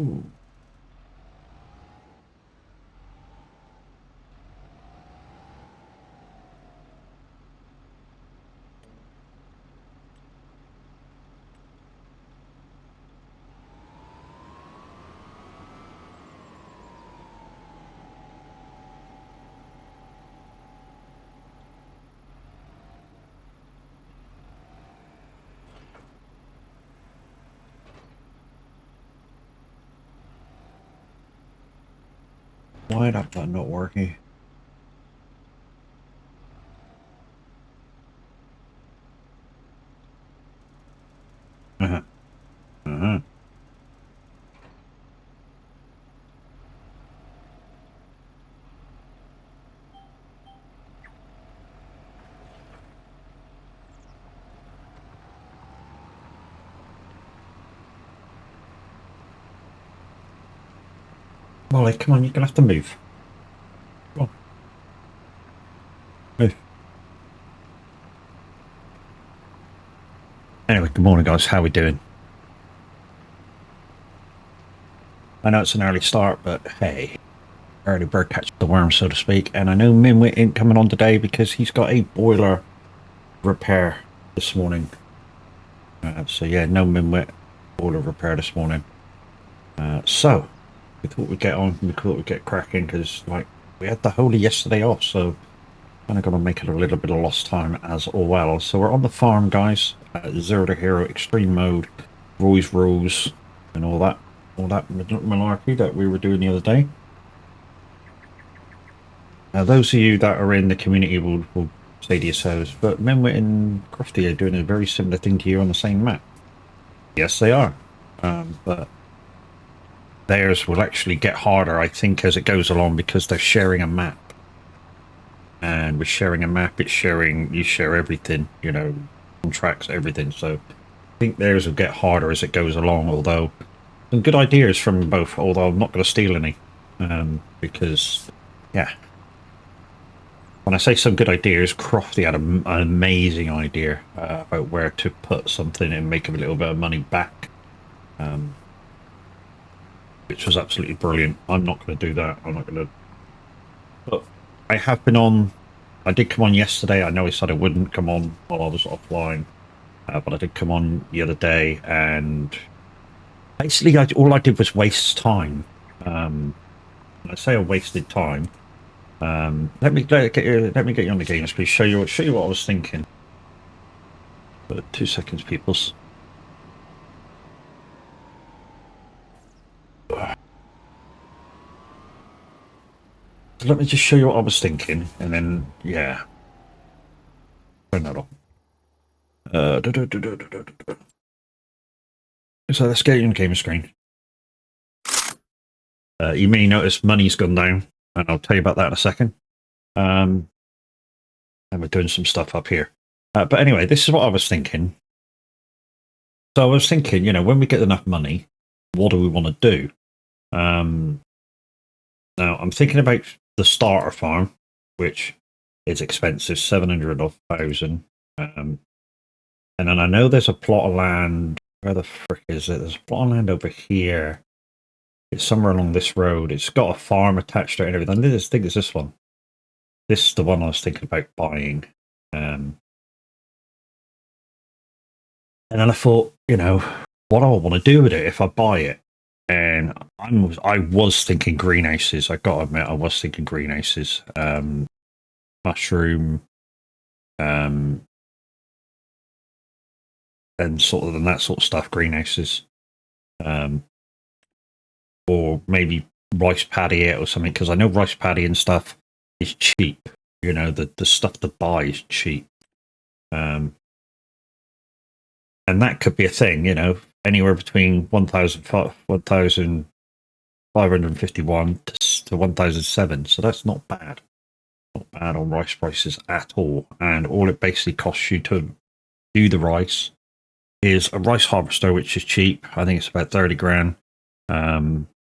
Ooh. Why that button not working? Uh-huh. Uh-huh. Molly, come on, you're gonna have to move. Come on. Move. Anyway, good morning guys, how we doing? I know it's an early start, but hey, early bird catches the worm, so to speak. And I know Minwit ain't coming on today because he's got a boiler repair this morning. So yeah, no Minwit, boiler repair this morning. So we thought we'd get on, we thought we'd get cracking because like we had the whole of yesterday off, so kind of going to make it a little bit of lost time as well. So we're on the farm, guys. Zero to hero, extreme mode, Roy's rules, and all that malarkey that we were doing the other day. Those of you that are in the community will say to yourselves, but Menwit and Crofty are doing a very similar thing to you on the same map. Yes, they are. But theirs will actually get harder, I think, as it goes along because they're sharing a map. And with sharing a map, it's sharing, you share everything, you know, contracts, everything. So I think theirs will get harder as it goes along, although some good ideas from both, although I'm not going to steal any. Because, yeah. When I say some good ideas, Crofty had an amazing idea about where to put something and make a little bit of money back. Which was absolutely brilliant. I'm not going to do that. I'm not going to. But I have been on. I did come on yesterday. I know I said I wouldn't come on while I was offline, but I did come on the other day, and basically, all I did was waste time. I say I wasted time. Let me get you on the game, please. Show you what I was thinking. But 2 seconds, peoples. Let me just show you what I was thinking, and then yeah, turn that off. So let's get you on the game screen. You may notice money's gone down, and I'll tell you about that in a second. And we're doing some stuff up here. But anyway, this is what I was thinking. So I was thinking, you know, when we get enough money, what do we want to do? Now I'm thinking about the starter farm, which is expensive, 700 or 1,000. And then I know there's a plot of land. Where the frick is it? There's a plot of land over here. It's somewhere along this road. It's got a farm attached to it and everything. I think it's this one. This is the one I was thinking about buying. And then I thought, you know, what do I want to do with it if I buy it? And I was thinking greenhouses. I got to admit, I was thinking greenhouses. Mushroom, and sort of and that sort of stuff. Greenhouses, or maybe rice paddy it or something. Because I know rice paddy and stuff is cheap. You know, the stuff to buy is cheap. And that could be a thing. You know, anywhere between 1,551 to 1,007. So that's not bad. Not bad on rice prices at all. And all it basically costs you to do the rice is a rice harvester, which is cheap. I think it's about 30 grand.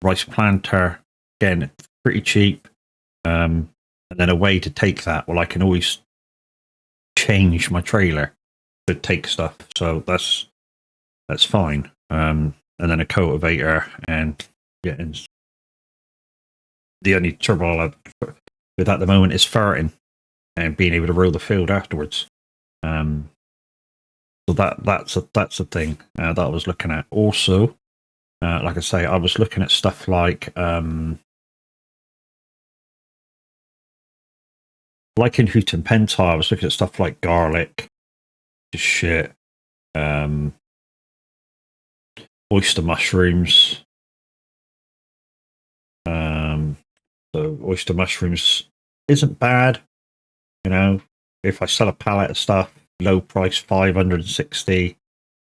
Rice planter, again, pretty cheap. And then a way to take that. Well, I can always change my trailer to take stuff. So that's fine. And then a cultivator and getting. The only trouble I'll have with at the moment is farting and being able to roll the field afterwards. So that's a thing that I was looking at. Also, like I say, I was looking at stuff like in Hooten Pentai, I was looking at stuff like garlic, just shit, oyster mushrooms. So oyster mushrooms isn't bad, you know. If I sell a pallet of stuff, low price 560,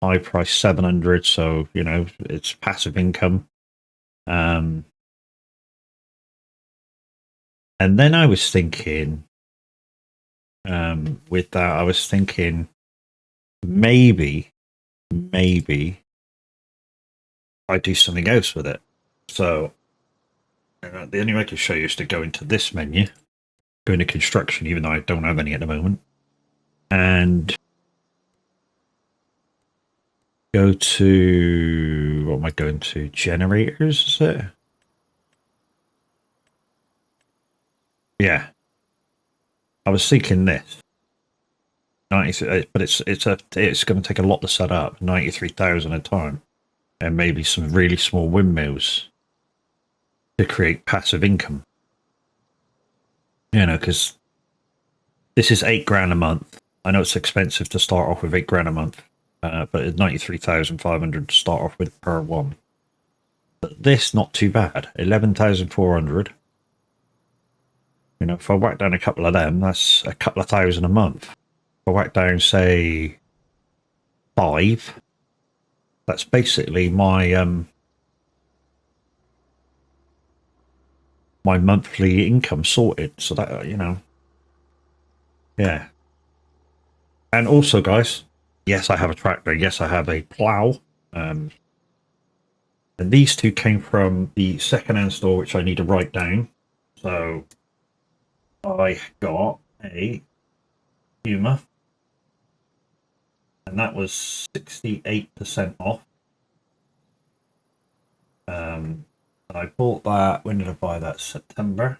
high price 700, so you know it's passive income. And then I was thinking, with that, I was thinking maybe I do something else with it. So the only way I can show you is to go into this menu, go into construction, even though I don't have any at the moment, and go to, what am I going to? Generators, is it? Yeah. I was thinking this. 90, but it's going to take a lot to set up. 93,000 a time, and maybe some really small windmills to create passive income. You know, because this is £8,000 a month. I know it's expensive to start off with £8,000 a month, but it's 93,500 to start off with per one. But this not too bad. 11,400. You know, if I whack down a couple of them, that's a couple of thousand a month. If I whack down, say, 5, that's basically my my monthly income sorted. So that, you know, yeah. And also, guys, yes, I have a tractor. Yes, I have a plow. And these two came from the second-hand store, which I need to write down. So I got a Puma, and that was 68% off. And I bought that. When did I buy that? September.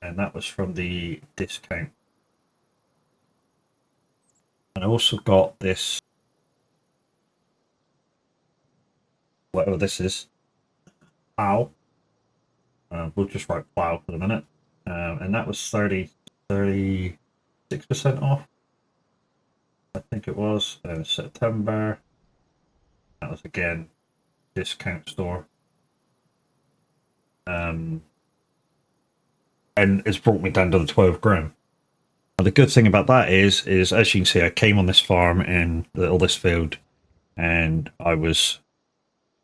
And that was from the discount. And I also got this, whatever this is, plow. We'll just write plow for the minute. And that was 36% off. I think it was September. That was again discount store. And it's brought me down to the 12 grand. Now, the good thing about that is as you can see, I came on this farm in all this field, and I was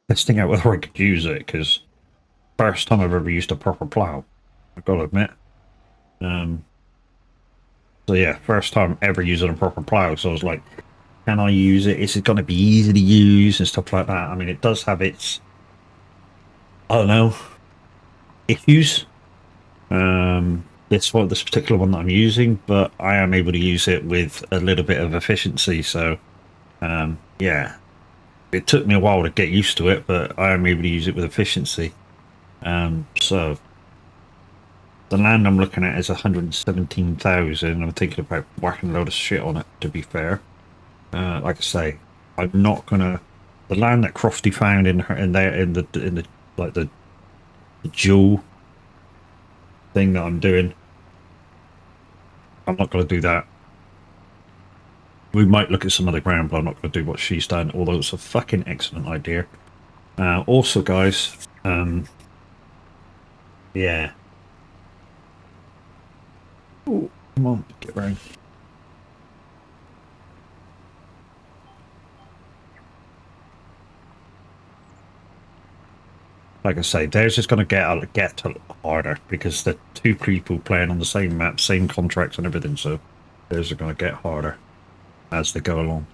testing out whether I could use it, because first time I've ever used a proper plow, I've got to admit. So yeah, first time ever using a proper plow. So I was like, can I use it? Is it going to be easy to use and stuff like that? I mean, it does have its, I don't know, issues. This particular one that I'm using, but I am able to use it with a little bit of efficiency. So, yeah, it took me a while to get used to it, but I am able to use it with efficiency. So the land I'm looking at is 117,000. I'm thinking about whacking a load of shit on it, to be fair. Like I say, I'm not gonna, the land that Crofty found in the like the jewel thing that I'm doing, I'm not going to do that. We might look at some other ground, but I'm not going to do what she's done, although it's a fucking excellent idea. Also, guys, yeah. Ooh, come on, get round. Like I say, theirs is going to get harder because the two people playing on the same map, same contracts and everything, so theirs are going to get harder as they go along.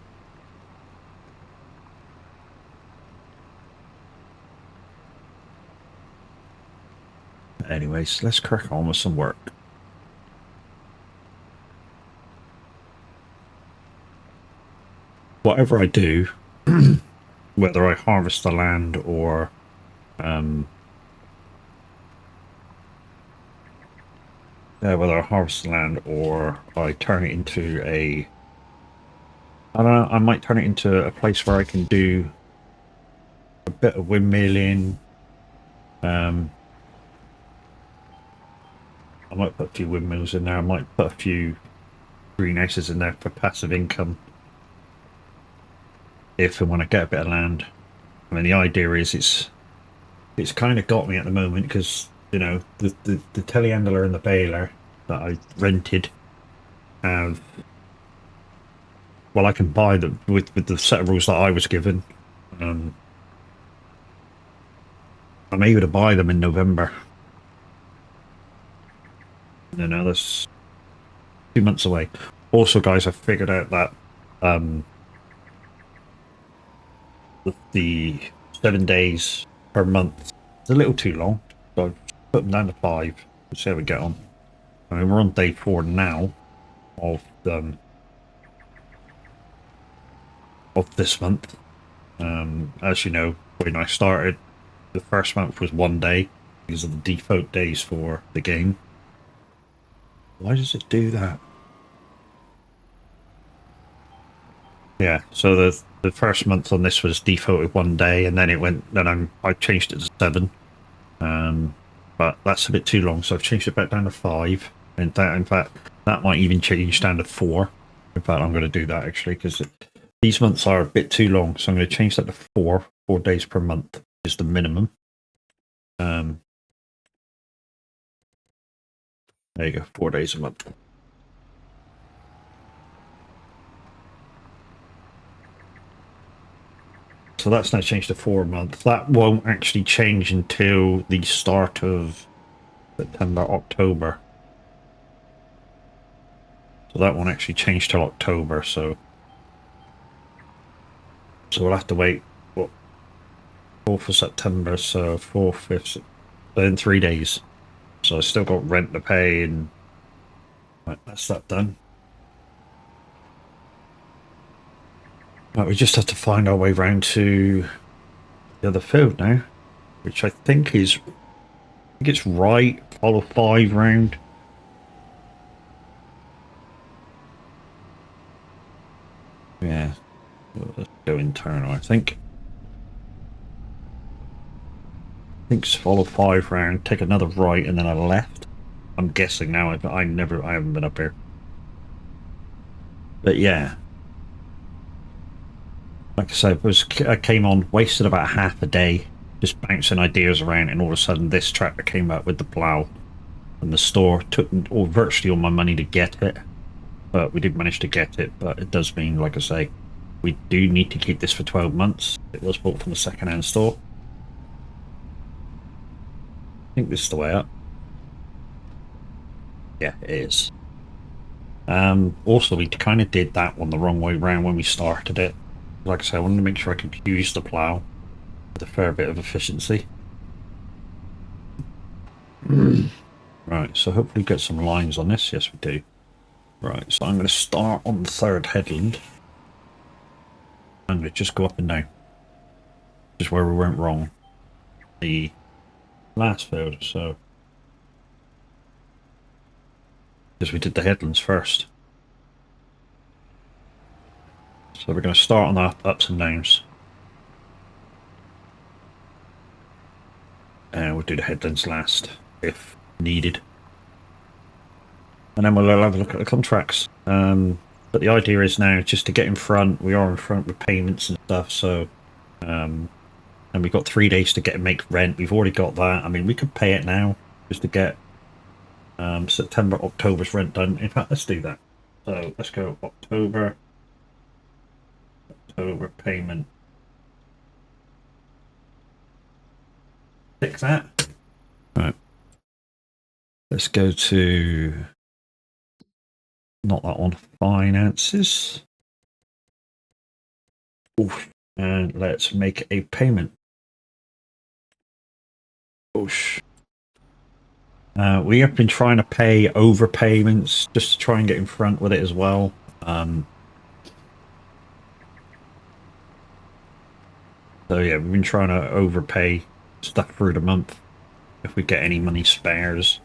Anyways, let's crack on with some work. Whatever I do, whether I harvest the land or whether I harvest the land or I turn it into a, I don't know, I might turn it into a place where I can do a bit of windmilling. I might put a few windmills in there. I might put a few greenhouses in there for passive income if and when I get a bit of land. I mean, the idea is it's kind of got me at the moment because, you know, the telehandler and the baler that I rented have, well, I can buy them with the set of rules that I was given. I'm able to buy them in November. You know, that's 2 months away. Also, guys, I figured out that the 7 days per month is a little too long, so I've put them down to 5. Let's see how we get on. I mean, we're on day 4 now of this month. As you know, when I started, the first month was 1 day because of the default days for the game. Why does it do that? Yeah, so the first month on this was defaulted 1 day, and then it went. Then I changed it to 7. But that's a bit too long, so I've changed it back down to 5. And that, in fact, that might even change down to 4. In fact, I'm going to do that actually because these months are a bit too long, so I'm going to change that to 4 days per month is the minimum. There you go, 4 days a month. So that's now changed to 4 months. That won't actually change until the start of September, October. So that won't actually change till October, so we'll have to wait, what, 4th of September, so 4th, 5th, so in 3 days. So I still got rent to pay, and right, that's that done. Right, we just have to find our way round to the other field now, which I think it's right, follow 5 round. Yeah, let's go internal, I think. I think follow 5 round, take another right, and then a left. I'm guessing now. I haven't been up here. But yeah, like I said, I came on, wasted about half a day just bouncing ideas around, and all of a sudden this tractor came up with the plow, and the store took virtually all my money to get it. But we did manage to get it. But it does mean, like I say, we do need to keep this for 12 months. It was bought from a second-hand store. I think this is the way up. Yeah, it is. Also, we kind of did that one the wrong way round when we started it. Like I say, I wanted to make sure I could use the plough with a fair bit of efficiency. Right, so hopefully get some lines on this. Yes, we do. Right, so I'm going to start on the 3rd headland. I'm going to just go up and down. This is where we went wrong. The last field, so... because we did the headlands first. So we're going to start on the ups and downs. And we'll do the headlands last, if needed. And then we'll have a look at the contracts. But the idea is now just to get in front. We are in front with payments and stuff, so... and we've got 3 days to make rent. We've already got that. I mean, we could pay it now, just to get September, October's rent done. In fact, let's do that. So let's go October payment. Fix that. Right. Let's go to not that one. Finances. Oof. And let's make a payment. Oosh. We have been trying to pay overpayments just to try and get in front with it as well. So yeah, we've been trying to overpay stuff through the month if we get any money spares.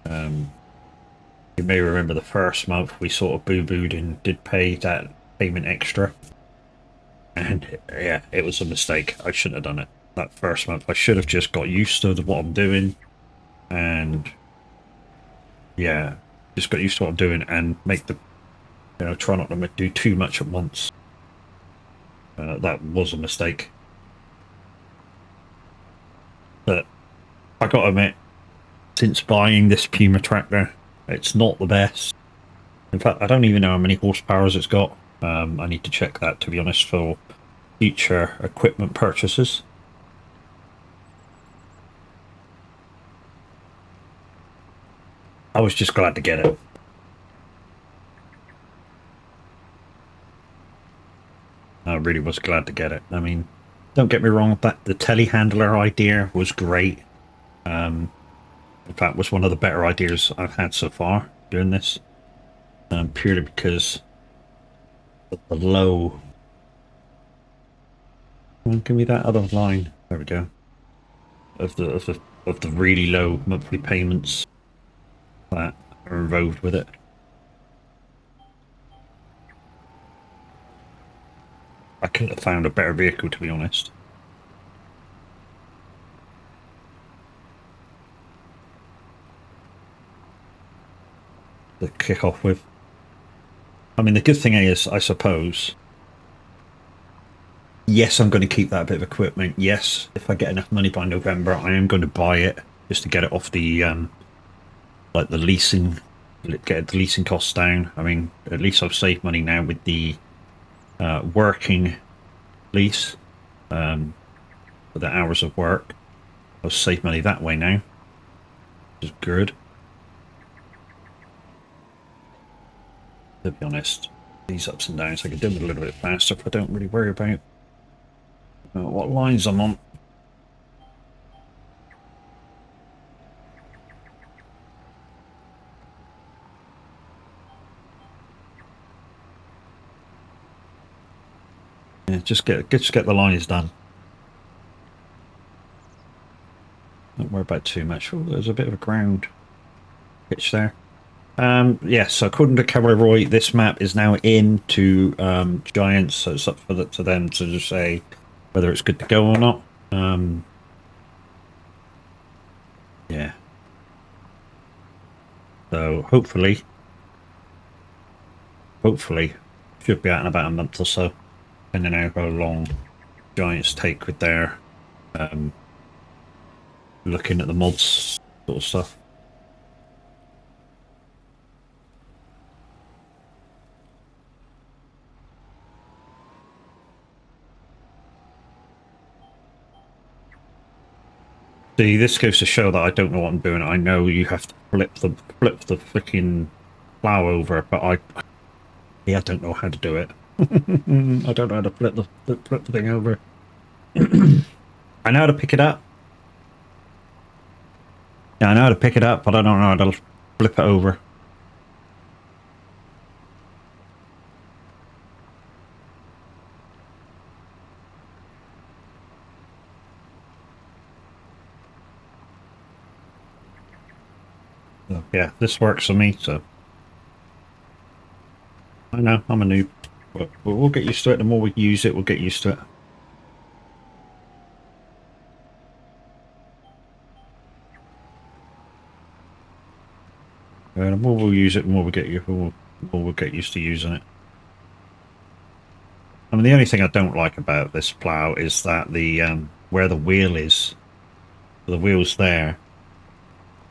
You may remember the first month we sort of boo-booed and did pay that payment extra. And yeah, it was a mistake. I shouldn't have done it. That first month, I should have just got used to what I'm doing. And yeah, just got used to what I'm doing and make the, try not to do too much at once. That was a mistake. But I gotta admit, since buying this Puma tractor, it's not the best. In fact, I don't even know how many horsepower it's got. I need to check that, to be honest, for future equipment purchases. I was just glad to get it. I really was glad to get it. I mean, don't get me wrong, that the telehandler idea was great. In fact, was one of the better ideas I've had so far doing this. Purely because of the low. Well, give me that other line. There we go. Of the really low monthly payments that are involved with it. I couldn't have found a better vehicle, to be honest. To kick off with. I mean, the good thing is, I suppose, yes, I'm going to keep that bit of equipment. Yes, if I get enough money by November, I am going to buy it just to get it off the like the leasing, get the leasing costs down. I mean, at least I've saved money now with the working lease for the hours of work. I'll save money that way now, which is good. To be honest, these ups and downs I can do them a little bit faster if I don't really worry about what lines I'm on. Yeah, just get the lines done. Don't worry about too much. Oh, there's a bit of a ground pitch there. Yes, so according to Roy, this map is now into Giants, so it's up to them to just say whether it's good to go or not. Yeah. So hopefully, should be out in about a month or so, depending on how long Giants take with their looking at the mods sort of stuff. See, this goes to show that I don't know what I'm doing. I know you have to flip the freaking plow over, but I don't know how to do it. I don't know how to flip the thing over. I know how to pick it up. Yeah, I know how to pick it up, but I don't know how to flip it over. So, yeah, this works for me, so I know I'm a noob, but we'll get used to it. The more we use it, we'll get used to it. The more we'll use it, the more we'll get used to using it. I mean, the only thing I don't like about this plow is that the where the wheel is, the wheel's there,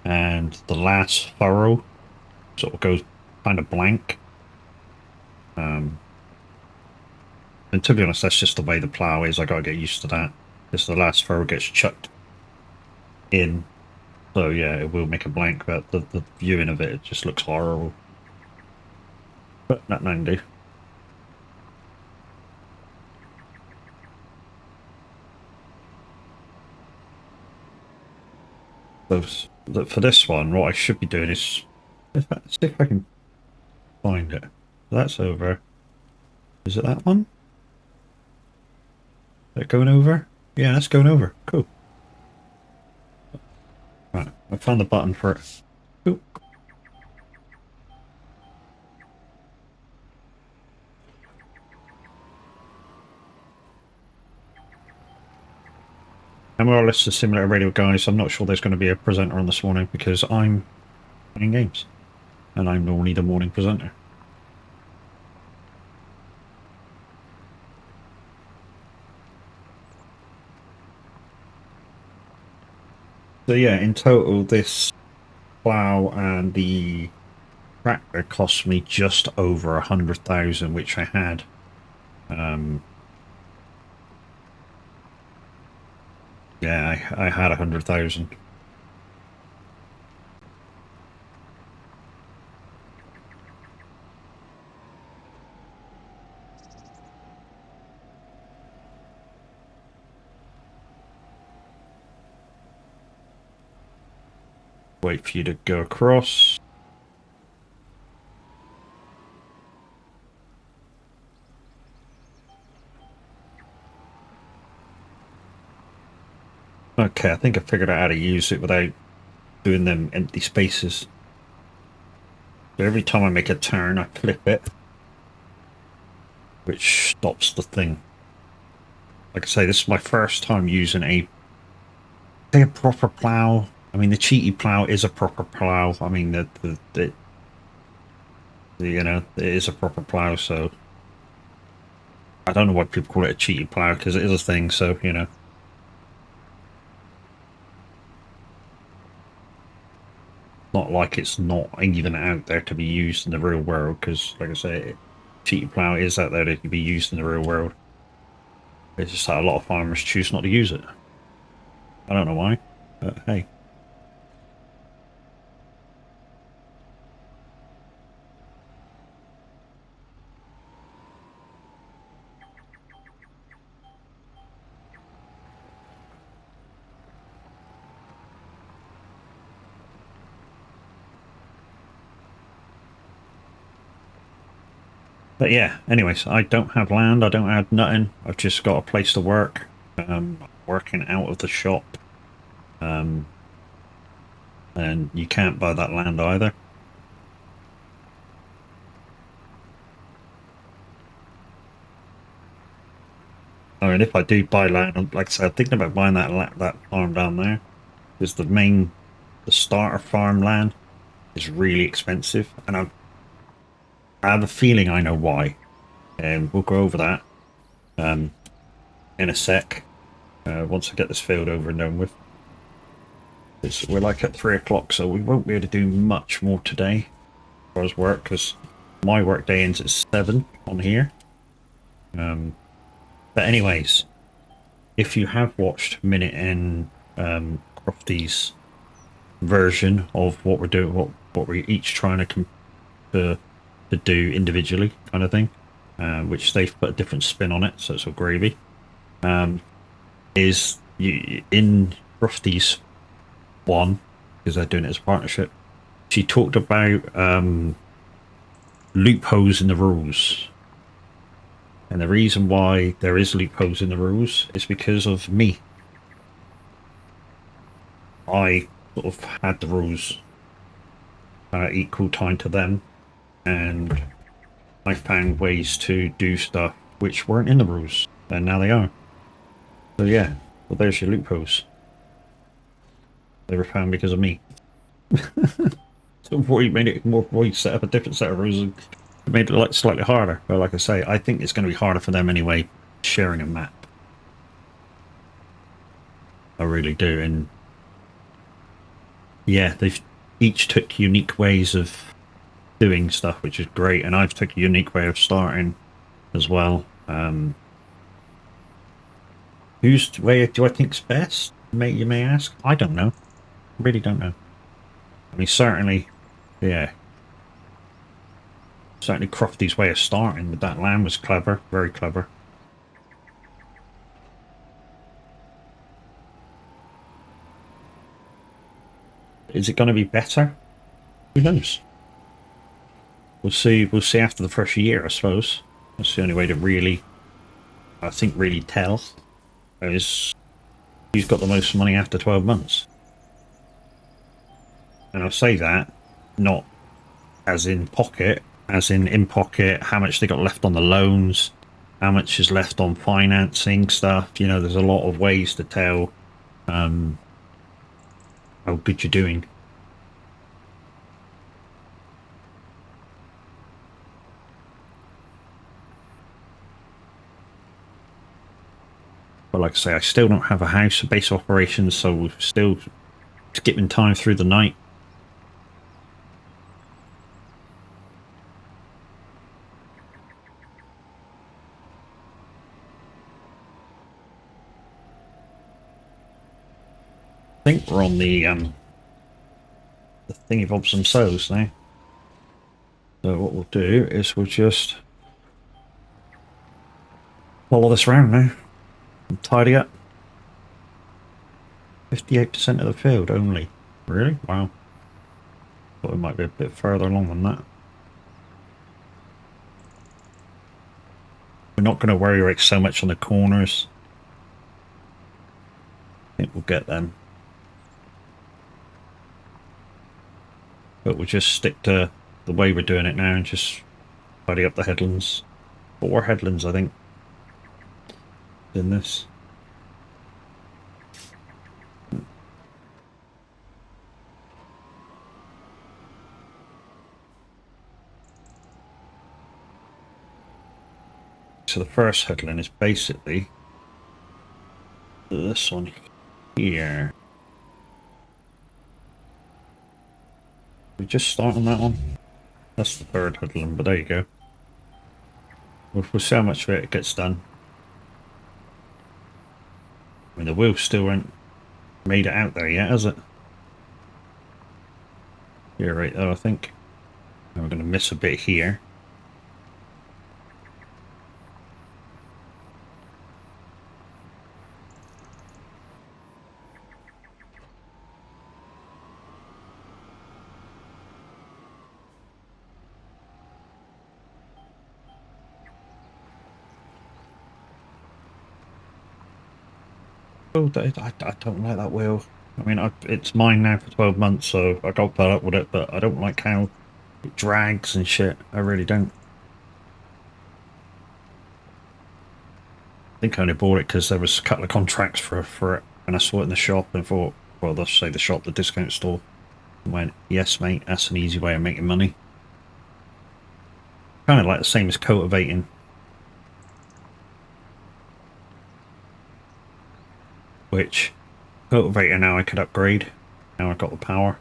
and the last furrow sort of goes kind of blank. And to be honest, that's just the way the plow is. I gotta get used to that. Just the last furrow gets chucked in. So yeah, it will make a blank, but the viewing of it just looks horrible. But that nothing do. So for this one, what I should be doing is see if I can find it. That's over. Is it that one? that going over? Yeah, that's going over. Cool. Right, I found the button for it. Cool. And more or less the simulator radio guys. I'm not sure there's going to be a presenter on this morning because I'm playing games. And I'm normally the morning presenter. So yeah, in total, this plow and the tractor cost me just over 100,000, which I had. Yeah, I had 100,000. Wait for you to go across. Okay, I think I figured out how to use it without doing them empty spaces. So every time I make a turn, I flip it, which stops the thing. Like I say, this is my first time using a proper plow. I mean, the cheaty plow is a proper plow. I mean, you know, it is a proper plow. So I don't know why people call it a cheaty plow because it is a thing. So you know. Not like it's not even out there to be used in the real world, because like I say, cheaty plow is out there to be used in the real world. It's just that a lot of farmers choose not to use it. I don't know why, but hey. But yeah, anyways, I don't have land, I don't have nothing. I've just got a place to work. Working out of the shop. And you can't buy that land either. I mean, if I do buy land, like I said, I'm thinking about buying that farm down there. Because the starter farmland is really expensive, and I have a feeling I know why. And we'll go over that in a sec. Once I get this field over and done with. We're like at 3 o'clock, so we won't be able to do much more today as far as work, because my work day ends at 7 on here. But anyways, if you have watched Minute and Crofty's version of what we're doing, what we're each trying to do individually, kind of thing, which they've put a different spin on it, so it's all gravy. Is you in Crofty's one, because they're doing it as a partnership. She talked about loopholes in the rules. And the reason why there is loopholes in the rules is because of me. I sort of had the rules equal time to them, and I found ways to do stuff which weren't in the rules, and now they are. So yeah, well there's your loopholes. They were found because of me. So Roy made it more. Roy set up a different set of rules and made it like slightly harder. But like I say, I think it's going to be harder for them anyway, sharing a map. I really do, and yeah, they've each took unique ways of doing stuff, which is great. And I've took a unique way of starting as well. Whose way do I think's best? You may ask. I don't know. I really don't know. I mean, certainly, yeah. Certainly Crofty's way of starting with that land was clever, very clever. Is it going to be better? Who knows? We'll see after the first year, I suppose. That's the only way to really, I think, really tell. is who's got the most money after 12 months. And I'll say that not as in pocket, as in pocket, how much they got left on the loans, how much is left on financing stuff. You know, there's a lot of ways to tell how good you're doing. But like I say, I still don't have a house for base operations, so we're still skipping time through the night. I think we're on the thingy bobs and sows now. So what we'll do is we'll just follow this round now and tidy up. 58% of the field only. Really? Wow. Thought it might be a bit further along than that. We're not going to worry so much on the corners. I think we'll get them. But we'll just stick to the way we're doing it now and just tidy up the headlands. 4 headlands, I think, in this. So the first headland is basically this one here. We just start on that one. That's the third headland, but there you go. We'll see how much of it gets done. I mean, the wheel still ain't made it out there yet, has it? Yeah, right there, I think. And we're going to miss a bit here. Oh, I don't like that wheel. I mean, it's mine now for 12 months, so I got fed up with it, but I don't like how it drags and shit. I really don't. I think I only bought it because there was a couple of contracts for it, and I saw it in the shop and thought, well, let's say the shop, the discount store. And went, yes, mate, that's an easy way of making money. Kind of like the same as cultivating. Which, cultivator now I could upgrade. Now I've got the power.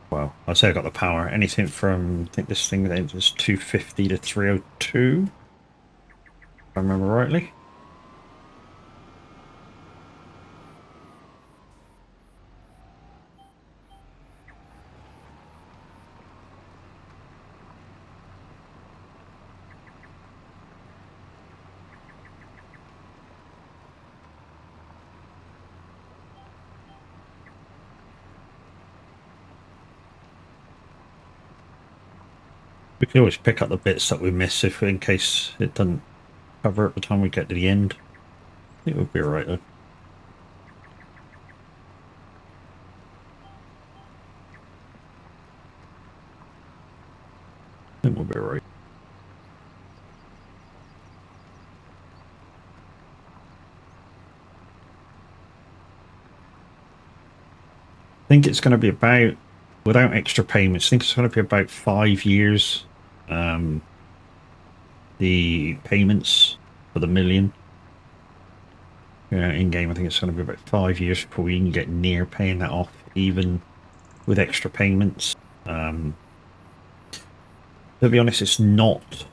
Well, I say I got the power. Anything from, I think this thing is 250 to 302. If I remember rightly. We can always pick up the bits that we miss if, in case it doesn't cover at the time we get to the end. I think we'll be alright though. I think we'll be alright. I think it's going to be about, without extra payments, I think it's going to be about 5 years. The payments for the million. In game, I think it's going to be about 5 years before we can get near paying that off, even with extra payments. To be honest, it's not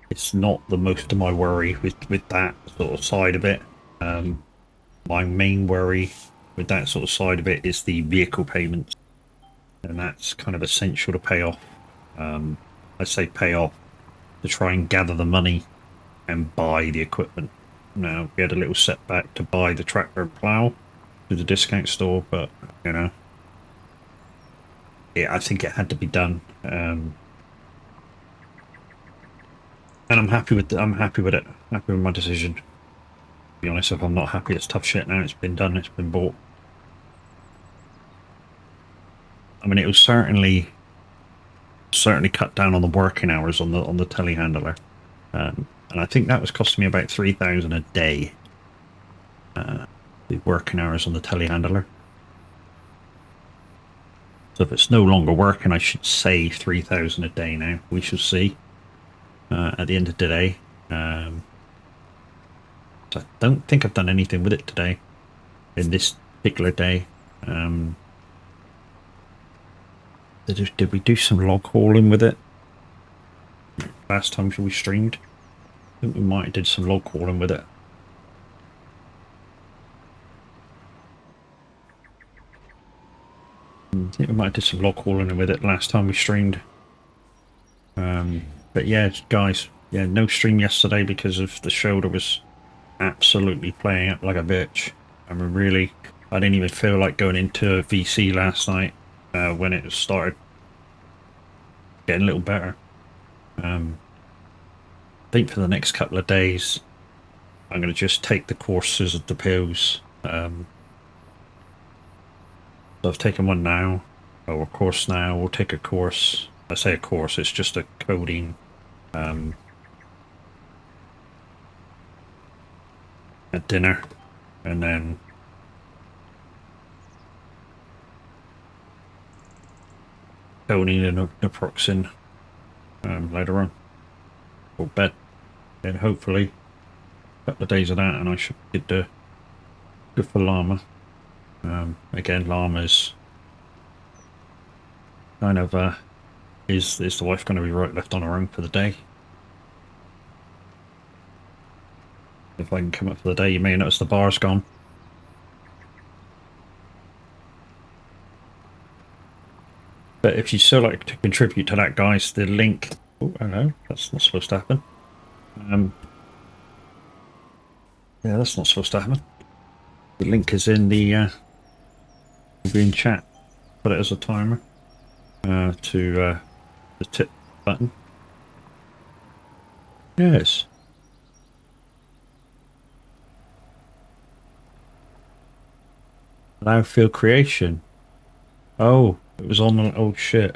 the most of my worry with that sort of side of it. My main worry with that sort of side of it is the vehicle payments, and that's kind of essential to pay off. I say pay off to try and gather the money and buy the equipment. Now, we had a little setback to buy the tractor and plough through the discount store, but, you know, yeah, I think it had to be done. And And I'm happy with it. Happy with my decision. To be honest, if I'm not happy, it's tough shit now. It's been done. It's been bought. I mean, it was certainly cut down on the working hours on the telehandler, and I think that was costing me about 3,000 a day. The working hours on the telehandler. So if it's no longer working, I should save 3,000 a day now. We shall see at the end of the day. So I don't think I've done anything with it today, in this particular day. Did we do some log hauling with it last time we streamed? I think we might have did some log hauling with it. I think we might have did some log hauling with it last time we streamed. But yeah, guys, yeah, no stream yesterday because of the shoulder was absolutely playing up like a bitch. I mean, really, I didn't even feel like going into VC last night when it started getting a little better. I think for the next couple of days, I'm going to just take the courses of the pills. So I've taken one now, or a course now. We'll take a course. I say a course, it's just a coding at dinner, and then coding and naproxen later on for bed. Then hopefully a couple of days of that, and I should get good for llama. Again, llama's kind of is the wife going to be right left on her own for the day? If I can come up for the day, you may notice the bar's gone. But if you still like to contribute to that, guys, the link... Oh, hello. That's not supposed to happen. Yeah, that's not supposed to happen. The link is in the... will be in chat. Put it as a timer to the tip button. Yes. Allow field creation. Oh, it was on the... Oh, shit.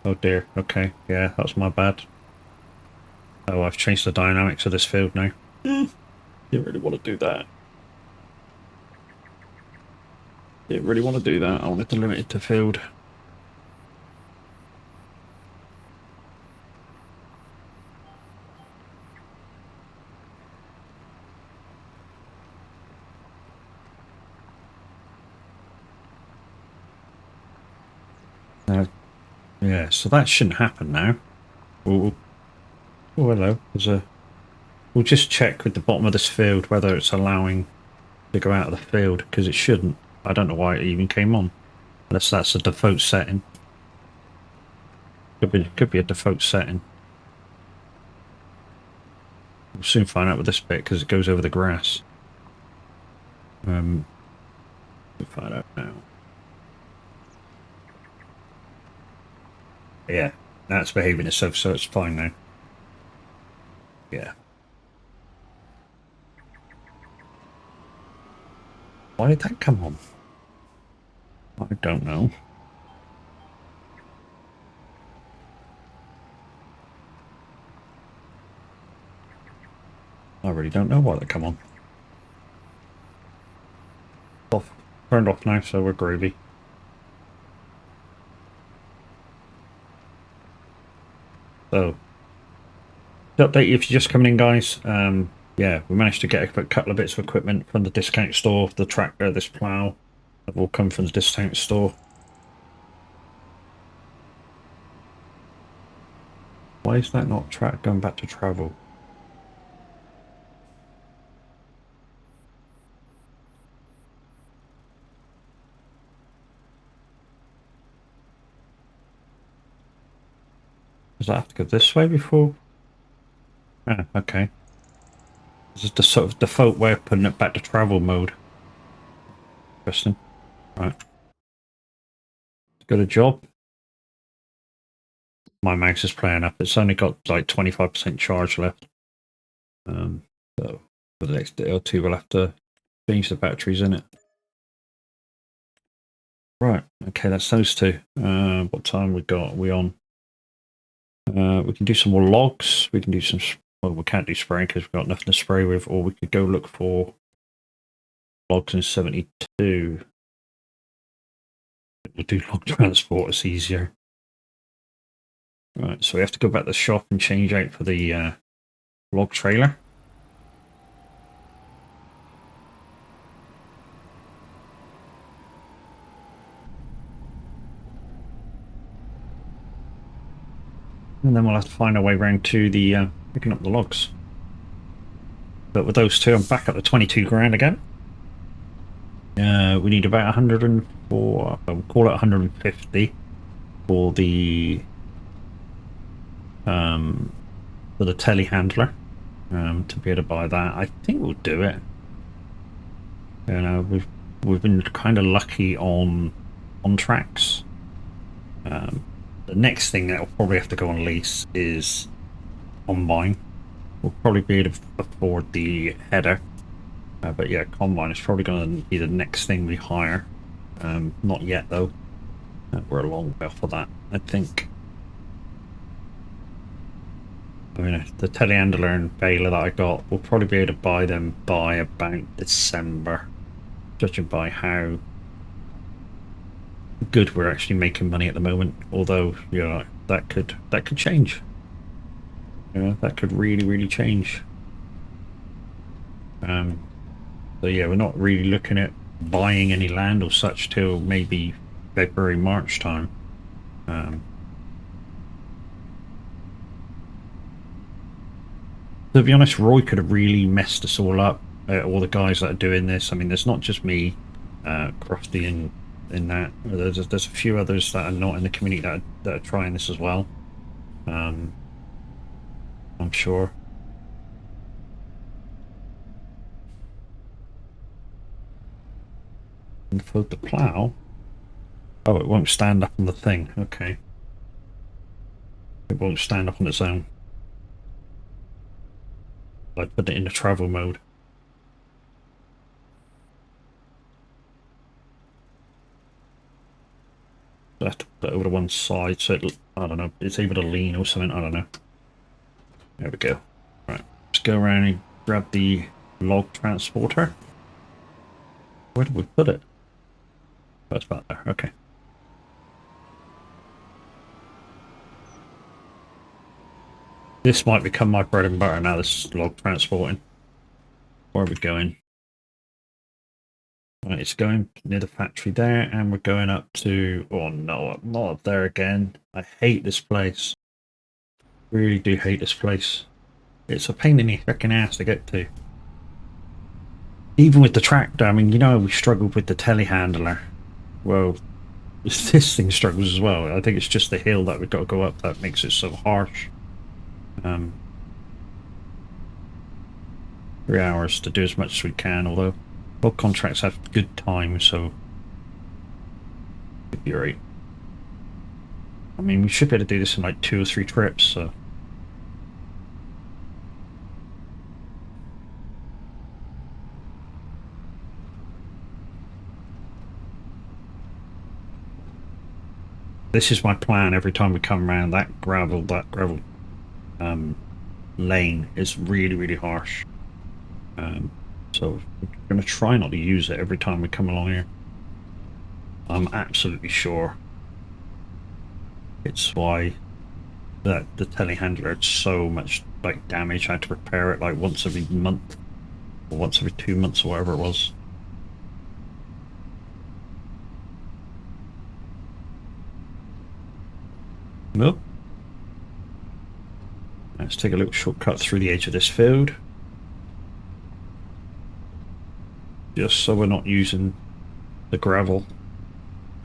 Oh, dear. Okay. Yeah, that's my bad. Oh, I've changed the dynamics of this field now. Didn't really want to do that. Didn't really want to do that. I wanted to limit it to field. Yeah, so that shouldn't happen now. Oh, hello. We'll just check with the bottom of this field whether it's allowing to go out of the field, because it shouldn't. I don't know why it even came on. Unless that's a default setting. Could be a default setting. We'll soon find out with this bit because it goes over the grass. We'll find out now. Yeah, that's behaving itself, so it's fine now. Yeah. Why did that come on? I don't know. I really don't know why that come on. Off. Turned off now, so we're groovy. So, to update you if you're just coming in, guys, yeah, we managed to get a couple of bits of equipment from the discount store. The tractor, this plough, that will come from the discount store. Why is that not going back to travel? Does that have to go this way before? Ah, okay. This is the sort of default way of putting it back to travel mode. Interesting. Right. Got a job. my mouse is playing up. It's only got like 25% charge left. So for the next day or two, we'll have to change the batteries in it. Right. Okay, that's those two. What time we got? We on? We can do some more logs. We can do some. Well, we can't do spraying because we've got nothing to spray with. Or we could go look for logs in 72. We'll do log transport. It's easier. Right. So we have to go back to the shop and change out for the log trailer. And then we'll have to find our way around to the picking up the logs. But with those two, I'm back up to 22 grand again. We need about 104, we'll call it 150 for the telehandler to be able to buy that. I think we'll do it. You know, we've been kind of lucky on contracts. The next thing that will probably have to go on lease is combine. We'll probably be able to afford the header, but yeah, combine is probably going to be the next thing we hire. Not yet though. We're a long way off for that, I think. I mean, the telehandler and baler that I got, we'll probably be able to buy them by about December, judging by how good we're actually making money at the moment. Although, you know, that could change. You know, that could really change. So yeah, we're not really looking at buying any land or such till maybe February, March time. To be honest, Roy could have really messed us all up. All the guys that are doing this. I mean, there's not just me, Crofty, in that. There's a few others that are not in the community that are trying this as well. I'm sure. And for the plough, oh, it won't stand up on the thing. Okay, it won't stand up on its own. I put it in the travel mode. I have to put it over to one side so it, I don't know, it's able to lean or something. I don't know. There we go. Right, let's go around and grab the log transporter. Where did we put it? Oh, it's about there. Okay. This might become my bread and butter now, this log transporting. Where are we going? Right, it's going near the factory there, and we're going up to... Oh no, I'm not up there again. I hate this place. Really do hate this place. It's a pain in the freaking ass to get to. Even with the tractor, I mean, you know, we struggled with the telehandler. Well, this thing struggles as well. I think it's just the hill that we've got to go up that makes it so harsh. 3 hours to do as much as we can, although both contracts have good time, so it'd be right. I mean, we should be able to do this in like 2 or 3 trips, so. This is my plan every time we come around. That gravel lane is really harsh. So we're going to try not to use it every time we come along here. I'm absolutely sure it's why that the telehandler had so much like damage. I had to repair it like once every month or once every 2 months or whatever it was. Nope. Let's take a little shortcut through the edge of this field. Just so we're not using the gravel.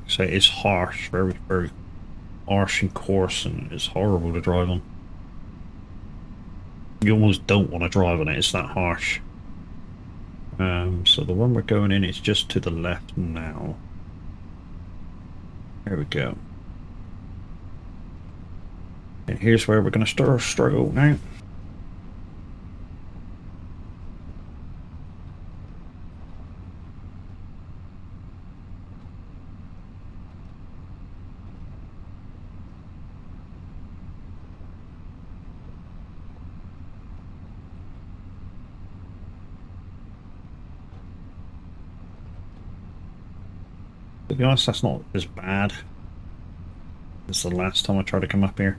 So it is harsh, very harsh and coarse, and it's horrible to drive on. You almost don't want to drive on it, it's that harsh. So the one we're going in is just to the left now. There we go. And here's where we're going to start our struggle now. To be honest, that's not as bad as the last time I tried to come up here.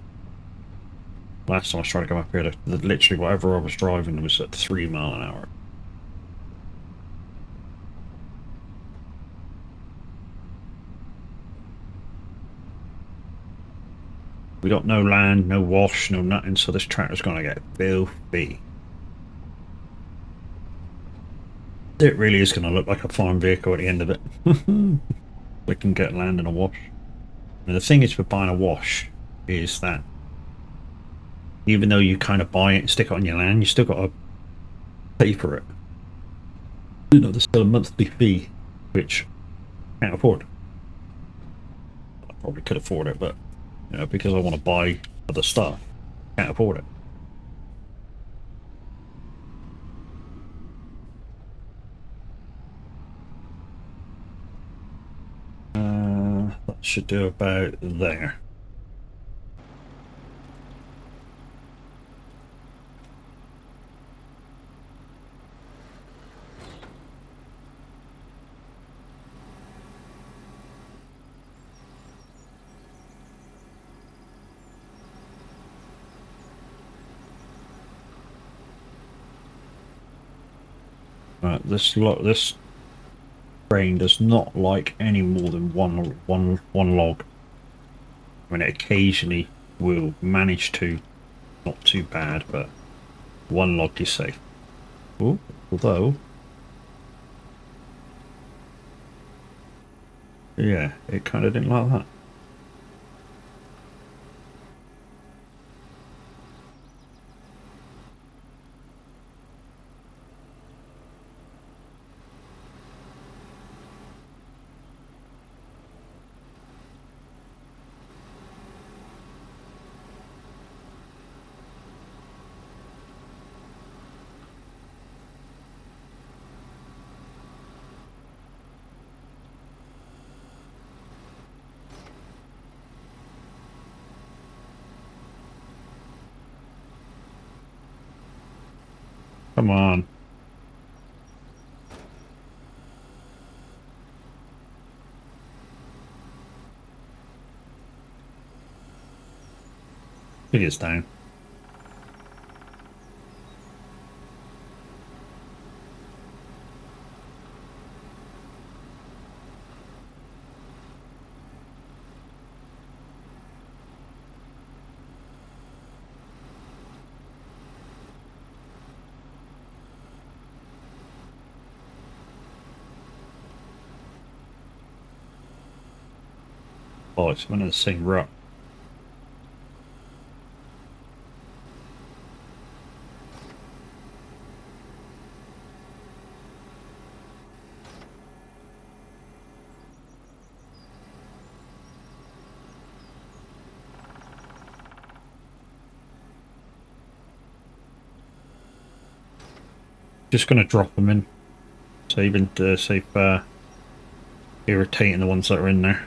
Last time I tried to come up here, literally whatever I was driving was at 3 miles an hour. We got no land, no wash, no nothing, so this tractor's gonna get filthy. It really is gonna look like a farm vehicle at the end of it. We can get land and a wash. And the thing is with buying a wash is that even though you kind of buy it and stick it on your land, you still got to pay for it. You know, there's still a monthly fee, which I can't afford. I probably could afford it, but you know, because I want to buy other stuff, I can't afford it. That should do about there. This train does not like any more than one log. I mean, it occasionally will manage to, not too bad, but one log is safe. Ooh, although, yeah, it kind of didn't like that. Come on. It is down. Oh, it's one of the same rut. Just going to drop them in. Saving to save irritating the ones that are in there.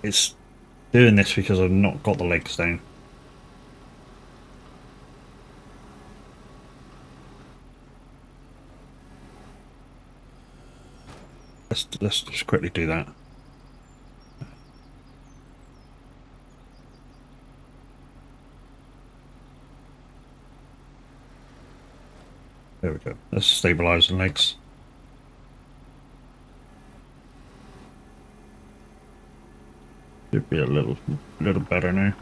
It's doing this because I've not got the legs down. Let's just quickly do that. There we go. Let's stabilize the legs. Should be a little better now.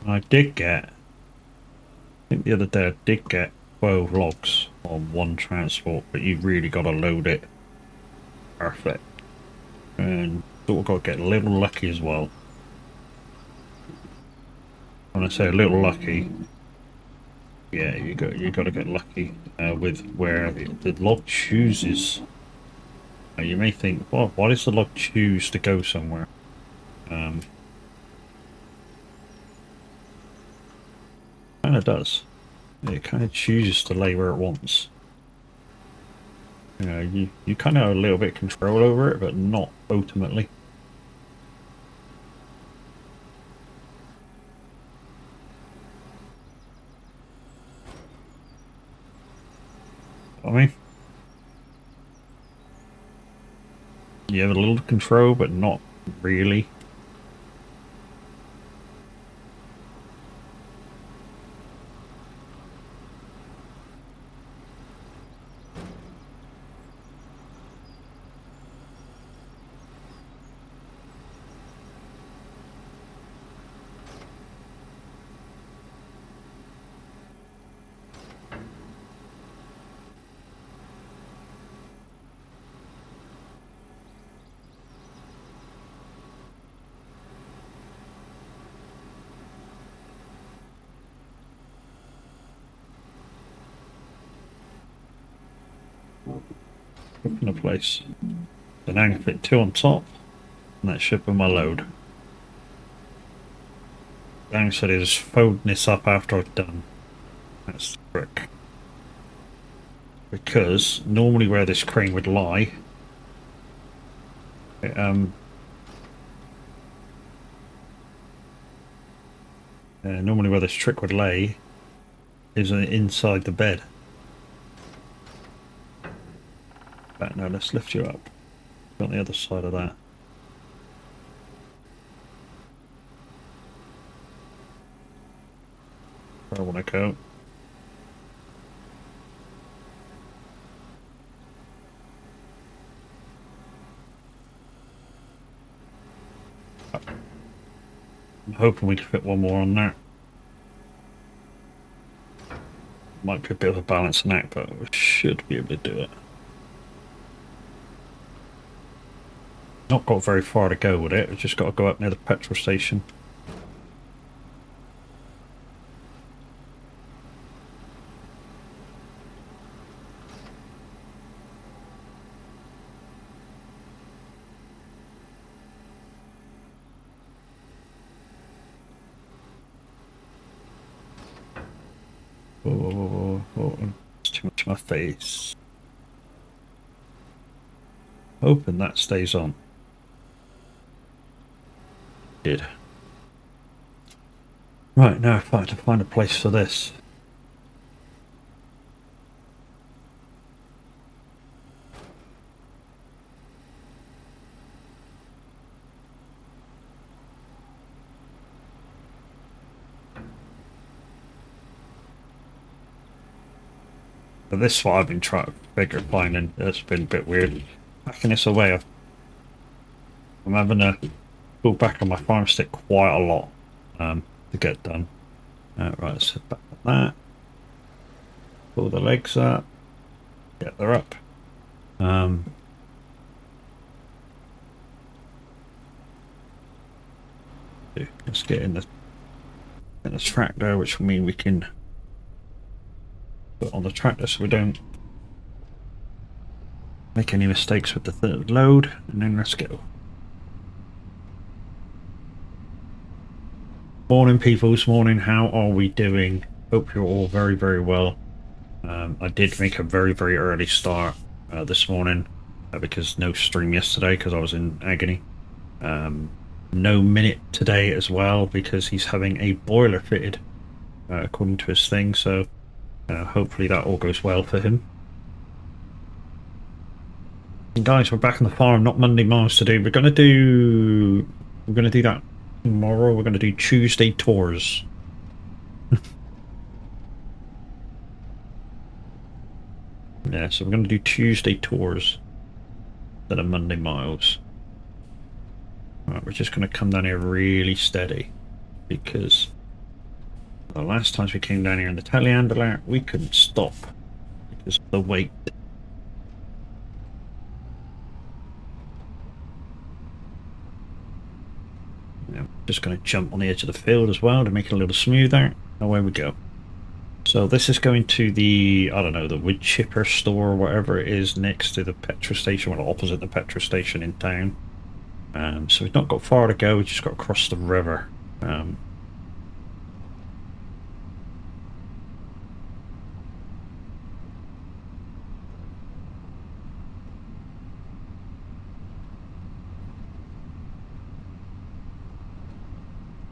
I did get, I think the other day I did get 12 logs on one transport, but you really got to load it perfect. And sort of got to get a little lucky as well. When I say a little lucky, yeah, you got to get lucky with where the log chooses. You may think, well, why does the log choose to go somewhere? Kind of does. It kind of chooses to lay where it wants. You know, you kind of have a little bit of control over it, but not ultimately. I mean, you have a little control, but not really. In a place. So now I can fit 2 on top, and that should be my load. Downside is folding this up after I've done. That's the trick. Because normally where this crane would lie, normally where this trick would lay is inside the bed. But no, let's lift you up. On the other side of that. Where I want to go. I'm hoping we can fit one more on there. Might be a bit of a balancing act, but we should be able to do it. Not got very far to go with it, we've just got to go up near the petrol station. Oh, it's too much of my face. Hoping that stays on. Did. Right, now if I have to find a place for this. But this is what I've been trying to figure finding. It's been a bit weird. Packing this away, I'm having to pull back on my farm stick quite a lot to get done. Right, let's head back on that. Pull the legs up. Yeah, they're up. Let's get in the tractor, which will mean we can put on the tractor so we don't make any mistakes with the third load, and then let's go. Morning peoples, morning, how are we doing? Hope you're all very, very well. I did make a very, very early start this morning because no stream yesterday because I was in agony. No minute today as well because he's having a boiler fitted according to his thing, so hopefully that all goes well for him. And guys, we're back on the farm, not Monday miles to do. We're gonna do that tomorrow. We're gonna do Tuesday tours. Yeah, so we're gonna do Tuesday tours instead of Monday miles. Right, we're just gonna come down here really steady because The last times we came down here in the telehandler, we couldn't stop because of the weight. Now, just going to jump on the edge of the field as well to make it a little smoother. Away we go. So this is going to the, I don't know, the wood chipper store or whatever it is next to the petrol station, well, opposite the petrol station in town. So we've not got far to go, we've just got to cross the river.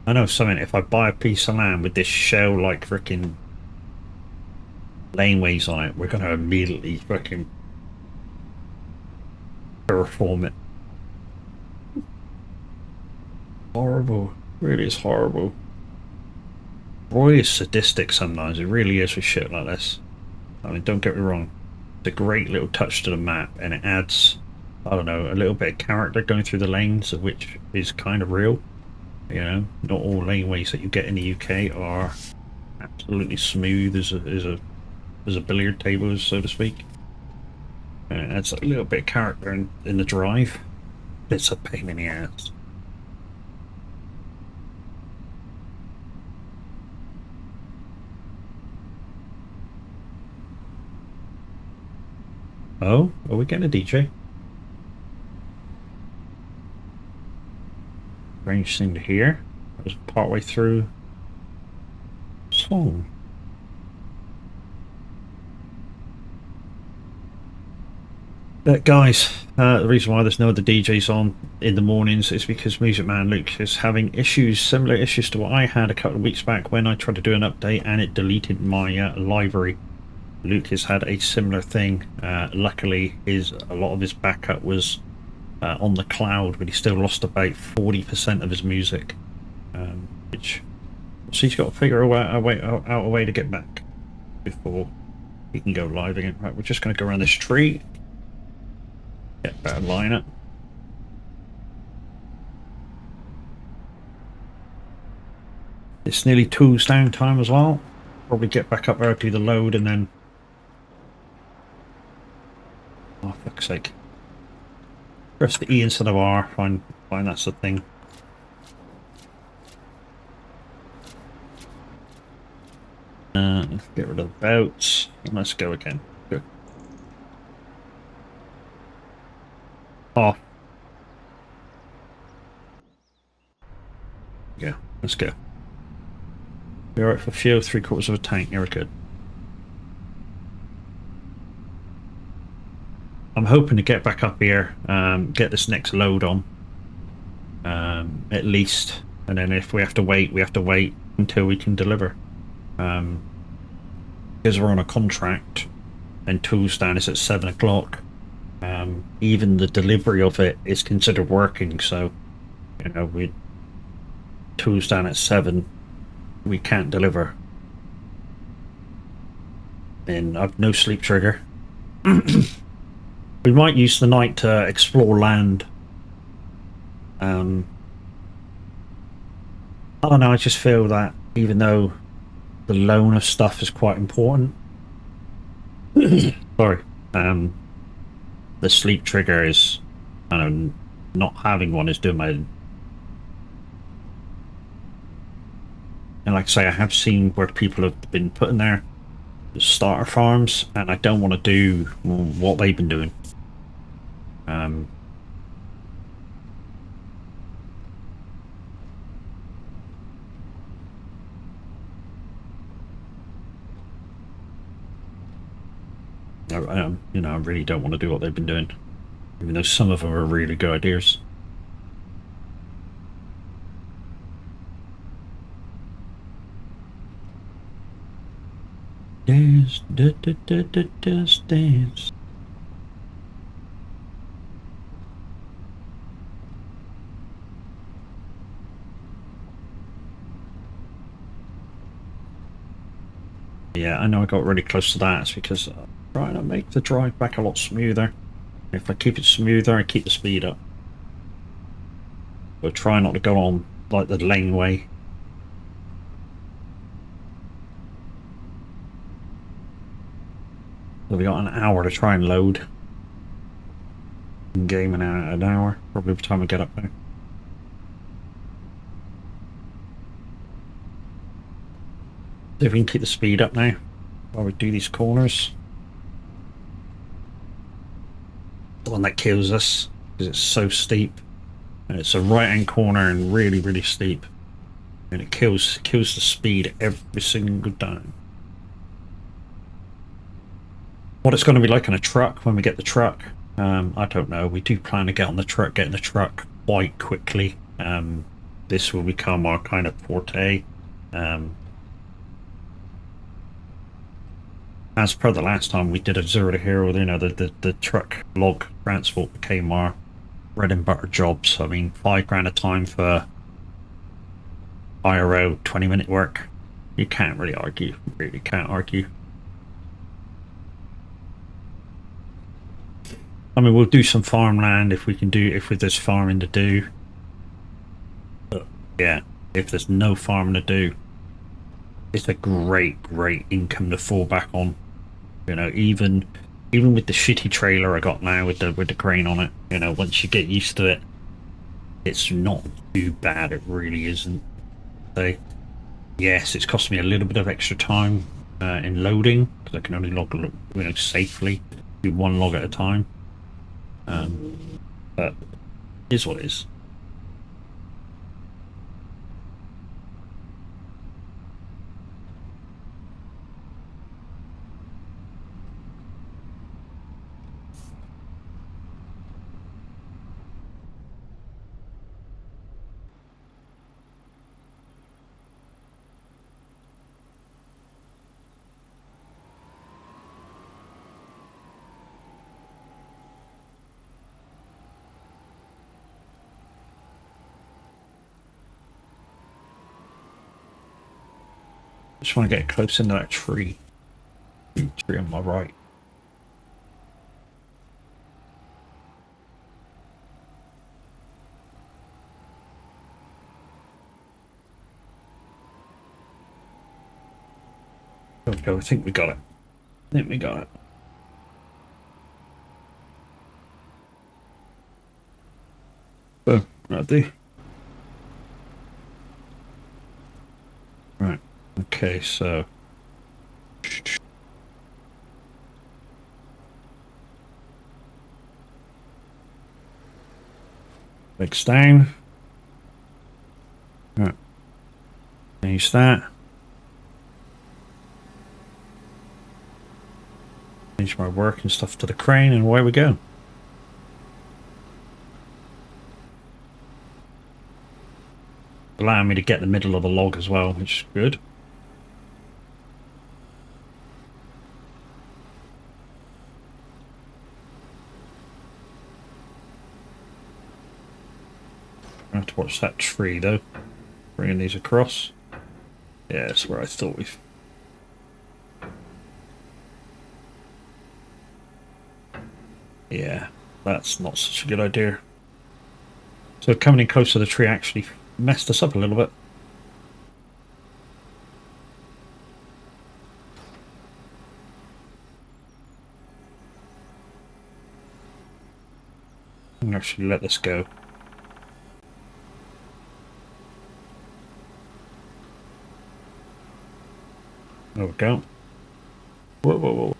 I know something, if I buy a piece of land with this shell-like freaking laneways on it, we're going to immediately freaking terraform it. Horrible. Really is horrible. Roy is sadistic sometimes, it really is with shit like this. I mean, don't get me wrong. It's a great little touch to the map, and it adds, I don't know, a little bit of character going through the lanes, of which is kind of real. You know, not all laneways that you get in the UK are absolutely smooth as a billiard table, so to speak. And it adds a little bit of character in the drive. It's a pain in the ass. Oh, are we getting a DJ? Strange thing to hear. I was partway through song. But guys, the reason why there's no other DJs on in the mornings is because Music Man Luke is having issues, similar issues to what I had a couple of weeks back when I tried to do an update and it deleted my library. Luke has had a similar thing. Luckily, a lot of his backup was on the cloud, but he still lost about 40% of his music, which so he's got to figure out a way to get back before he can go live again. Right, we're just going to go around this tree, get better lineup. It's nearly tools down time as well. Probably get back up there, do the load, and then, oh fuck's sake. Press the E instead of R, fine that's the thing. Let's get rid of the boats, and let's go again. Good. Oh. Yeah, let's go. Be alright for fuel, 3/4 of a tank, yeah, we're good. I'm hoping to get back up here, get this next load on, at least, and then if we have to wait, we have to wait until we can deliver. Because we're on a contract, and tools down is at 7 o'clock. Even the delivery of it is considered working, so, you know, tools down at 7, we can't deliver. And I've no sleep trigger. We might use the night to explore land. I don't know, I just feel that even though the loan of stuff is quite important, sorry, the sleep trigger is, I don't know, not having one is doing my... And like I say, I have seen where people have been putting their starter farms, and I don't want to do what they've been doing. You know, I really don't want to do what they've been doing, even though some of them are really good ideas. Dance, dance. Yeah, I know I got really close to that. It's because I'm trying to make the drive back a lot smoother. If I keep it smoother, I keep the speed up. But try not to go on like the laneway. So we got an hour to try and load. In game an hour, probably by the time we get up there. See if we can keep the speed up now while we do these corners. The one that kills us because it's so steep, and it's a right-hand corner and really, really steep, and it kills the speed every single time. What it's going to be like in a truck when we get the truck, I don't know. We do plan to get on the truck, get in the truck quite quickly. This will become our kind of forte. As per the last time we did a Zero to Hero, you know, the truck log transport became our bread and butter jobs. I mean, £5 a time for IRO 20-minute work. You can't really argue. You really can't argue. I mean, we'll do some farmland if we can do, if there's farming to do. But yeah, if there's no farming to do, it's a great income to fall back on. You know, even with the shitty trailer I got now with the crane on it, you know, once you get used to it, it's not too bad. It really isn't. So yes, it's cost me a little bit of extra time in loading because I can only log, you know, safely do one log at a time. But it is what it is. Just want to get close into that tree. Tree on my right. There we go. I think we got it. I think we got it. Oh, that'll do. Right. Okay, so legs down. Right. Finish that. Finish my work and stuff to the crane, and away we go. Allowing me to get the middle of the log as well, which is good. I have to watch that tree though. Bringing these across. Yeah, that's where I thought we. Yeah, that's not such a good idea. So coming in close to the tree actually messed us up a little bit. I'm gonna actually let this go. There we go. Whoa, whoa, whoa.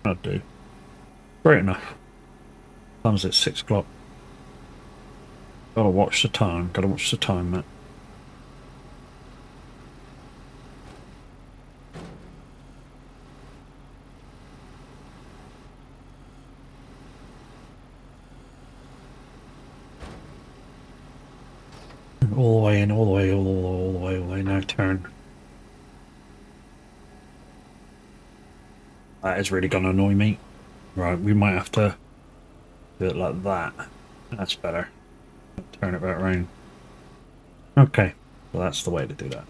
That'll do. Great enough. Time's at 6 o'clock. Gotta watch the time. Gotta watch the time, Matt. All the way in, all the way, all the way, all the way. Now turn. That is really gonna annoy me. Right, we might have to do it like that. That's better. Turn it back around. Okay, well that's the way to do that.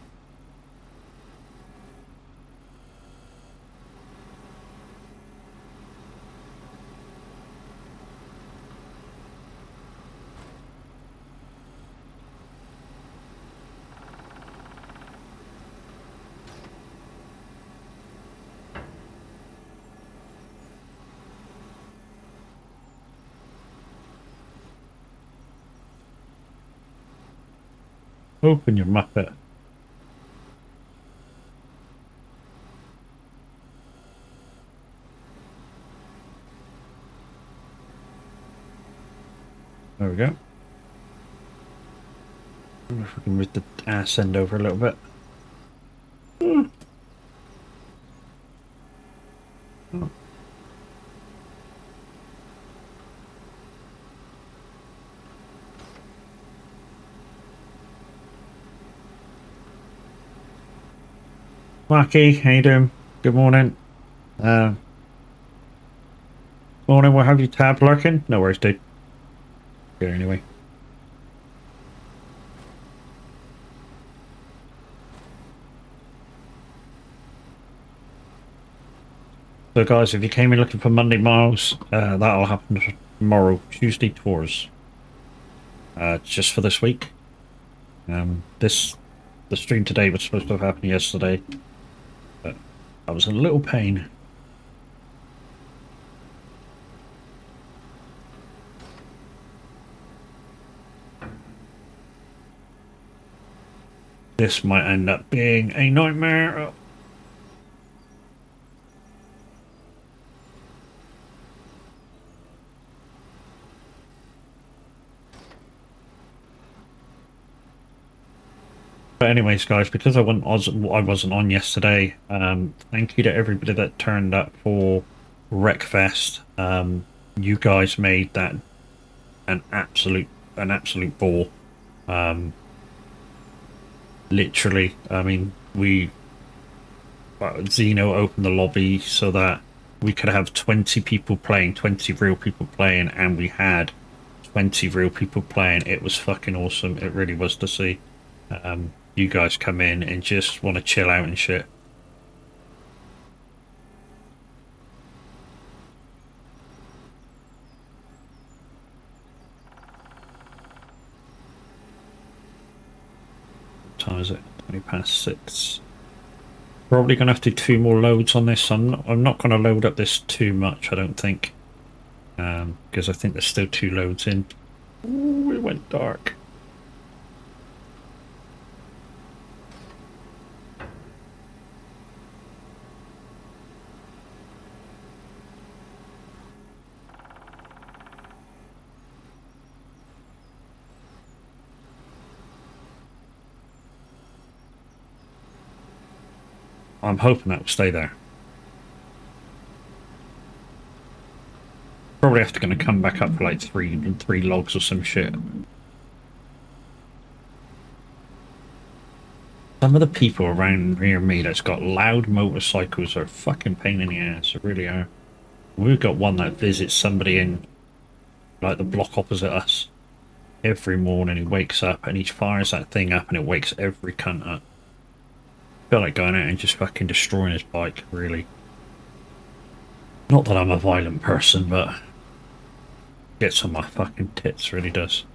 Open your muppet. There we go. I wonder if we can move the ass end over a little bit. Oh. Marky, how you doing? Good morning. Morning, we'll have you tab lurking? No worries, dude. Good anyway. So guys, if you came in looking for Monday miles, that'll happen tomorrow, Tuesday tours. Just for this week. The stream today was supposed to have happened yesterday, but I was a little pain. This might end up being a nightmare. But anyways, guys, because I wasn't on yesterday, thank you to everybody that turned up for Wreckfest. You guys made that an absolute ball. Literally, I mean, Zeno opened the lobby so that we could have 20 people playing, 20 real people playing, and we had 20 real people playing. It was fucking awesome. It really was to see. You guys come in and just want to chill out and shit. What time is it? 6:20. Probably gonna have to do 2 more loads on this. I'm not gonna load up this too much, I don't think. Because I think there's still 2 loads in. Ooh, it went dark. I'm hoping that will stay there. Probably have to gonna come back up for like three logs or some shit. Some of the people around near me that's got loud motorcycles are a fucking pain in the ass. They really are. We've got one that visits somebody in like the block opposite us every morning. He wakes up and he fires that thing up and it wakes every cunt up. I feel like going out and just fucking destroying his bike, really. Not that I'm a violent person, but gets on my fucking tits, really does.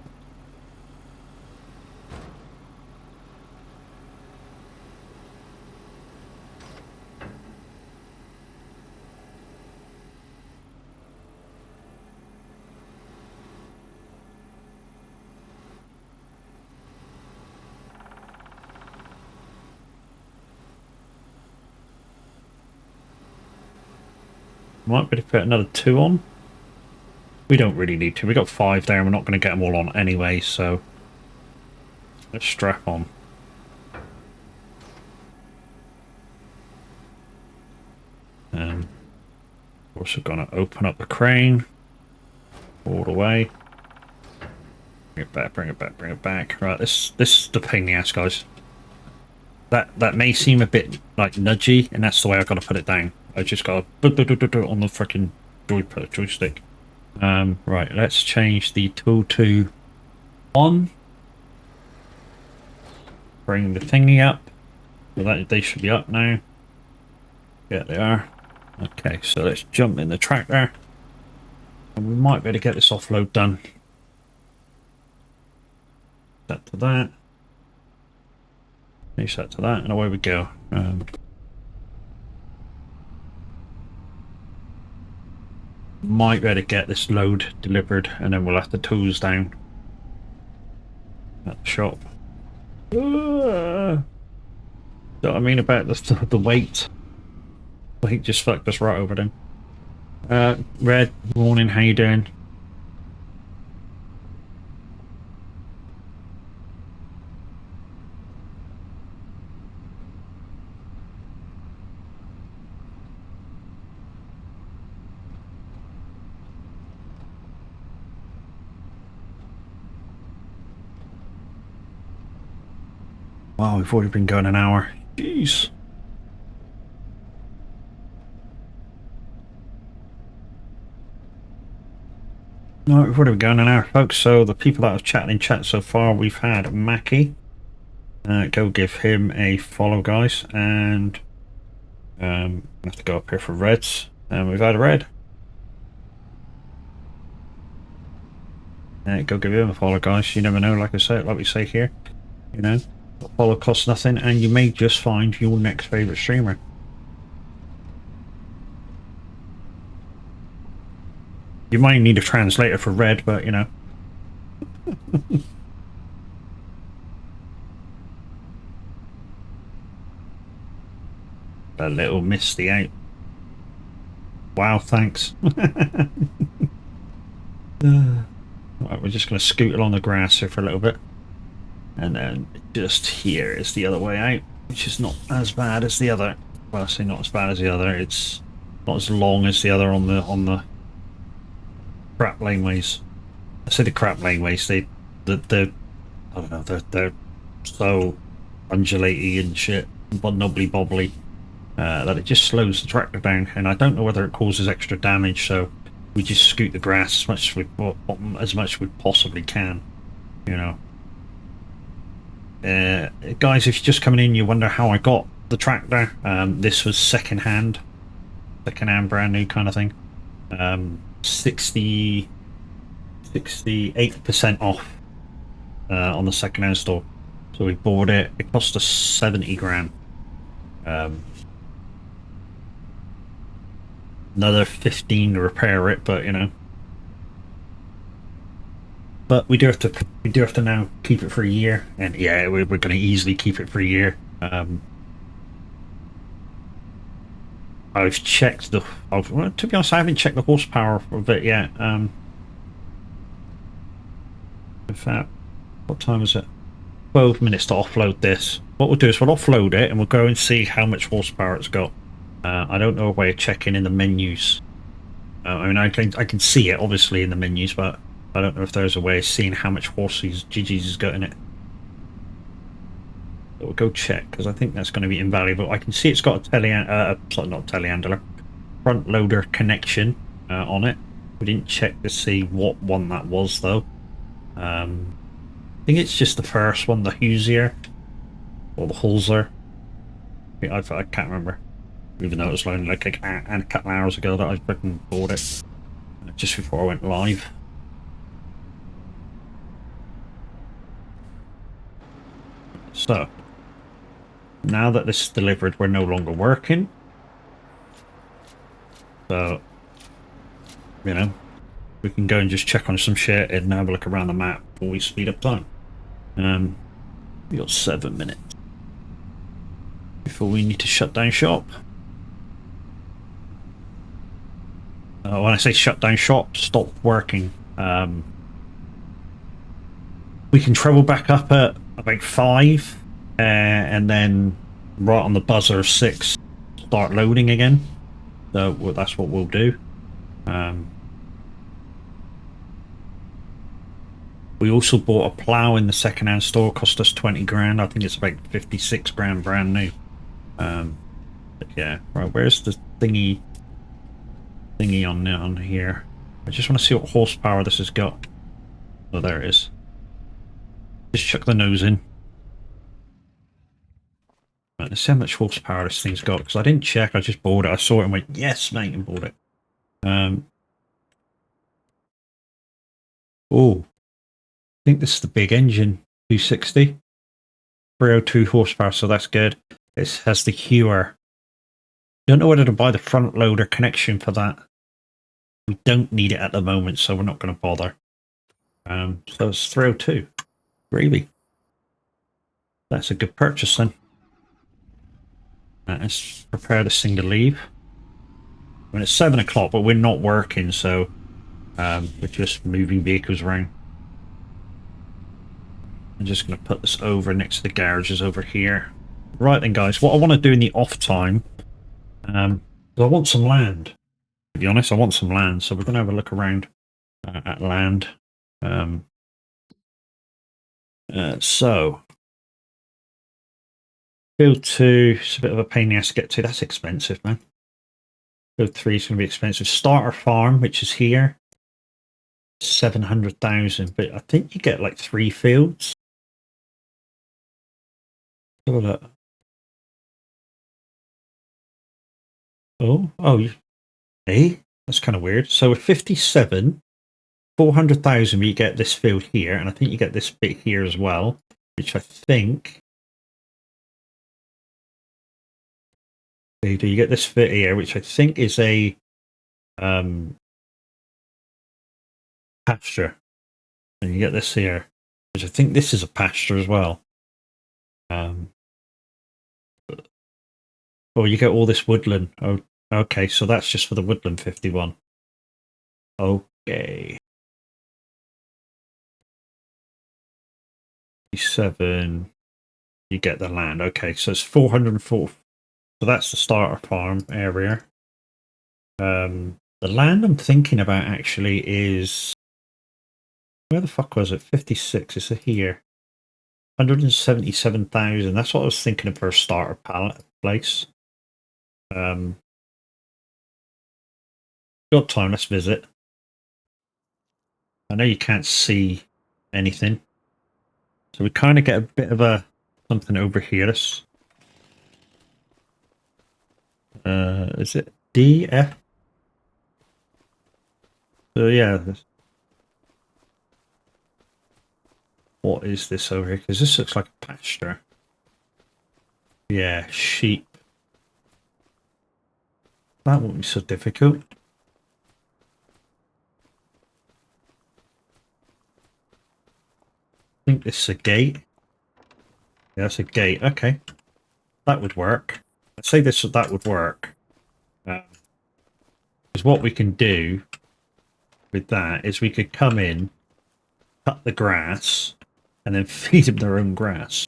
Might be to put another 2 on. We don't really need to. We got 5 there and we're not going to get them all on anyway, so let's strap on. Also going to open up the crane all the way. Bring it back, bring it back, bring it back. Right, this is the pain in the ass, guys. That may seem a bit like nudgy, and that's the way I've got to put it down. I just got to on the freaking joystick. Right, let's change the tool to on. Bring the thingy up. So that they should be up now. Yeah, they are. Okay, so let's jump in the tractor. And we might be able to get this offload done. Set to that. Set to that, and away we go. Might be able to get this load delivered, and then we'll have the tools down at the shop. know what I mean about the weight? Weight just fucked us right over them. Red, morning, how you doing? Wow, we've already been going an hour. Jeez. No, we've already been going an hour, folks. So the people that have chatted in chat so far, we've had Mackie. Go give him a follow, guys. And I have to go up here for Reds. And we've had a Red. Go give him a follow, guys. You never know, like we say here. You know, a follow costs nothing, and you may just find your next favorite streamer. You might need a translator for Red, but you know. A little misty out. Wow, thanks. Right, we're just going to scoot along the grass here for a little bit. And then just here is the other way out, which is not as bad as the other. Well, I say not as bad as the other. It's not as long as the other on the crap laneways. I say the crap laneways. They're I don't know. They're so undulaty and shit, but nubbly bobbly that it just slows the tractor down. And I don't know whether it causes extra damage. So we just scoot the grass as much as we possibly can. You know. Guys, if you're just coming in, you wonder how I got the tractor. This was second-hand, brand new kind of thing. 68% off on the second-hand store. So we bought it. It cost us 70 grand. Another 15 to repair it, but you know. But we do have to now keep it for a year, and yeah, we're going to easily keep it for a year. I've checked well, to be honest, I haven't checked the horsepower of it yet. In fact, what time is it? 12 minutes to offload this. What we'll do is we'll offload it and we'll go and see how much horsepower it's got. I don't know a way of checking in the menus. I mean, I can see it obviously in the menus, but I don't know if there's a way of seeing how much horses GG's has got in it. But we'll go check, because I think that's going to be invaluable. I can see it's got a front loader connection on it. We didn't check to see what one that was though. I think it's just the first one, the Hoosier or the Hulzer. I can't remember, even though it was only like a couple hours ago that I freaking bought it, just before I went live. So now that this is delivered, we're no longer working. So, you know, we can go and just check on some shit and have a look around the map before we speed up time. We got 7 minutes before we need to shut down shop. When I say shut down shop, stop working. We can travel back up at about 5, and then right on the buzzer of 6, start loading again. So that's what we'll do. We also bought a plow in the second-hand store. Cost us 20 grand. I think it's about 56 grand brand new. But yeah, right. Where's the thingy on here? I just want to see what horsepower this has got. Oh, there it is. Just chuck the nose in. Right, let's see how much horsepower this thing's got, because I didn't check. I just bought it. I saw it and went, yes, mate, and bought it. Oh, I think this is the big engine, 260, 302 horsepower, so that's good. It has the Hero. Don't know whether to buy the front loader connection for that. We don't need it at the moment, so we're not going to bother. So it's 302. Gravy. That's a good purchase then. Let's prepare this thing to leave. I mean, it's 7 o'clock, but we're not working, so we're just moving vehicles around. I'm just going to put this over next to the garages over here. Right then, guys, what I want to do in the off time, I want some land. To be honest, I want some land, so we're going to have a look around at land. So, Field 2 is a bit of a pain in the ass to get to. That's expensive, man. Field 3 is going to be expensive. Starter Farm, which is here, 700,000, but I think you get like 3 fields. Have a look. Hey, that's kind of weird. So with 57, 400,000, you get this field here, and I think you get this bit here as well, which I think. You get this bit here, which I think is a pasture, and you get this here, which I think this is a pasture as well. You get all this woodland. Oh, okay, so that's just for the woodland 51. Okay. 7. You get the land. Okay, so it's 404. So that's the starter farm area. The land I'm thinking about actually is, where the fuck was it? 56. Is it here? 177,000. That's what I was thinking of for a starter pallet place. Got time, let's visit. I know you can't see anything, so we kind of get a bit of a something over here. Is it DF? So yeah, what is this over here? Because this looks like a pasture. Yeah, sheep. That won't be so difficult. I think this is a gate. Yeah, that's a gate. Okay, that would work. I'd say that would work. Because what we can do with that is we could come in, cut the grass, and then feed them their own grass.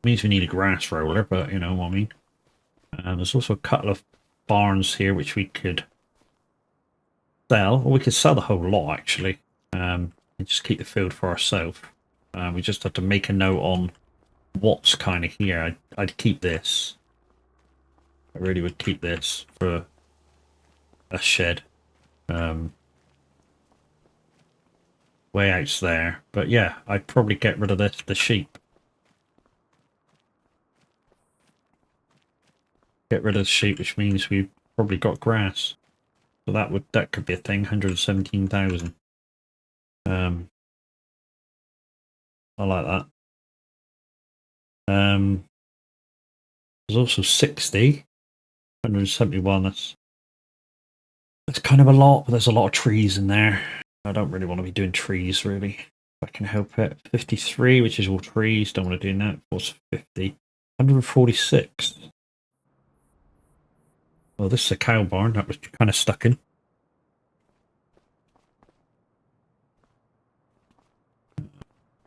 Means we need a grass roller, but you know what I mean. There's also a couple of barns here which we could sell, or we could sell the whole lot actually, and just keep the field for ourselves. We just have to make a note on what's kind of here. I'd keep this. I really would keep this for a shed. Way out's there, but yeah, I'd probably get rid of the sheep. Get rid of the sheep, which means we've probably got grass. So that could be a thing. 117,000. I like that. There's also 60. 171. That's kind of a lot, but there's a lot of trees in there. I don't really want to be doing trees, really. If I can help it. 53, which is all trees. Don't want to do that. What's 50? 146. Well, this is a cow barn. That was kind of stuck in. If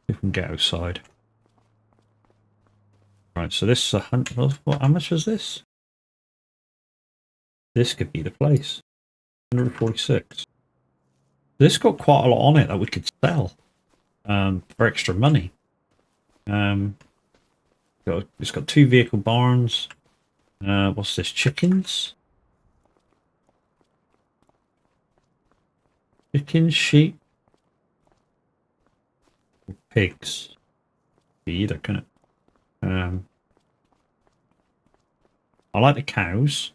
we can get outside. Right, so this is 100. What? How much was this? This could be the place. 146. This got quite a lot on it that we could sell for extra money. It's got 2 vehicle barns. What's this? Chickens? Chickens, sheep, pigs. Be either, can it? I like the cows.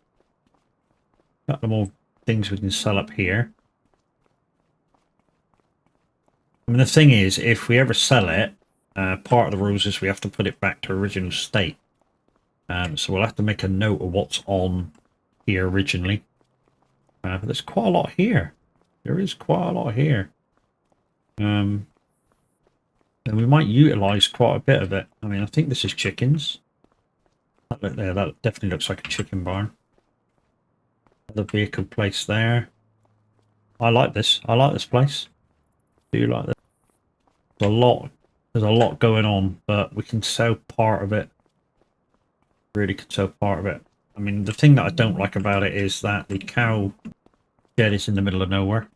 Got the more things we can sell up here. I mean, the thing is, if we ever sell it, part of the rules is we have to put it back to original state. So we'll have to make a note of what's on here originally. But there's quite a lot here. There is quite a lot here. then we might utilise quite a bit of it. I mean, I think this is chickens. That look there, that definitely looks like a chicken barn. The vehicle place there. I like this. I like this place. Do you like this? There's a lot. There's a lot going on, but we can sell part of it. Really can sell part of it. I mean, the thing that I don't like about it is that the cow shed is in the middle of nowhere,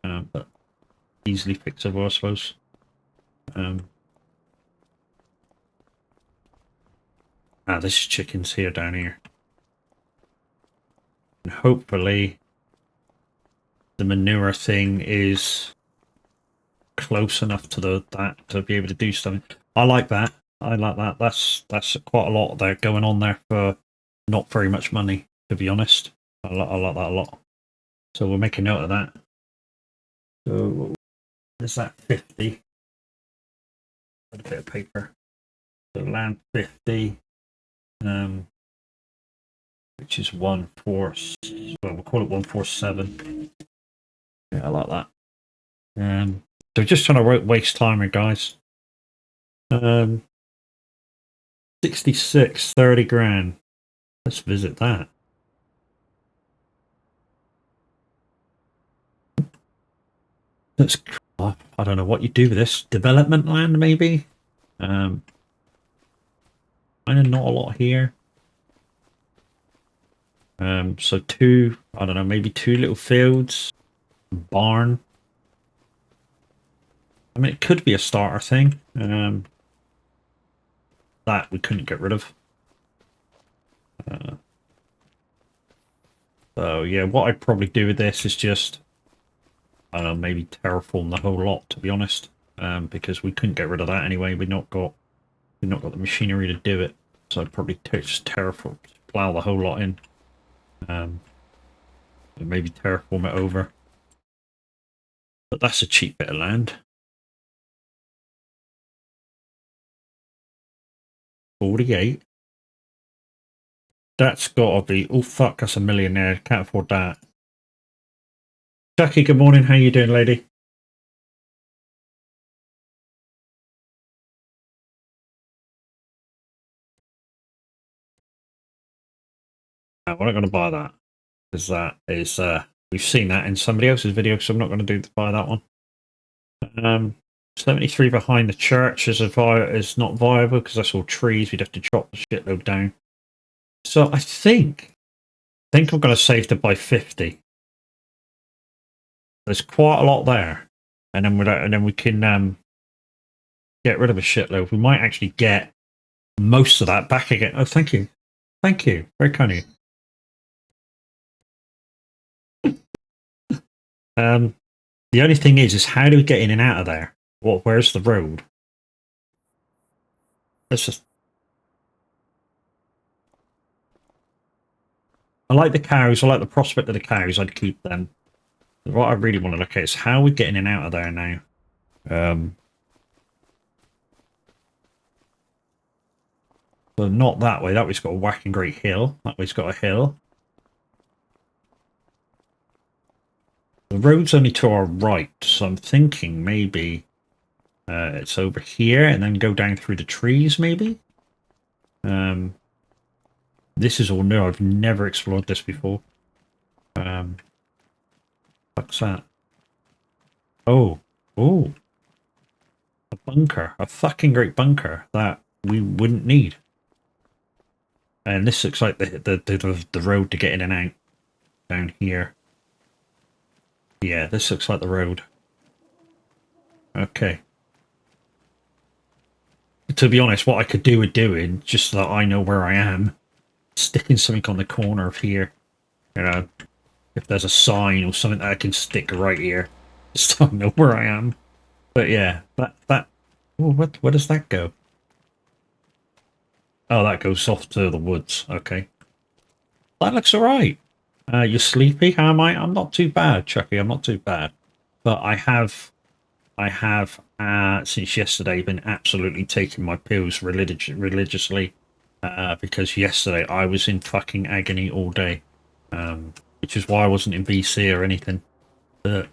but easily fixable, I suppose. This is chickens here down here, and hopefully the manure thing is close enough to that to be able to do something. I like that. I like that. That's quite a lot there going on there for not very much money, to be honest. I like that a lot. So we'll make a note of that. So is that 50? A bit of paper. So land 50, which is 1-4. Well, we'll call it 147. Yeah, I like that. So just trying to waste time here, guys. 66, 30 grand. Let's visit that. That's, I don't know what you do with this. Development land, maybe? Kind of not a lot here. So two, I don't know, maybe 2 little fields. Barn. I mean, it could be a starter thing. That we couldn't get rid of. So yeah, what I'd probably do with this is just, I don't know, maybe terraform the whole lot, to be honest, because we couldn't get rid of that anyway. We've not got the machinery to do it, so I'd probably just terraform, plow the whole lot in, and maybe terraform it over. But that's a cheap bit of land. 48. That's gotta be. Oh fuck, that's a millionaire. Can't afford that. Jackie, good morning. How you doing, lady? We're not going to buy that, because that is we've seen that in somebody else's video, so I'm not going to buy that one. 73 behind the church is not viable because that's all trees. We'd have to chop the shitload down. So I think I'm going to save to buy 50. There's quite a lot there, and then we can get rid of a shitload. We might actually get most of that back again. Oh, thank you, very kind of you. The only thing is how do we get in and out of there? Where's the road? Let's just. I like the cows. I like the prospect of the cows. I'd keep them. What I really want to look at is how we're getting in and out of there now. So not that way. That way's got a whacking great hill. That way's got a hill. The road's only to our right, so I'm thinking maybe it's over here and then go down through the trees, maybe? This is all new. I've never explored this before. What's that? Oh. A bunker. A fucking great bunker that we wouldn't need. And this looks like the road to get in and out down here. Yeah, this looks like the road. Okay. To be honest, what I could do with doing, just so that I know where I am, sticking something on the corner of here. You know, if there's a sign or something that I can stick right here, just so I know where I am. But yeah, that. Oh, where does that go? Oh, that goes off to the woods. Okay. That looks alright. You're sleepy? How am I? I'm not too bad, Chucky. I'm not too bad. But I have since yesterday been absolutely taking my pills religiously. Because yesterday I was in fucking agony all day. Which is why I wasn't in VC or anything. But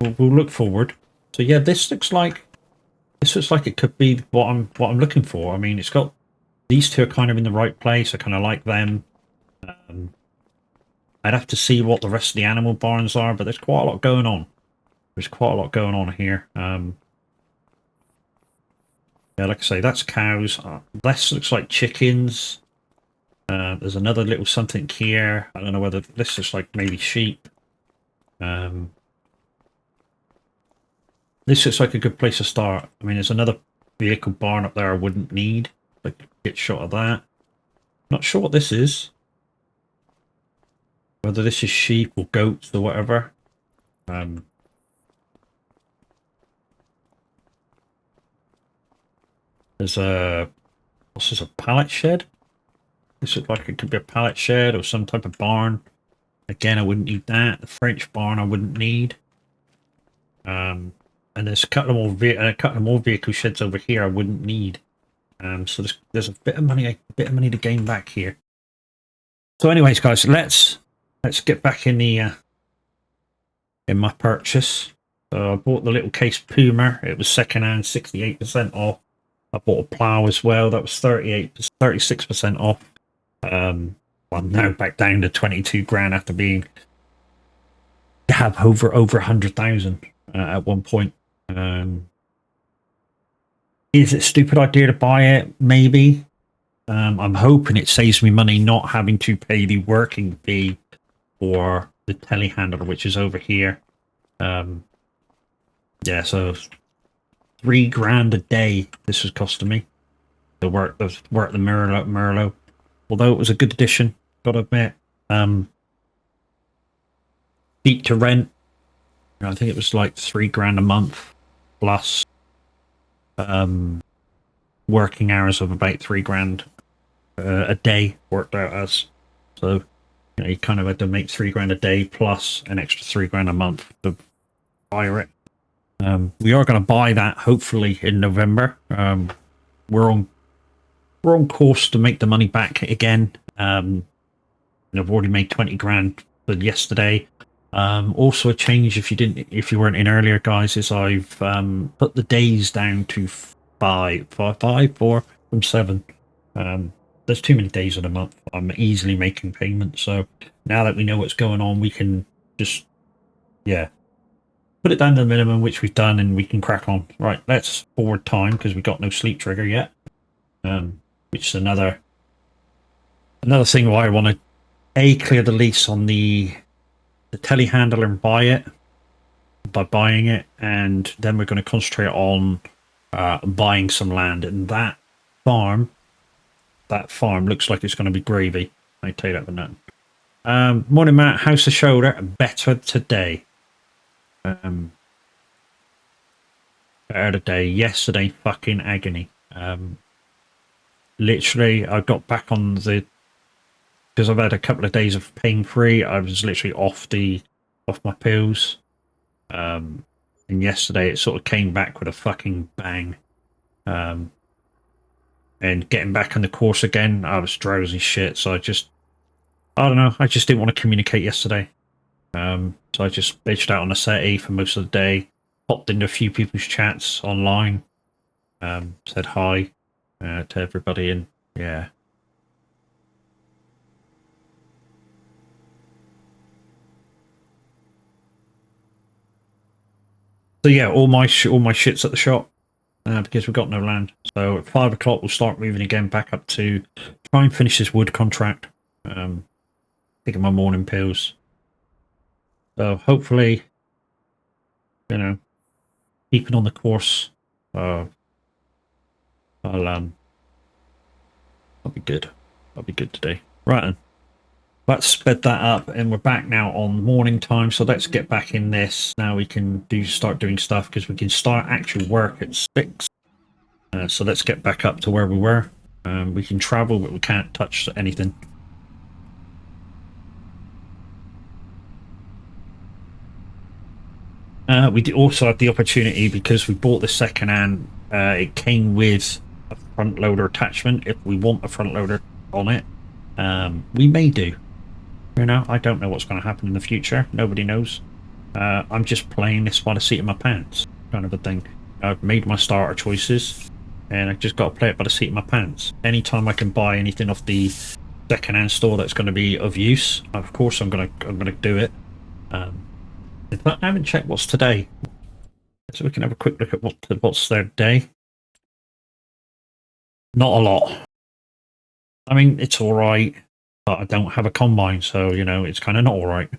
we'll look forward. So yeah, this looks like This looks like it could be what I'm looking for. I mean, it's got these two are kind of in the right place. I kind of like them. I'd have to see what the rest of the animal barns are, but there's quite a lot going on. There's quite a lot going on here. Yeah, like I say, that's cows. This looks like chickens. There's another little something here. I don't know whether this looks like maybe sheep. This looks like a good place to start. I mean, there's another vehicle barn up there I wouldn't need. Like, get shot of that. Not sure what this is. Whether this is sheep or goats or whatever. There's a... What's this, a pallet shed? This looks like it could be a pallet shed or some type of barn. Again, I wouldn't need that. The French barn I wouldn't need. And there's a couple of more vehicle sheds over here I wouldn't need. So there's a bit of money to gain back here. So, anyways, guys, let's get back in the in my purchase. So I bought the little case Puma. It was secondhand, 68% off. I bought a plow as well. That was 36% off. I'm now back down to 22 grand after being over 100,000 at one point. Is it a stupid idea to buy it? Maybe. I'm hoping it saves me money not having to pay the working fee for the telehandler, which is over here. Yeah, so $3,000 a day this was costing me. The work the Merlot. Although it was a good addition, gotta admit. Cheap to rent. I think it was like $3,000 a month plus working hours of about $3,000 a day worked out as. So you kind of had to make $3,000 a day plus an extra $3,000 a month to buy it. We are going to buy that hopefully in November. We're on course to make the money back again. I've already made 20 grand for yesterday. Also a change if you weren't in earlier, guys, is I've put the days down to 4 from 7. There's too many days in a month. I'm easily making payments, so now that we know what's going on, we can just put it down to the minimum, which we've done, and we can crack on. Right, let's forward time because we've got no sleep trigger yet. Which is another thing why I want to clear the lease on the telehandler and buying it, and then we're going to concentrate on buying some land. And that farm looks like it's going to be gravy. I tell you that for nothing. Morning, Matt. How's the shoulder? Better today. Better today. Yesterday, fucking agony. Literally, I got back on because I've had a couple of days of pain-free. I was literally off my pills. And yesterday it sort of came back with a fucking bang. And getting back on the course again, I was drowsy shit. So I don't know. I just didn't want to communicate yesterday. So I just bitched out on a settee for most of the day. Popped into a few people's chats online. Said hi to everybody, and yeah. So yeah, all my shit's at the shop because we've got no land. So at 5 o'clock we'll start moving again back up to try and finish this wood contract. Taking my morning pills. So hopefully, keeping on the course. I'll be good. I'll be good today. Right then. Let's sped that up, and we're back now on morning time. So let's get back in this. Now we can start doing stuff because we can start actual work at 6. So let's get back up to where we were. We can travel, but we can't touch anything. We also had the opportunity because we bought the second hand. It came with a front loader attachment. If we want a front loader on it, we may do. I don't know what's going to happen in the future. Nobody knows. I'm just playing this by the seat of my pants, kind of a thing. I've made my starter choices, and I just got to play it by the seat of my pants. Anytime I can buy anything off the second-hand store that's going to be of use, of course I'm gonna do it. In fact, I haven't checked what's today, so we can have a quick look at what's their day. Not a lot. I mean, it's all right, but I don't have a combine, so you know it's kind of not all right.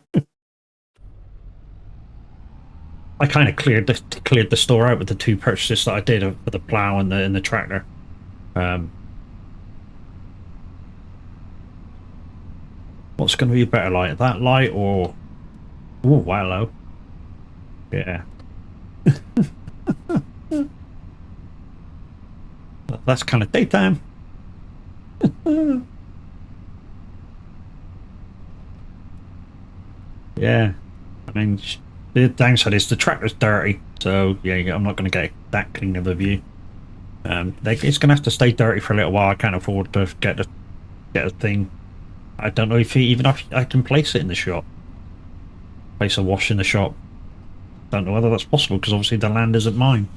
I kind of cleared the store out with the 2 purchases that I did for the plow and the tractor. What's going to be a better light? That light or... Oh, wow, low. Yeah. That's kind of daytime. Yeah. I mean, the downside is the tractor's dirty, so yeah, I'm not going to get that clean of a view. It's going to have to stay dirty for a little while. I can't afford to get a thing. I don't know if I can place it in the shop. Place a wash in the shop. Don't know whether that's possible because obviously the land isn't mine.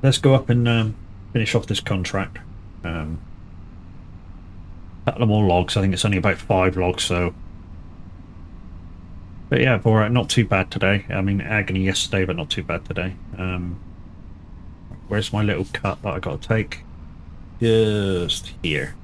Let's go up and finish off this contract. Couple of more logs. I think it's only about 5 logs, so. But yeah, alright, not too bad today. I mean, agony yesterday, but not too bad today. Where's my little cut that I got to take? Just here.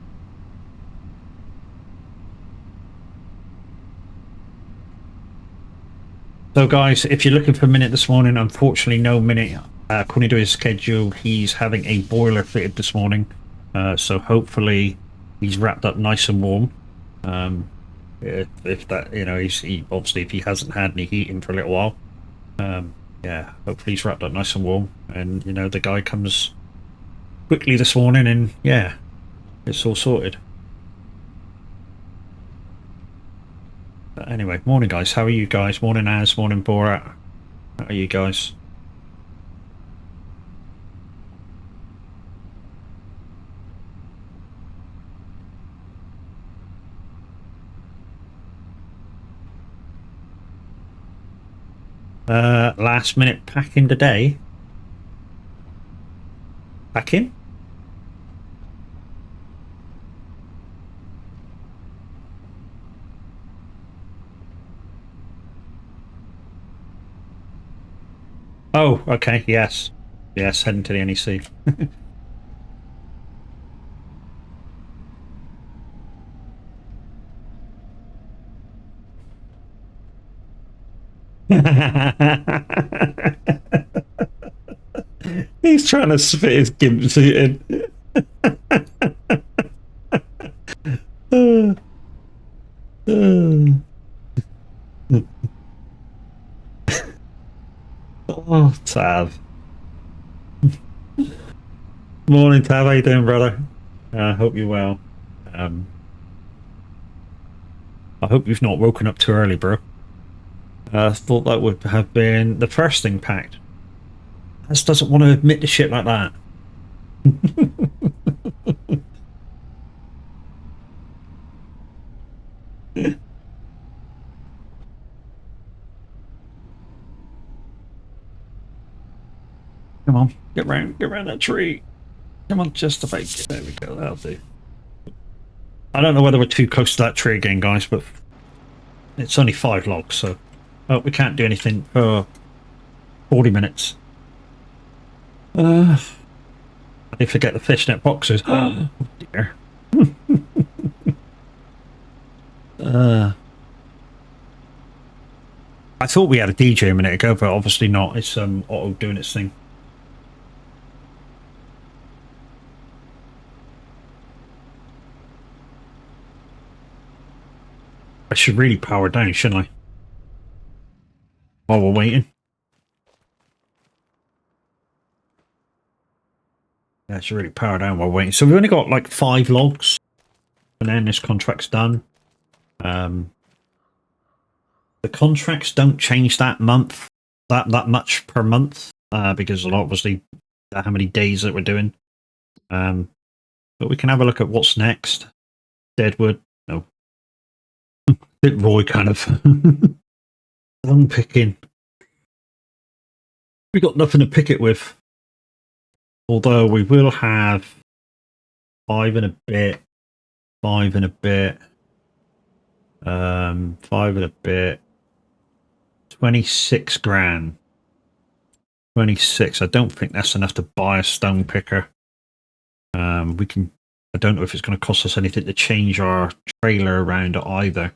So guys, if you're looking for Minute this morning, unfortunately no Minute. According to his schedule, he's having a boiler fitted this morning. So hopefully he's wrapped up nice and warm. If that, you know, he obviously if he hasn't had any heating for a little while. Yeah, hopefully he's wrapped up nice and warm. And, you know, the guy comes quickly this morning and, yeah, it's all sorted. But anyway, morning guys, how are you guys? Morning Az, morning Borat. How are you guys? Last minute packing today. Packing? Oh, okay, yes. Yes, heading to the NEC. He's trying to spit his gimp suit in. Oh, Tav. Morning, Tav. How you doing, brother? I hope you're well. I hope you've not woken up too early, bro. I thought that would have been the first thing packed. This doesn't want to admit to shit like that. Come on, get around that tree. Come on, just about. There we go. That'll do. I don't know whether we're too close to that tree again, guys, but it's only 5 logs, so we can't do anything for 40 minutes. I did forget the fishnet boxes. Oh dear. I thought we had a DJ a minute ago, but obviously not. It's Otto doing its thing. I should really power down, shouldn't I? While we're waiting. Yeah, I should really power down while we're waiting. So we've only got like 5 logs, and then this contract's done. The contracts don't change that much per month, because obviously how many days that we're doing. But we can have a look at what's next. Deadwood, no. Roy kind of. Stone picking. We got nothing to pick it with. Although we will have 5 and a bit, 5 and a bit, 5 and a bit, 26 grand. 26. I don't think that's enough to buy a stone picker. We can. I don't know if it's going to cost us anything to change our trailer around either.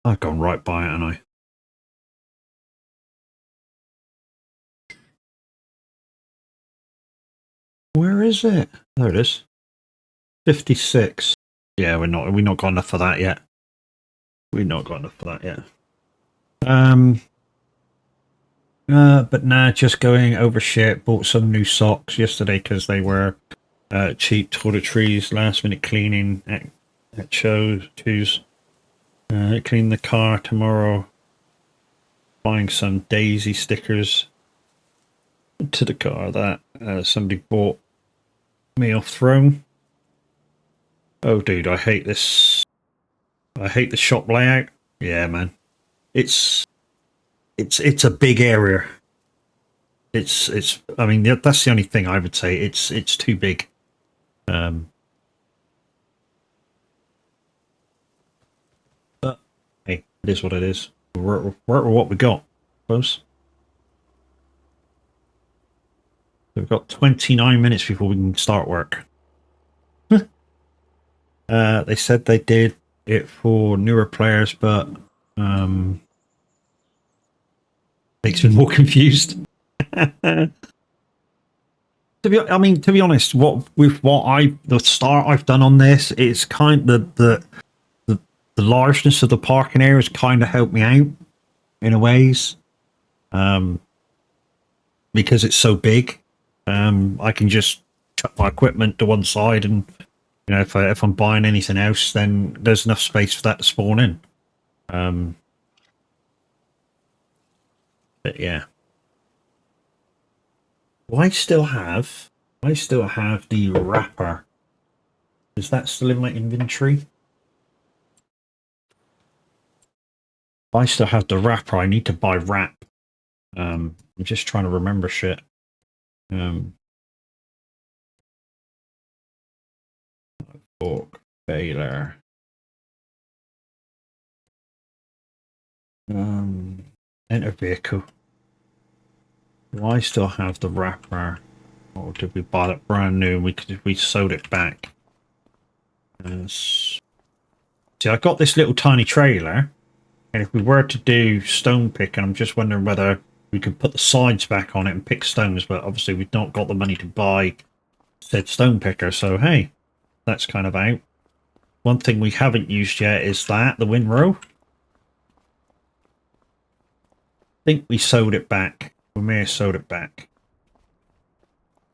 I've gone right by it, haven't I? Where is it? There it is. 56. Yeah, we're not got enough for that yet. We've not got enough for that yet. But nah, just going over shit. Bought some new socks yesterday because they were cheap toiletries. Last minute cleaning at Choose. Clean the car tomorrow. Buying some Daisy stickers to the car that somebody bought me off Throne. Oh, dude, I hate this. I hate the shop layout. Yeah, man. It's a big area. It's. I mean, that's the only thing I would say. It's too big. But hey, it is what it is. We're what we got, close. We've got 29 minutes before we can start work. They said they did it for newer players, but makes me more confused. To be honest, the start I've done on this, it's kind of the largeness of the parking area has kind of helped me out in a ways, because it's so big. I can just chuck my equipment to one side, and you know, if I'm buying anything else, then there's enough space for that to spawn in. But yeah. I still have the wrapper. Is that still in my inventory? I still have the wrapper. I need to buy wrap. I'm just trying to remember shit. Fork, baler. Enter vehicle. Do I still have the wrapper? Or did we buy that brand new and we sewed it back? See, I got this little tiny trailer, and if we were to do stone picking, I'm just wondering whether we could put the sides back on it and pick stones, but obviously we've not got the money to buy said stone picker, so hey, that's kind of out. One thing we haven't used yet is the windrow. I think we sewed it back. We may have sewed it back.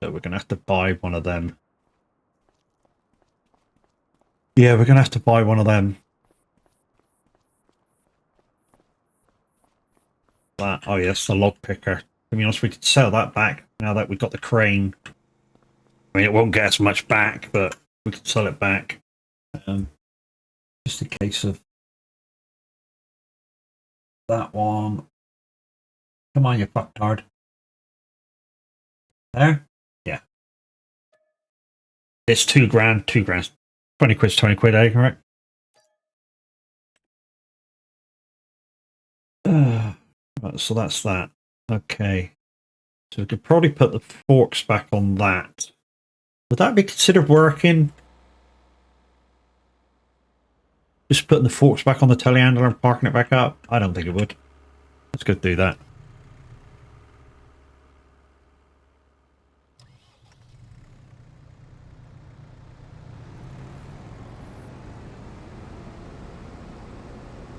So we're going to have to buy one of them. Yeah, we're going to have to buy one of them. Oh yes, the log picker. To be honest, we could sell that back now that we've got the crane. I mean, it won't get us much back, but we could sell it back. Just a case of that one. Come on, you fucktard. There? Yeah. It's 2 grand, 2 grand. 20 quid's 20 quid, eh? Right? So that's that. Okay. So we could probably put the forks back on that. Would that be considered working? Just putting the forks back on the telehandler and parking it back up? I don't think it would. Let's go do that.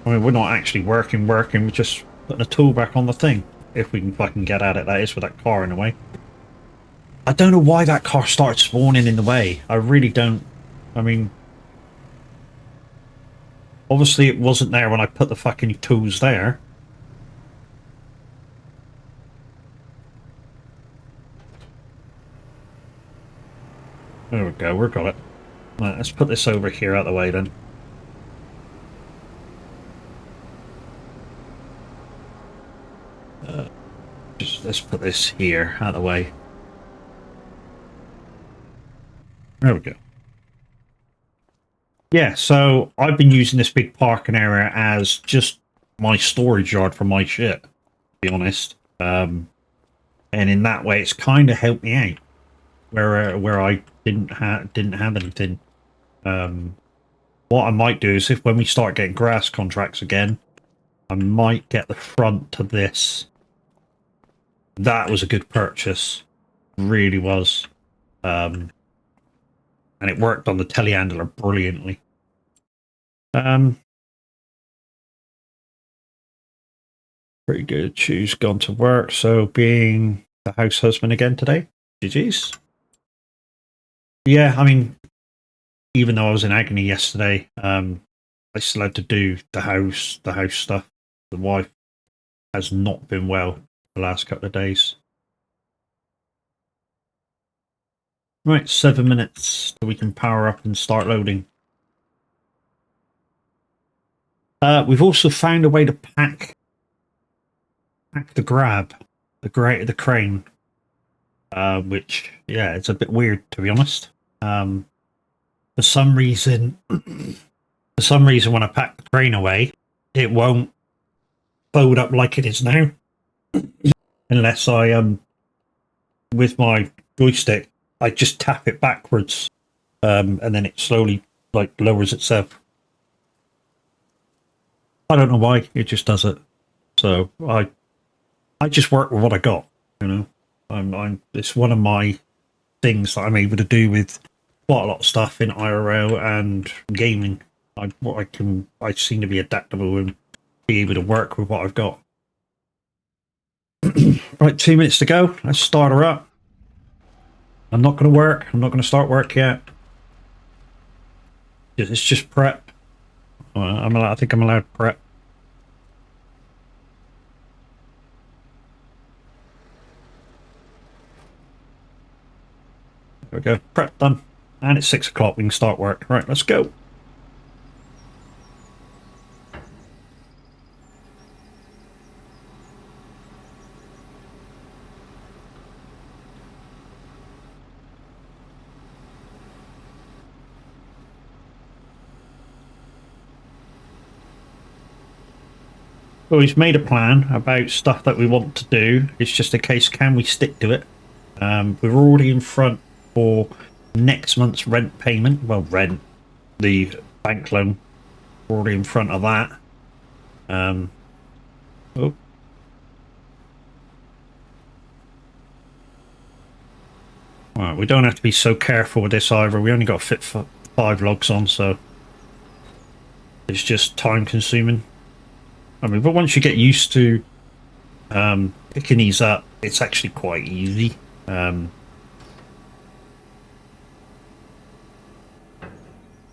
I mean, we're not actually working. We're just putting a tool back on the thing. If we can fucking get at it, that is, with that car in the way. I don't know why that car started spawning in the way. I really don't. I mean, obviously it wasn't there when I put the fucking tools there. There we go, we've got it. Right, let's put this over here out of the way then. Let's put this here out of the way. There we go. Yeah, so I've been using this big parking area as just my storage yard for my shit, to be honest. And in that way, it's kind of helped me out where I didn't have anything. What I might do is if when we start getting grass contracts again, I might get the front to this. That was a good purchase, really was. And it worked on the telehandler brilliantly. Pretty good. She's gone to work, so being the house husband again today. GG's. Yeah, I mean, even though I was in agony yesterday, I still had to do the house stuff. The wife has not been well the last couple of days. Right, 7 minutes so we can power up and start loading. We've also found a way to pack the grab, the crane, which, yeah, it's a bit weird, to be honest. For some reason, when I pack the crane away, it won't fold up like it is now, unless I with my joystick, I just tap it backwards, and then it slowly lowers itself. I don't know why, it just does it. So I just work with what I got, you know. It's one of my things that I'm able to do with quite a lot of stuff in IRL and gaming. I seem to be adaptable and be able to work with what I've got. Right, 2 minutes to go. Let's start her up. I'm not going to work. I'm not going to start work yet. It's just prep. I think I'm allowed to prep. There we go. Prep done. And it's 6 o'clock. We can start work. Right, let's go. So we've made a plan about stuff that we want to do. It's just a case, can we stick to it? We're already in front for next month's rent payment. Well, rent, the bank loan. We're already in front of that. Oh. Right, we don't have to be so careful with this either. We only got to fit 5 logs on, so it's just time consuming. I mean, but once you get used to picking these up, it's actually quite easy. I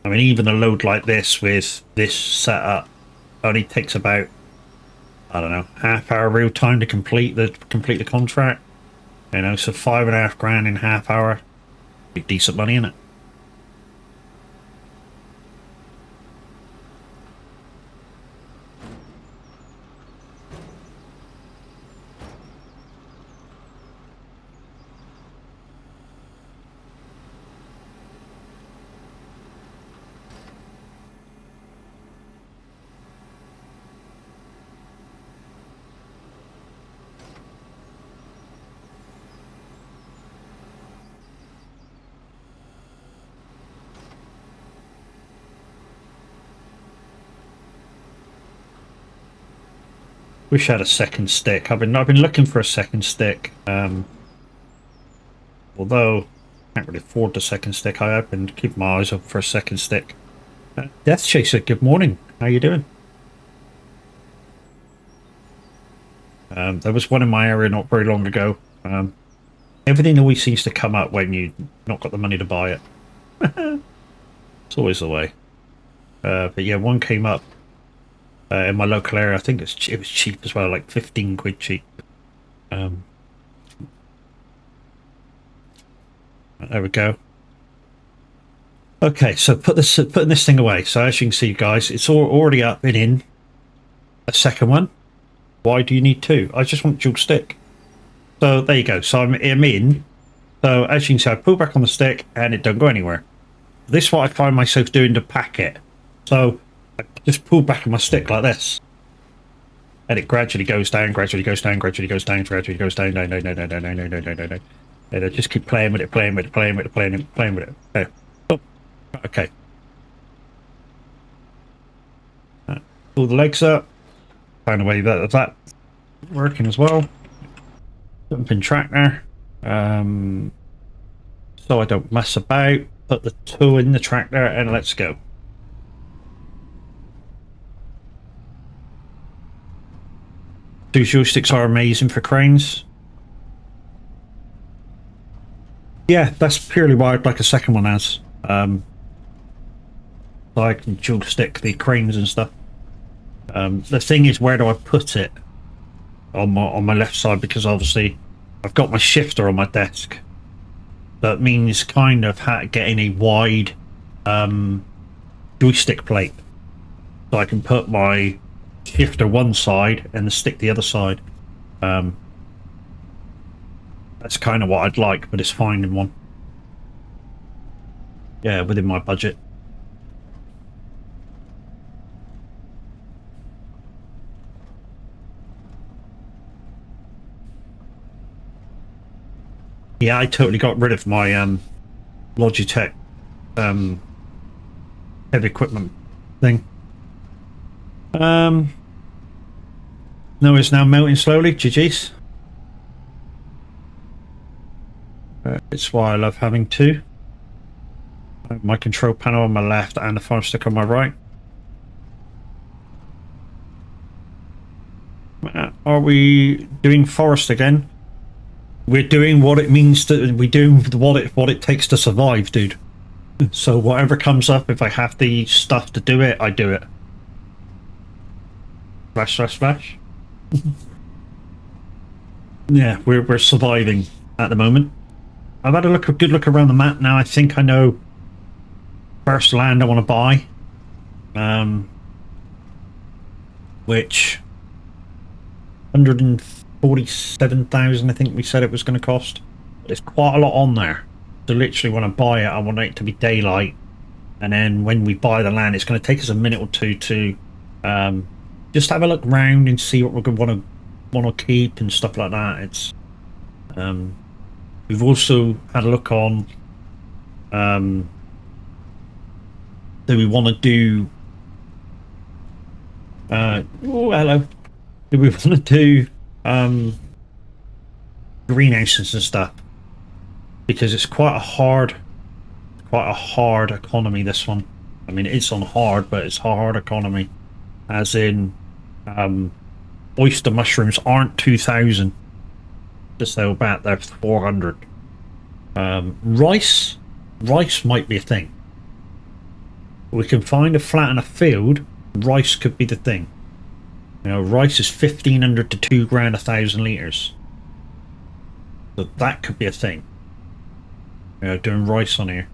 mean, even a load like this with this setup only takes about, I don't know, half-hour real time to complete the contract. You know, so $5.5 grand in half hour, decent money, isn't it? Wish I had a second stick. I've been looking for a second stick. Although I can't really afford the second stick, I have been keeping my eyes open for a second stick. Death Chaser, good morning. How you doing? There was one in my area not very long ago. Everything always seems to come up when you've not got the money to buy it. It's always the way. But yeah, one came up in my local area. I think it was cheap as well, like 15 quid cheap. There we go. Okay, so putting this thing away. So as you can see, guys, it's already up and in a second one. Why do you need two? I just want dual stick. So there you go. So I'm in. So as you can see, I pull back on the stick and it don't go anywhere. This is what I find myself doing to pack it. So I just pull back on my stick like this. And it gradually goes down, gradually goes down, gradually goes down, gradually goes down, down, down, down, down, down, down, down, down, down, down. And I just keep playing with it, playing with it, playing with it, playing with it, playing with it. There. Oh, okay. Pull the legs up. Find a way that's working as well. Jumping tractor. So I don't mess about. Put the tool in the tractor and let's go. Two joysticks are amazing for cranes. Yeah, that's purely why I'd like a second one as. So I can dual stick the cranes and stuff. The thing is, where do I put it on my left side? Because obviously I've got my shifter on my desk. That means kind of getting a wide joystick plate, so I can put my shifter one side and the stick the other side. That's kind of what I'd like, but it's finding one. Yeah, within my budget. Yeah, I totally got rid of my Logitech heavy equipment thing. No, it's now melting slowly. GG's. It's why I love having two. My control panel on my left and the fire stick on my right. Are we doing forest again? We're doing what it means to. We do what it takes to survive, dude. So whatever comes up, if I have the stuff to do it, I do it. Slash slash slash. Yeah, we're surviving at the moment. I've had a good look around the map now. I think I know first land I want to buy. Which 147,000 I think we said it was going to cost. There's quite a lot on there. So literally when I buy it, I want it to be daylight, and then when we buy the land, it's going to take us a minute or two to just have a look round and see what we're going to want to keep and stuff like that. It's we've also had a look on do we want to do oh hello, do we want to do greenhouses and stuff, because it's quite a hard economy, this one. I mean, it's on hard, but it's a hard economy, as in oyster mushrooms aren't 2,000 to sell back, they're 400. Rice might be a thing. We can find a flat in a field, rice could be the thing. You know, rice is 1,500 to 2 grand 1,000 litres. So that could be a thing. You know, doing rice on here.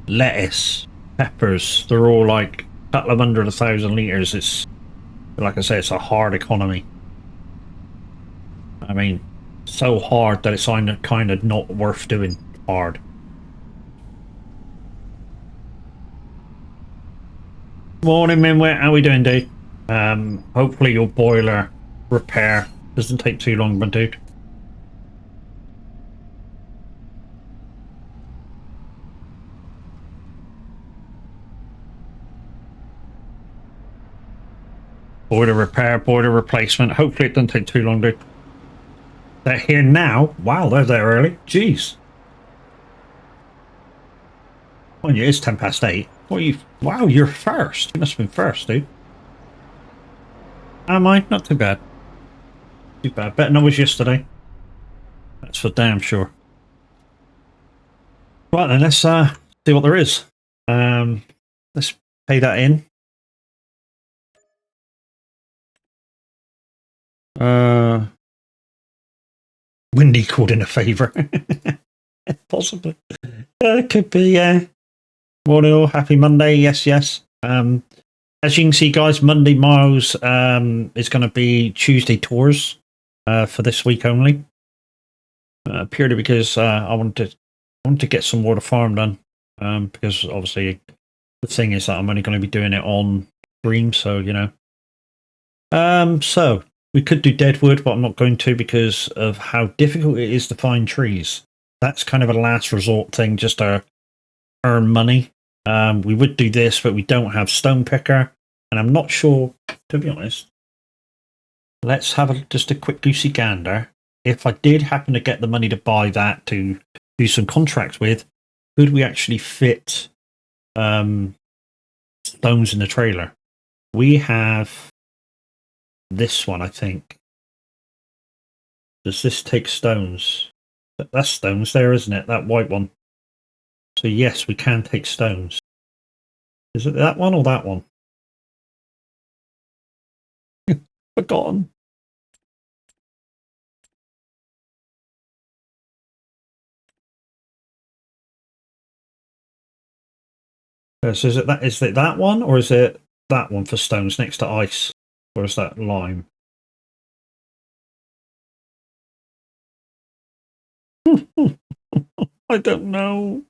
Lettuce, peppers, they're all like a couple of hundred 1,000 litres. It's, like I say, it's a hard economy. I mean, so hard that it's kind of not worth doing hard. Morning, Minwit. How we doing, dude? Hopefully your boiler repair doesn't take too long, my dude. Boiler repair, boiler replacement. Hopefully it doesn't take too long, dude. They're here now. Wow, they're there early. Jeez. Oh, yeah, it's 8:10. What are you? Wow, you're first. You must have been first, dude. Am I? Not too bad. Too bad. Better than I was yesterday. That's for damn sure. Right then, let's see what there is. Let's pay that in. Windy called in a favour. Possibly. Could be, yeah. Morning all, happy Monday, yes. As you can see, guys, Monday miles is going to be Tuesday tours for this week only. Purely because I want to get some more of the farm done. Because obviously the thing is that I'm only going to be doing it on stream, so you know. So we could do deadwood, but I'm not going to because of how difficult it is to find trees. That's kind of a last resort thing, just to earn money. We would do this, but we don't have stone picker, and I'm not sure, to be honest. Let's have just a quick goosey gander. If I did happen to get the money to buy that to do some contracts with, could we actually fit stones in the trailer? We have this one, I think. Does this take stones? That's stones there, isn't it? That white one. So yes, we can take stones. Is it that one or that one? Forgotten. So is it that one, or is it that one for stones next to ice? Or is that lime? I don't know.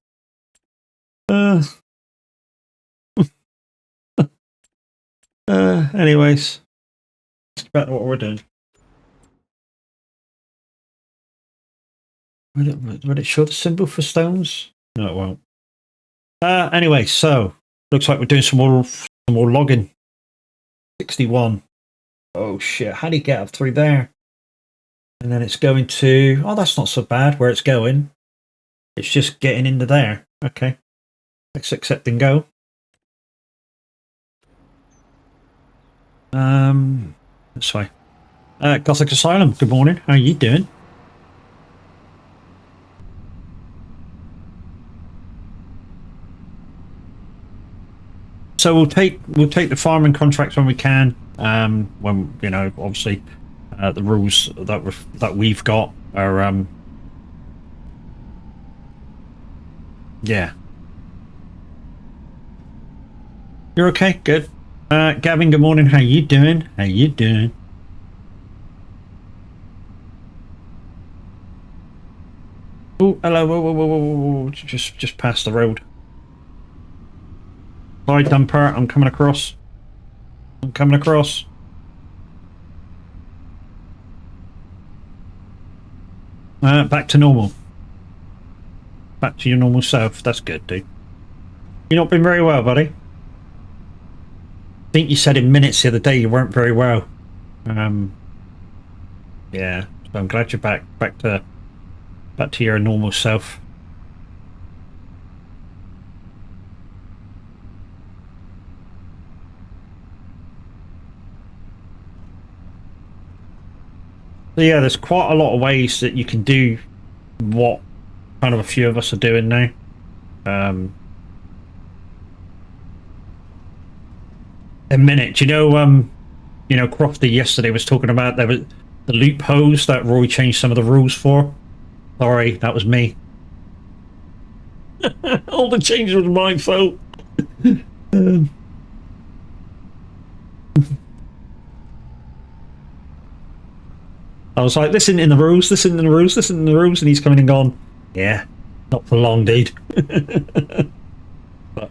Anyways, it's about what we're doing. Would it show the symbol for stones? No, it won't. Anyway, so looks like we're doing some more logging. 61. Oh shit! How do you get up through there? And then it's going to. Oh, that's not so bad. Where it's going, it's just getting into there. Okay, let's accept and go. This way. Gothic Asylum. Good morning. How are you doing? So we'll take the farming contracts when we can. When you know, obviously, the rules that we've got are yeah. You're okay. Good. Gavin. Good morning. How you doing? How you doing? Oh, hello. Whoa. Just past the road. Hi, dumper. I'm coming across. Back to normal. Back to your normal self. That's good, dude. You've not been very well, buddy. I think you said in minutes the other day you weren't very well. Yeah. So I'm glad you're back to your normal self. So yeah, there's quite a lot of ways that you can do what kind of a few of us are doing now. A minute, you know, Crofty yesterday was talking about there was the loopholes that Roy changed some of the rules for. Sorry, that was me. All the changes was my fault. I was like, listen in the rules, and he's coming and gone, yeah, not for long, dude. But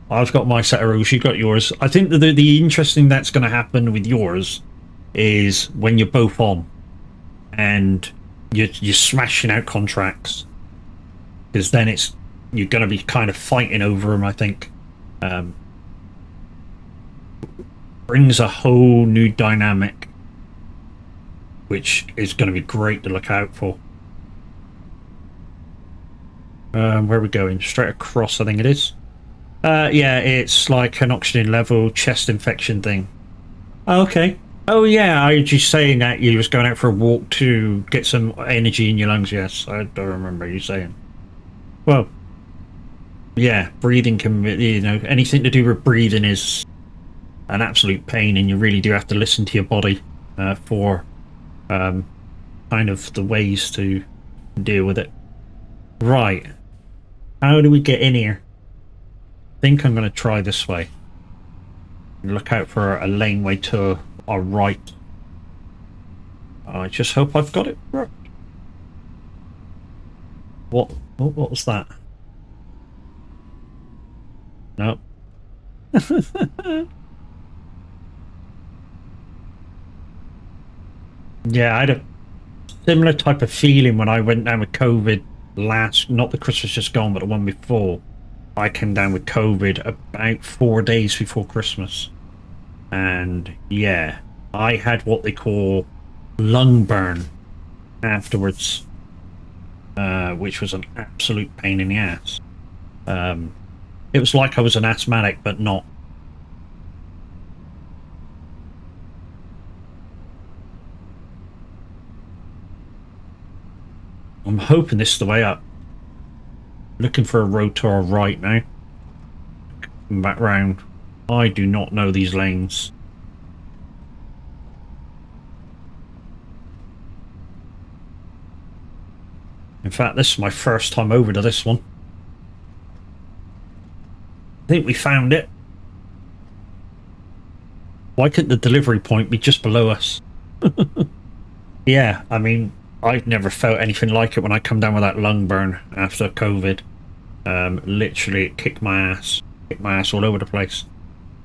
I've got my set of rules, you've got yours. I think that the interesting that's going to happen with yours is when you're both on and you're smashing out contracts, because then you're going to be kind of fighting over them. I think brings a whole new dynamic, which is going to be great to look out for. Where are we going? Straight across, I think it is. Yeah, it's like an oxygen level chest infection thing. Oh, okay. Oh yeah, I was just saying that you was going out for a walk to get some energy in your lungs. Yes, I don't remember you saying. Well, yeah, breathing can be, you know, anything to do with breathing is an absolute pain, and you really do have to listen to your body for kind of the ways to deal with it. Right. How do we get in here? I think I'm going to try this way. Look out for a laneway to our right. I just hope I've got it right. What was that? No. Yeah, I had a similar type of feeling when I went down with COVID last, not the Christmas just gone, but the one before. I came down with COVID about 4 days before Christmas. And yeah, I had what they call lung burn afterwards, which was an absolute pain in the ass. It was like I was an asthmatic, but not. I'm hoping this is the way up. Looking for a road to our right now. Back round. I do not know these lanes. In fact, this is my first time over to this one. I think we found it. Why couldn't the delivery point be just below us? Yeah, I mean, I've never felt anything like it when I come down with that lung burn after COVID. Literally, it kicked my ass all over the place.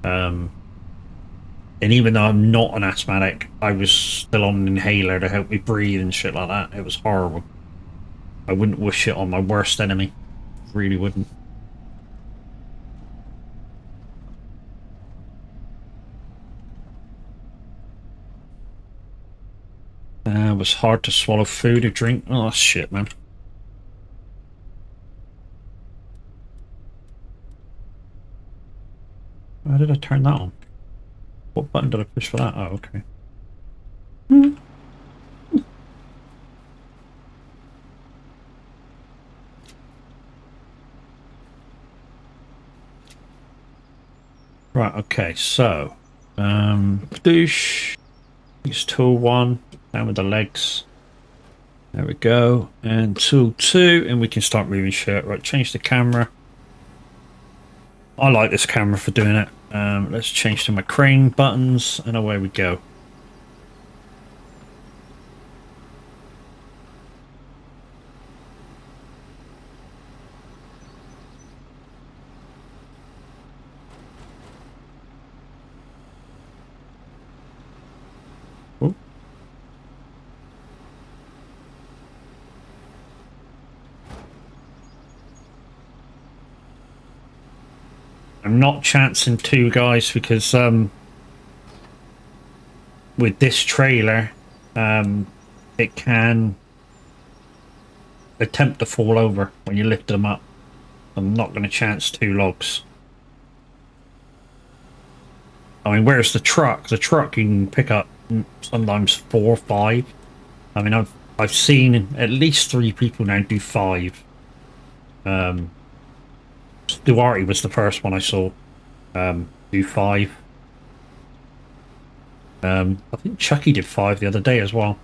And even though I'm not an asthmatic, I was still on an inhaler to help me breathe and shit like that. It was horrible. I wouldn't wish it on my worst enemy. Really wouldn't. It was hard to swallow food or drink. Oh, shit, man. How did I turn that on? What button did I push for that? Oh, okay. Right, okay, so douche. Use tool 1, down with the legs. There we go. And tool 2, and we can start moving shit. Right, change the camera. I like this camera for doing it. Let's change to my crane buttons, and away we go. Oh. I'm not chancing 2 guys because with this trailer it can attempt to fall over when you lift them up. I'm not going to chance 2 logs. I mean, where's the truck? The truck you can pick up sometimes 4 or 5. I mean, I've seen at least 3 people now do 5. Duarte was the first one I saw do 5. I think Chucky did 5 the other day as well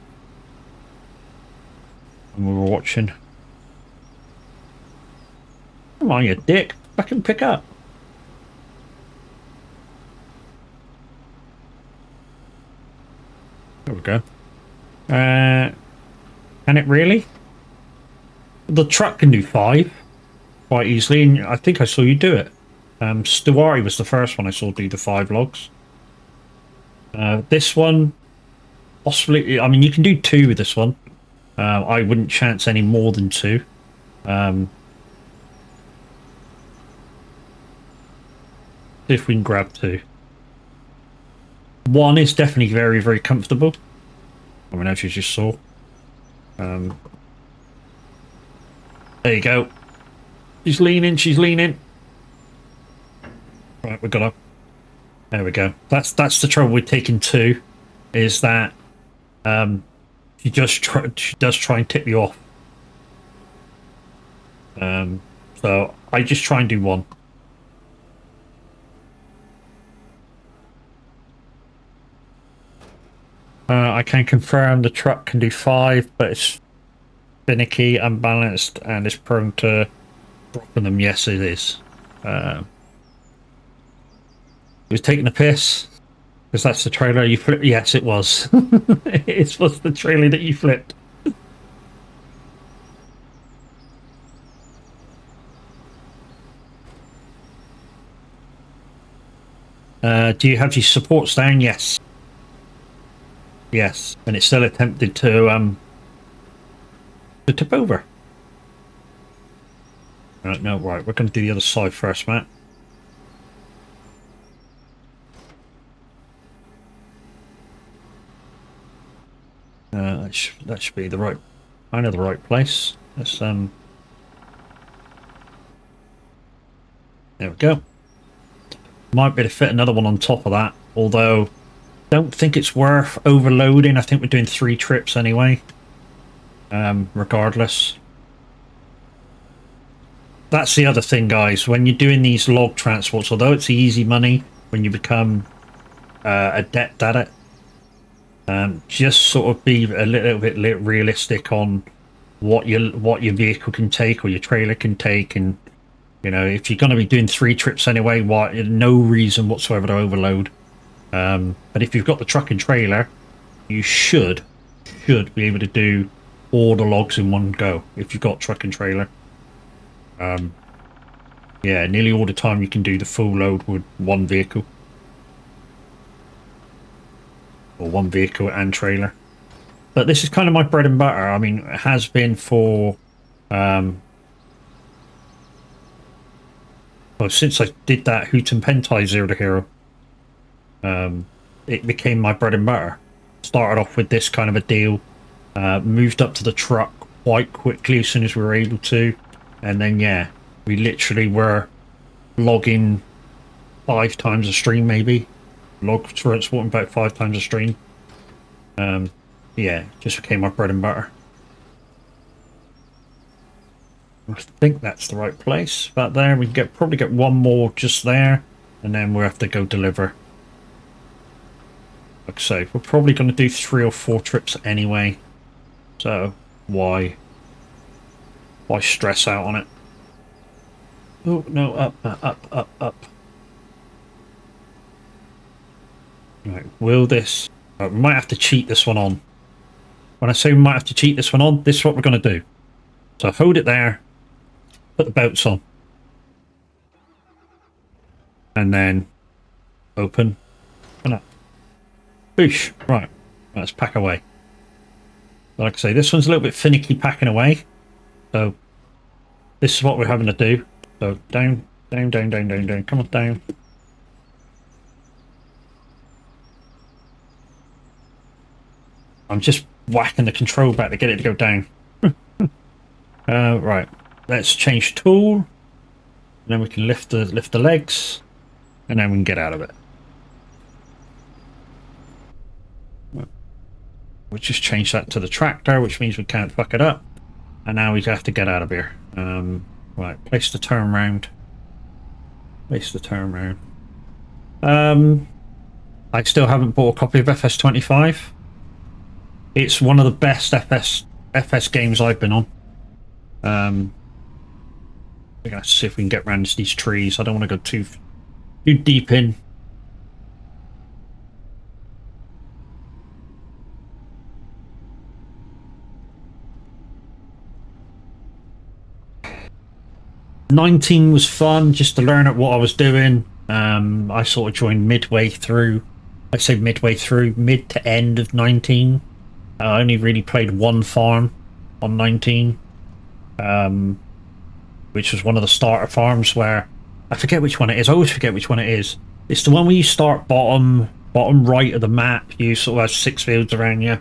when we were watching. Come on, you dick. Fucking pick up. There we go. Can it really? The truck can do 5 quite easily, and I think I saw you do it. Stuari was the first one I saw do the 5 logs. This one, possibly. I mean, you can do 2 with this one. I wouldn't chance any more than 2. See if we can grab 2. 1 is definitely very, very comfortable. I mean, as you just saw. There you go. She's leaning, she's leaning. Right, we got her. There we go. That's the trouble with taking 2, is that she does try and tip you off. So I just try and do 1. I can confirm the truck can do 5, but it's finicky, unbalanced, and it's prone to dropping them. Yes, it is. It was taking a piss. Because that's the trailer you flipped. Yes, it was. It was the trailer that you flipped. Do you have your supports down? Yes. Yes. And it still attempted to tip over. Right, no, right. We're going to do the other side first, Matt. That should be the right, kind of the right place. Let's there we go. Might be able to fit another one on top of that, although don't think it's worth overloading. I think we're doing 3 trips anyway. Regardless. That's the other thing, guys. When you're doing these log transports, although it's easy money, when you become adept at it, just sort of be a little bit realistic on what your vehicle can take or your trailer can take, and you know, if you're going to be doing 3 trips anyway, no reason whatsoever to overload. But if you've got the truck and trailer, you should be able to do all the logs in one go if you've got truck and trailer. Yeah, nearly all the time you can do the full load with one vehicle. Or one vehicle and trailer. But this is kind of my bread and butter. I mean, it has been for... well, since I did that Hooten Pentai Zero to Hero, it became my bread and butter. Started off with this kind of a deal, moved up to the truck quite quickly as soon as we were able to, and then yeah, we literally were logging 5 times a stream, maybe. Log transporting about 5 times a stream. Yeah, just became my bread and butter. I think that's the right place. About there, we can probably get one more just there, and then we'll have to go deliver. Like I say, we're probably going to do 3 or 4 trips anyway. So why stress out on it? Oh no, up. Right, will this... we might have to cheat this one on. When I say we might have to cheat this one on, this is what we're going to do. So hold it there, put the belts on, and then open and up. Boosh. Right, let's pack away. Like I say, this one's a little bit finicky packing away. So this is what we're having to do. So down. Come on, down. I'm just whacking the control back to get it to go down. Right, let's change tool. And then we can lift the legs, and then we can get out of it. We'll just change that to the tractor, which means we can't fuck it up. And now we have to get out of here. Right, place the turn round. Place the turn round. I still haven't bought a copy of FS25. It's one of the best FS games I've been on. We're gonna see if we can get around these trees. I don't want to go too deep in. '19 was fun, just to learn at what I was doing. I sort of joined midway through. I say midway through, mid to end of 19. I only really played one farm on 19, which was one of the starter farms where I forget which one it is. I always forget which one it is. It's the one where you start bottom right of the map. You sort of have 6 fields around you.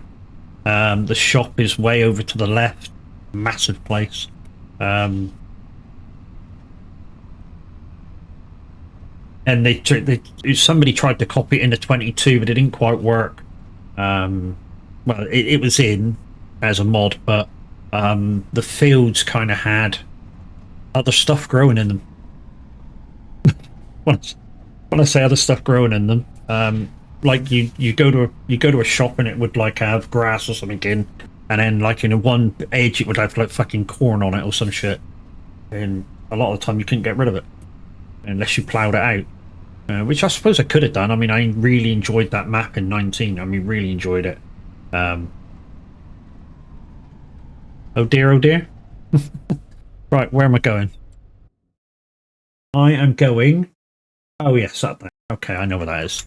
The shop is way over to the left. Massive place. And somebody tried to copy it into 22, but it didn't quite work. Well, it was in as a mod, but the fields kind of had other stuff growing in them. when I say other stuff growing in them, like you go to a shop and it would like have grass or something in, and then like in one edge it would have like fucking corn on it or some shit, and a lot of the time you couldn't get rid of it unless you ploughed it out. Which I suppose I could have done. I mean, I really enjoyed that map in 19. I mean, really enjoyed it. Oh dear, oh dear. Right, where am I going? I am going... Oh yes, that thing. Okay, I know where that is.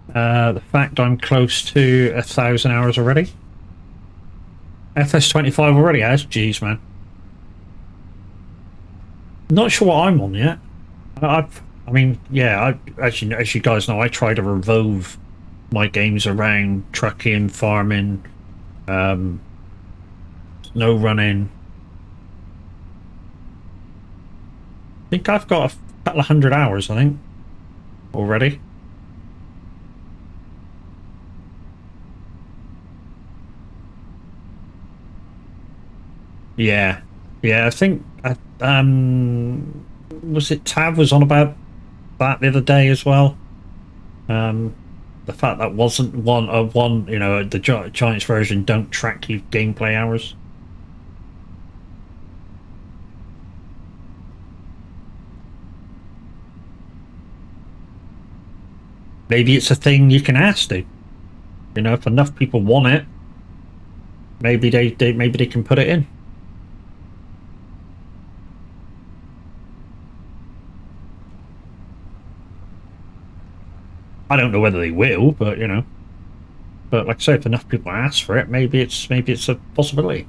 The fact I'm close to 1,000 hours already. FS25 already has? Jeez, man. Not sure what I'm on yet. I mean, yeah, as you guys know, I try to revolve my games around trucking, farming, snow running. I think I've got a couple of 100 hours, I think, already. Yeah, yeah, I think, was it Tav was on about that the other day as well? The fact that wasn't one, you know, the Giants version don't track your gameplay hours. Maybe it's a thing you can ask to. You know, if enough people want it, maybe they can put it in. I don't know whether they will, but you know. But like I say, if enough people ask for it, maybe it's a possibility.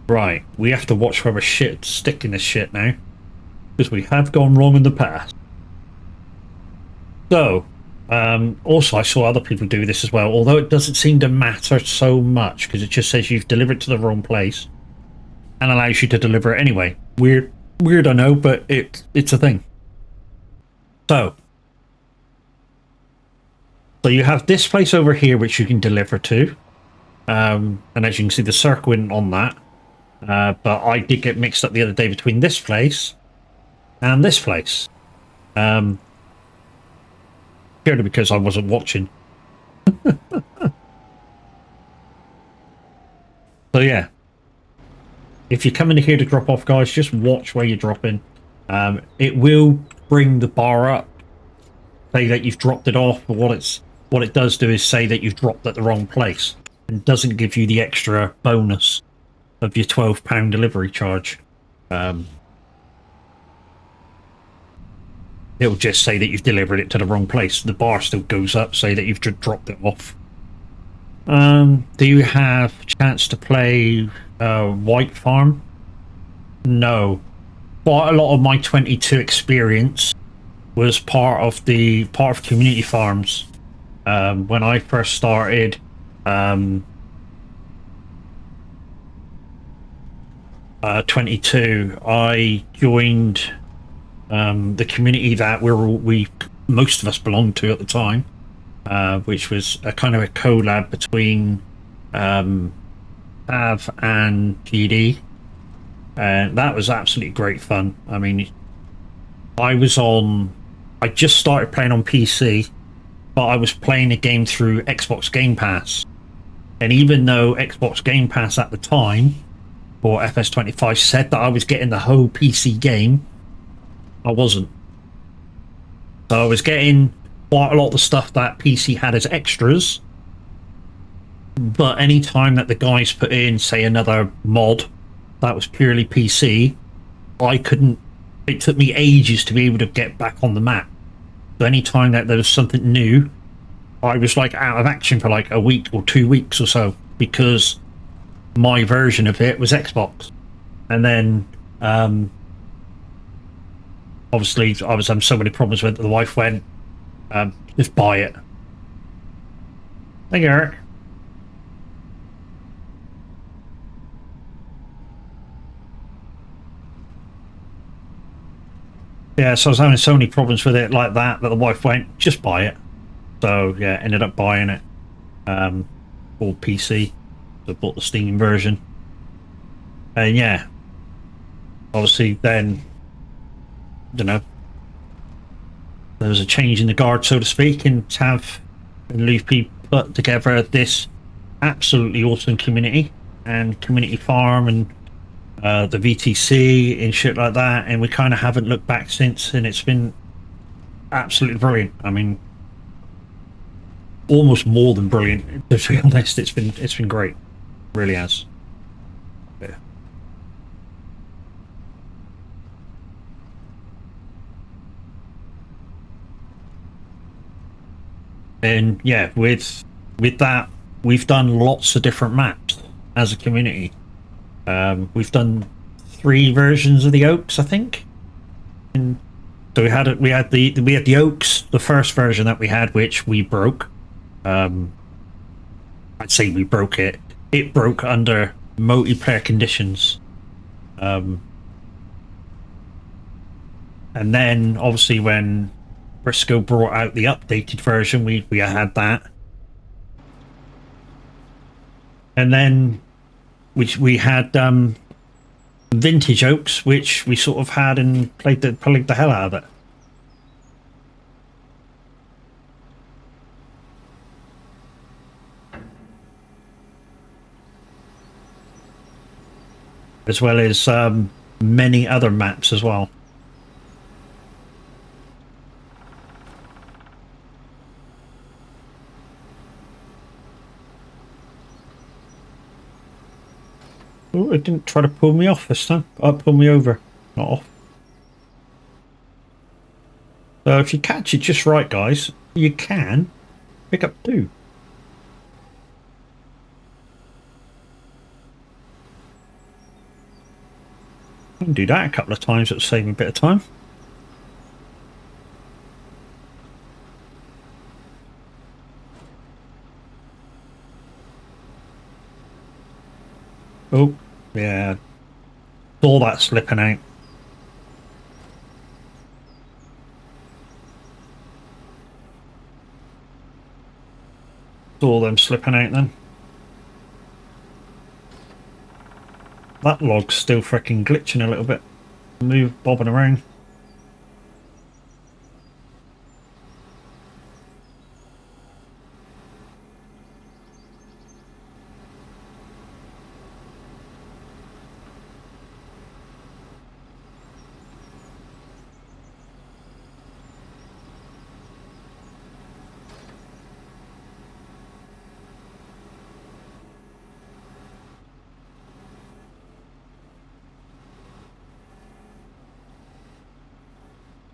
Right, we have to watch where we're sticking this shit now, because we have gone wrong in the past. So, also I saw other people do this as well, although it doesn't seem to matter so much, because it just says you've delivered to the wrong place, and allows you to deliver it anyway. Weird, I know, but it's a thing. So you have this place over here which you can deliver to, and as you can see, the circle isn't on that. But I did get mixed up the other day between this place and this place. Purely because I wasn't watching. So yeah. If you're coming here to drop off, guys, just watch where you're dropping. It will bring the bar up, say that you've dropped it off, but what it does do is say that you've dropped at the wrong place, and doesn't give you the extra bonus of your £12 delivery charge. It'll just say that you've delivered it to the wrong place. The bar still goes up, say that you've just dropped it off. Do you have a chance to play White Farm? No. Quite a lot of my 22 experience was part of community farms. When I first started, 22, I joined the community that most of us belonged to at the time, which was a kind of a collab between Av and GD, and that was absolutely great fun. I mean, I just started playing on PC, but I was playing a game through Xbox Game Pass, and even though Xbox Game Pass at the time for FS25 said that I was getting the whole PC game, I wasn't. So I was getting quite a lot of the stuff that PC had as extras, but any time that the guys put in, say, another mod that was purely PC, I couldn't. It took me ages to be able to get back on the map. So any time that there was something new, I was like out of action for like a week or 2 weeks or so, because my version of it was Xbox. And then obviously I was having so many problems with it, the wife went, just buy it. Thank you, Eric. Yeah, so I was having so many problems with it like that the wife went, just buy it. So yeah, ended up buying it for PC. So I bought the Steam version. And yeah, obviously then don't know, there was a change in the guard, so to speak, and have Luffy put together this absolutely awesome community and community farm and the VTC and shit like that, and we kind of haven't looked back since, and it's been absolutely brilliant. I mean, almost more than brilliant, to be honest. It's been great, it really has. Yeah. And yeah, with that, we've done lots of different maps as a community. We've done 3 versions of the Oaks, I think. And so we had the Oaks, the first version that we had, which we broke. I'd say we broke it. It broke under multiplayer conditions. And then obviously when Briscoe brought out the updated version, we had that. And then we had vintage Oaks, which we sort of had and played the hell out of it. As well as many other maps as well. Oh, it didn't try to pull me off this time. Pull me over, not off. So if you catch it just right, guys, you can pick up 2. I can do that a couple of times. It'll save me a bit of time. Oh, yeah. Saw that slipping out. Saw them slipping out then. That log's still freaking glitching a little bit. Move, bobbing around.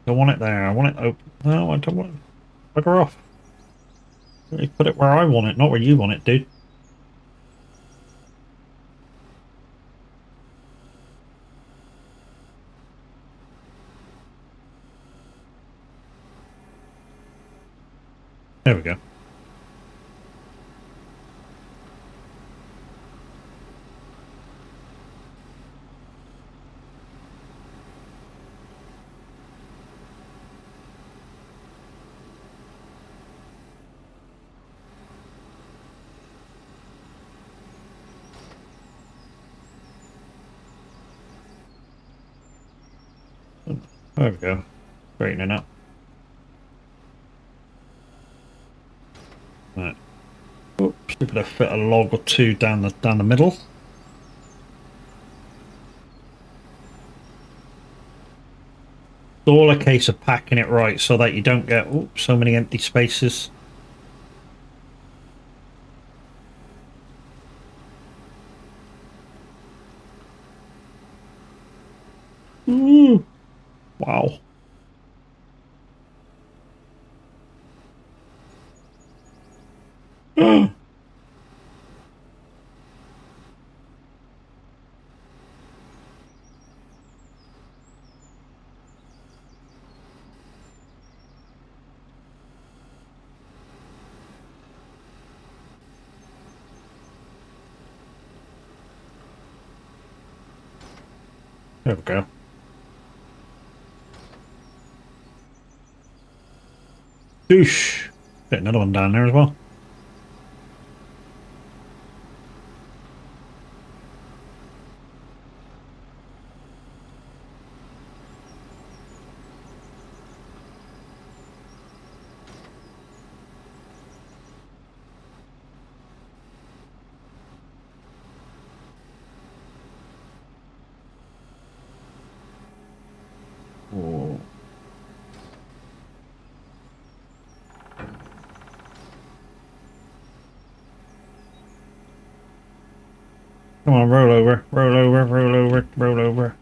I want it there. I want it open. No, I don't want it. Bugger off. You put it where I want it, not where you want it, dude. There we go. There we go. Straightening up. Right. Oops, we could have fit a log or 2 down the middle. It's all a case of packing it right so that you don't get so many empty spaces. Ooh. Wow. There we go. Doosh. Get another one down there as well. Come on, roll over, roll over, roll over, roll over.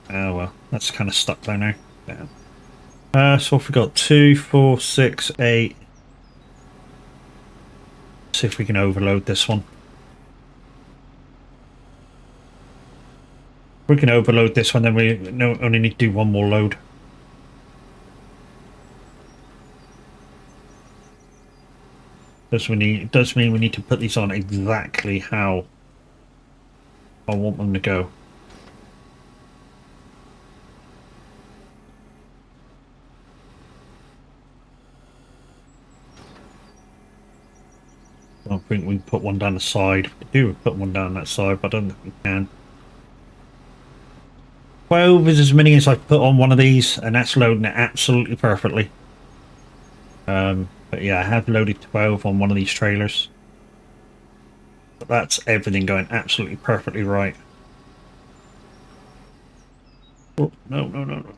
Oh well, that's kind of stuck there now. Damn. So what we got? 2, 4, 6, 8. See if we can overload this one. If we can overload this one, then we only need to do one more load. Does mean we need to put these on exactly how I want them to go. I don't think we can put one down the side. We do put one down that side, but I don't think we can. 12 is as many as I've put on one of these, and that's loading it absolutely perfectly. But yeah, I have loaded 12 on one of these trailers. But that's everything going absolutely perfectly right. Oh, no, no, no, no.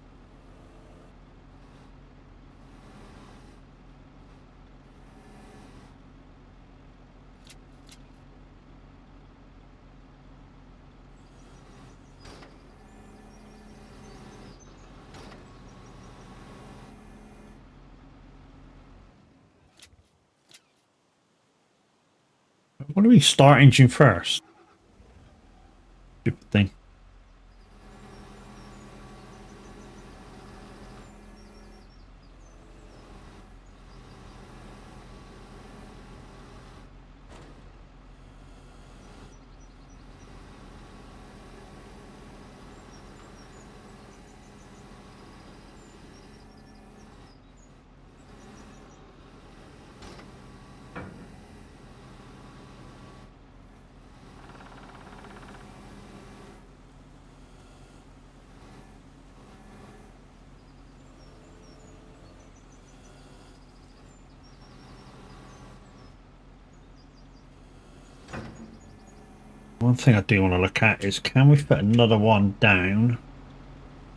What do we start engine first? Stupid thing. One thing I do want to look at is, can we fit another one down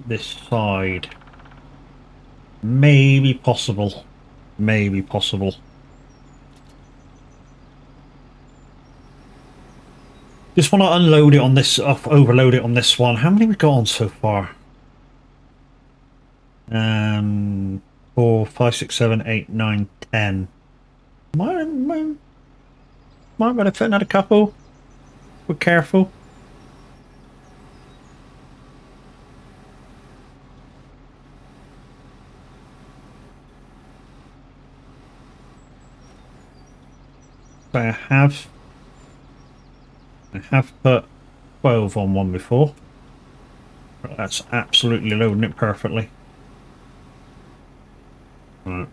this side? Maybe possible. Maybe possible. Just want to unload it on this, overload it on this one. How many we got on so far? 4, 5, 6, 7, 8, 9, 10. Might better fit another couple. We're careful. I have put 12 on one before. That's absolutely loading it perfectly. Right.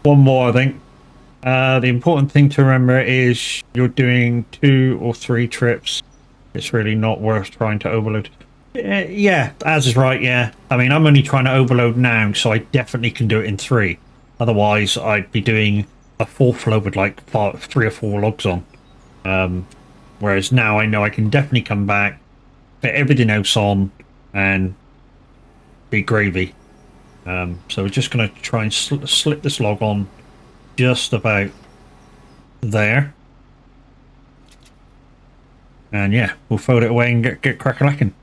One more, I think. The important thing to remember is you're doing 2 or 3 trips. It's really not worth trying to overload. Yeah, as is right, yeah. I mean, I'm only trying to overload now, so I definitely can do it in 3. Otherwise, I'd be doing a 4th load with like 3 or 4 logs on. Whereas now I know I can definitely come back, put everything else on, and be gravy. So we're just going to try and slip this log on just about there. And yeah, we'll fold it away and get crack-a-lacking.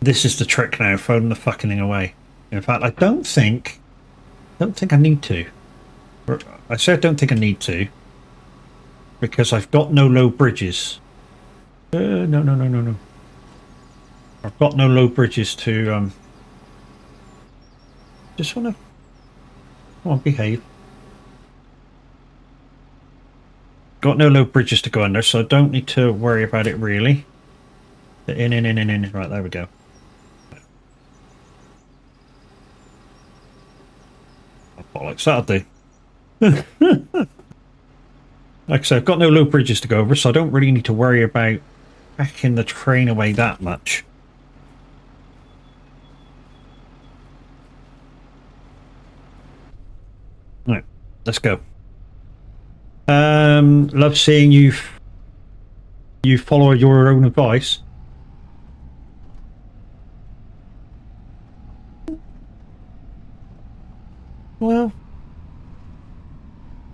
This is the trick now, folding the fucking thing away. In fact, I don't think I need to. I said I don't think I need to, because I've got no low bridges. No. I've got no low bridges to, just want to, come on, behave. Got no low bridges to go under, so I don't need to worry about it really. In. Right, there we go. Bollocks, that'll do. Like I said, I've got no low bridges to go over, so I don't really need to worry about backing the train away that much. Right, let's go. Love seeing you follow your own advice. Well,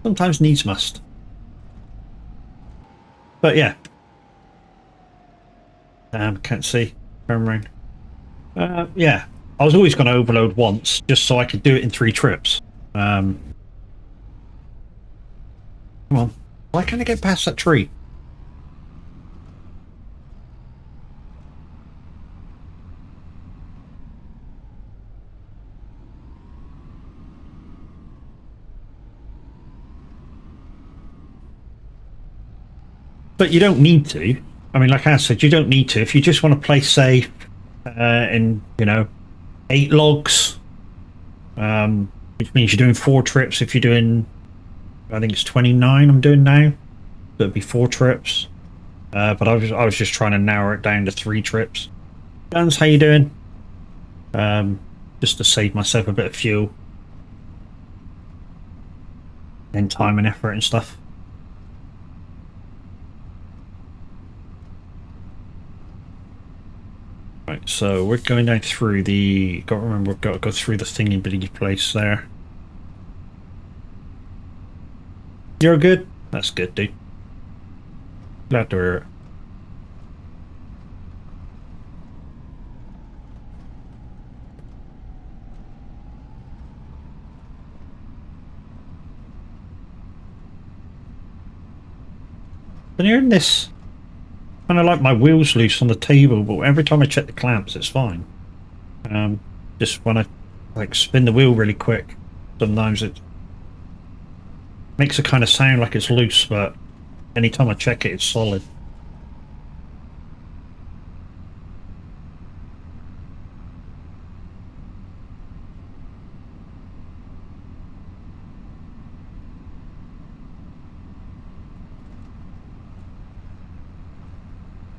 sometimes needs must. But yeah. Can't see. Turn around. Yeah. I was always going to overload once, just so I could do it in 3 trips. Come on. Why can't I get past that tree? But you don't need to. I mean, like I said, you don't need to. If you just want to play safe, in, 8 logs, which means you're doing 4 trips. If you're doing, I think it's 29 I'm doing now. So it'd be 4 trips. But I was just trying to narrow it down to 3 trips. Guns, how you doing? Just to save myself a bit of fuel. And time and effort and stuff. Right, so we're going down through the... Got to remember, we've got to go through the thingy-bitty place there. You're good? That's good, dude. Glad to hear it. Been hearing this. Kind of like my wheels loose on the table, but every time I check the clamps, it's fine. Just when I like spin the wheel really quick, sometimes it makes a kind of sound like it's loose, but anytime I check it, it's solid.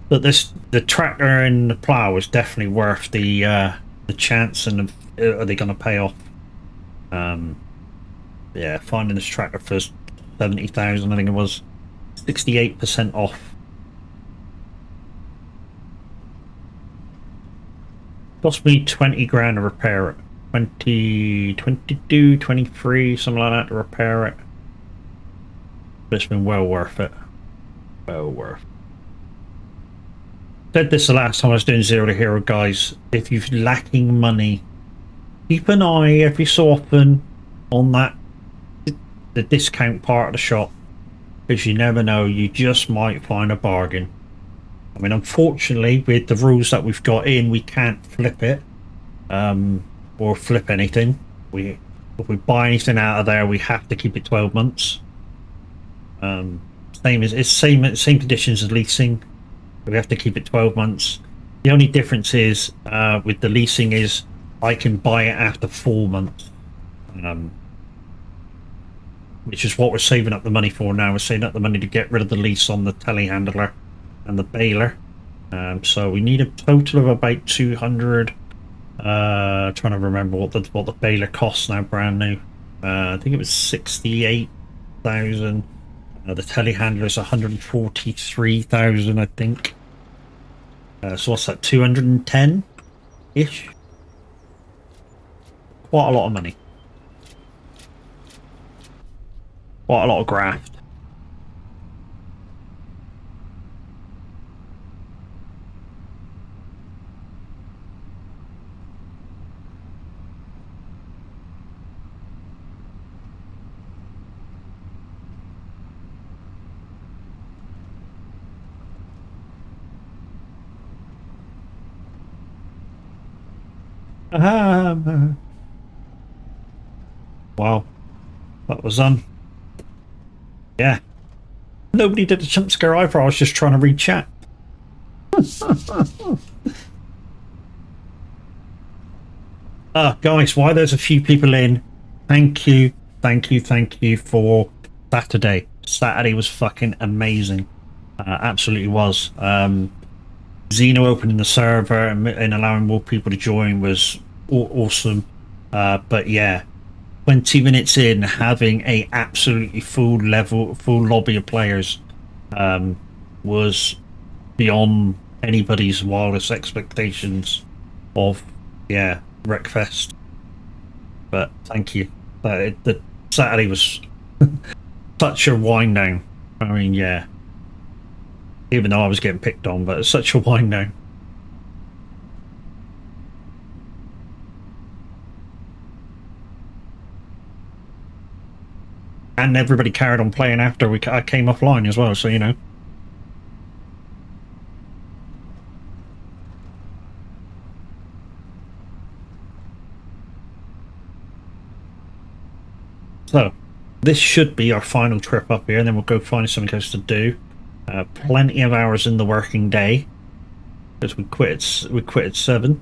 But the tractor and the plow is definitely worth the chance, and are they going to pay off? Yeah, finding this tractor for 70,000, I think it was 68% off. Cost me 20 grand to repair it. 22, 23, something like that to repair it. But it's been well worth it. Well worth. Said this the last time I was doing Zero to Hero, guys. If you're lacking money, keep an eye every so often on the discount part of the shop, because you never know, you just might find a bargain. I mean, unfortunately, with the rules that we've got in, we can't flip it, or flip anything. If we buy anything out of there, we have to keep it 12 months. Same conditions as leasing. We have to keep it 12 months. The only difference is with the leasing is I can buy it after 4 months, which is what we're saving up the money for now. We're saving up the money to get rid of the lease on the telehandler and the baler. So we need a total of about 200. Trying to remember what the baler costs now, brand new. I think it was 68,000. The telehandler is 143,000, I think. So what's that? 210-ish. Quite a lot of money. Quite a lot of graft. Wow, that was yeah. Nobody did a jump scare either. I was just trying to read chat. Guys, why there's a few people in? Thank you. thank you for Saturday. Saturday was fucking amazing. Absolutely was. Xeno opening the server and allowing more people to join was awesome. But yeah, 20 minutes in, having a absolutely full lobby of players was beyond anybody's wildest expectations of, yeah, Wreckfest. But thank you. The Saturday was such a wind down. I mean, yeah. Even though I was getting picked on, but it's such a wind down. And everybody carried on playing after I came offline as well, so you know. So, this should be our final trip up here, and then we'll go find something else to do. Plenty of hours in the working day, because we quit at 7.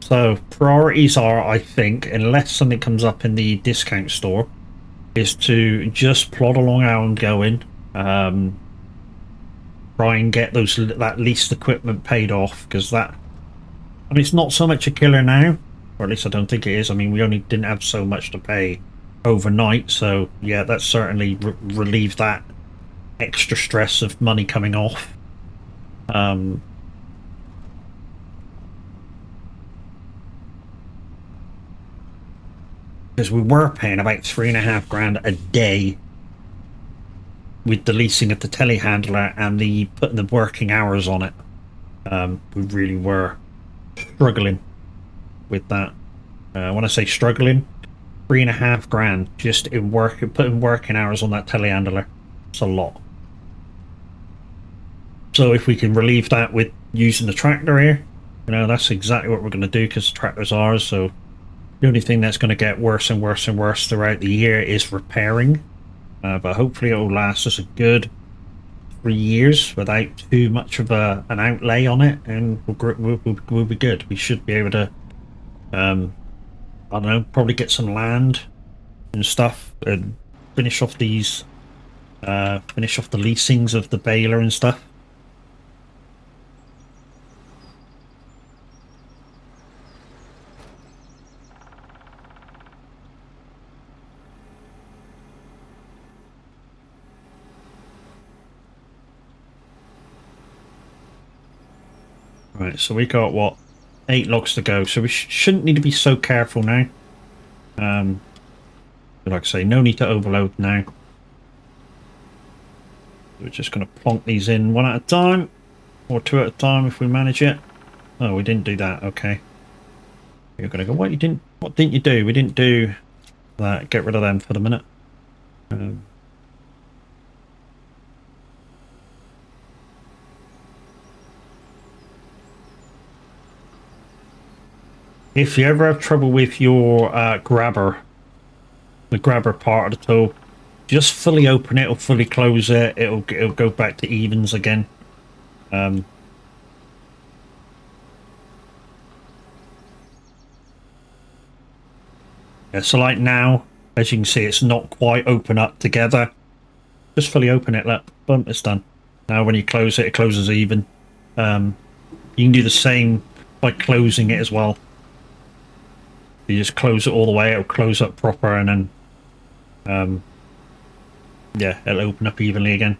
So priorities are, I think, unless something comes up in the discount store, is to just plod along how I'm going. Try and get that leased equipment paid off, because that, I mean, it's not so much a killer now, or at least I don't think it is. I mean, we only didn't have so much to pay overnight, so yeah, that certainly relieved that extra stress of money coming off. Because we were paying about $3.5 a day with the leasing of the telehandler and the putting the working hours on it. We really were struggling with that. When I say struggling, $3.5 just in putting working hours on that telehandler. It's a lot. So if we can relieve that with using the tractor here, you know, that's exactly what we're going to do, because the tractor's ours. So the only thing that's going to get worse and worse and worse throughout the year is repairing. But hopefully it will last us a good 3 years without too much of an outlay on it, and we'll be good. We should be able to, I don't know, probably get some land and stuff and finish off the leasings of the baler and stuff. Right, so we got, what, 8 logs to go, so we shouldn't need to be so careful now. Like I say, no need to overload now. We're just going to plonk these in one at a time, or 2 at a time if we manage it. Oh, we didn't do that. Okay. You're going to go, what didn't you do? We didn't do that. Get rid of them for the minute. If you ever have trouble with your the grabber part of the tool, just fully open it or fully close it. It'll go back to evens again. Yeah, so like now, as you can see, it's not quite open up together. Just fully open it. Look, boom, it's done. Now when you close it, it closes even. You can do the same by closing it as well. You just close it all the way, it'll close up proper, and then yeah, it'll open up evenly again.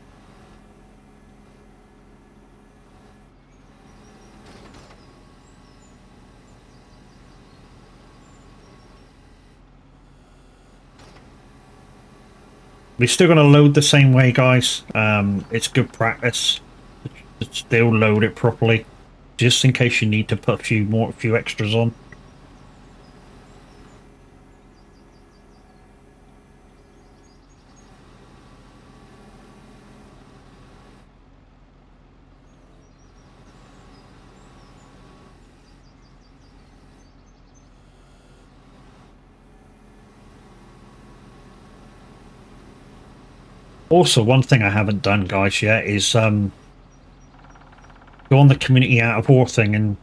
We're still going to load the same way, guys. It's good practice to still load it properly, just in case you need to put a few extras on. Also, one thing I haven't done, guys, yet is go on the community out of war thing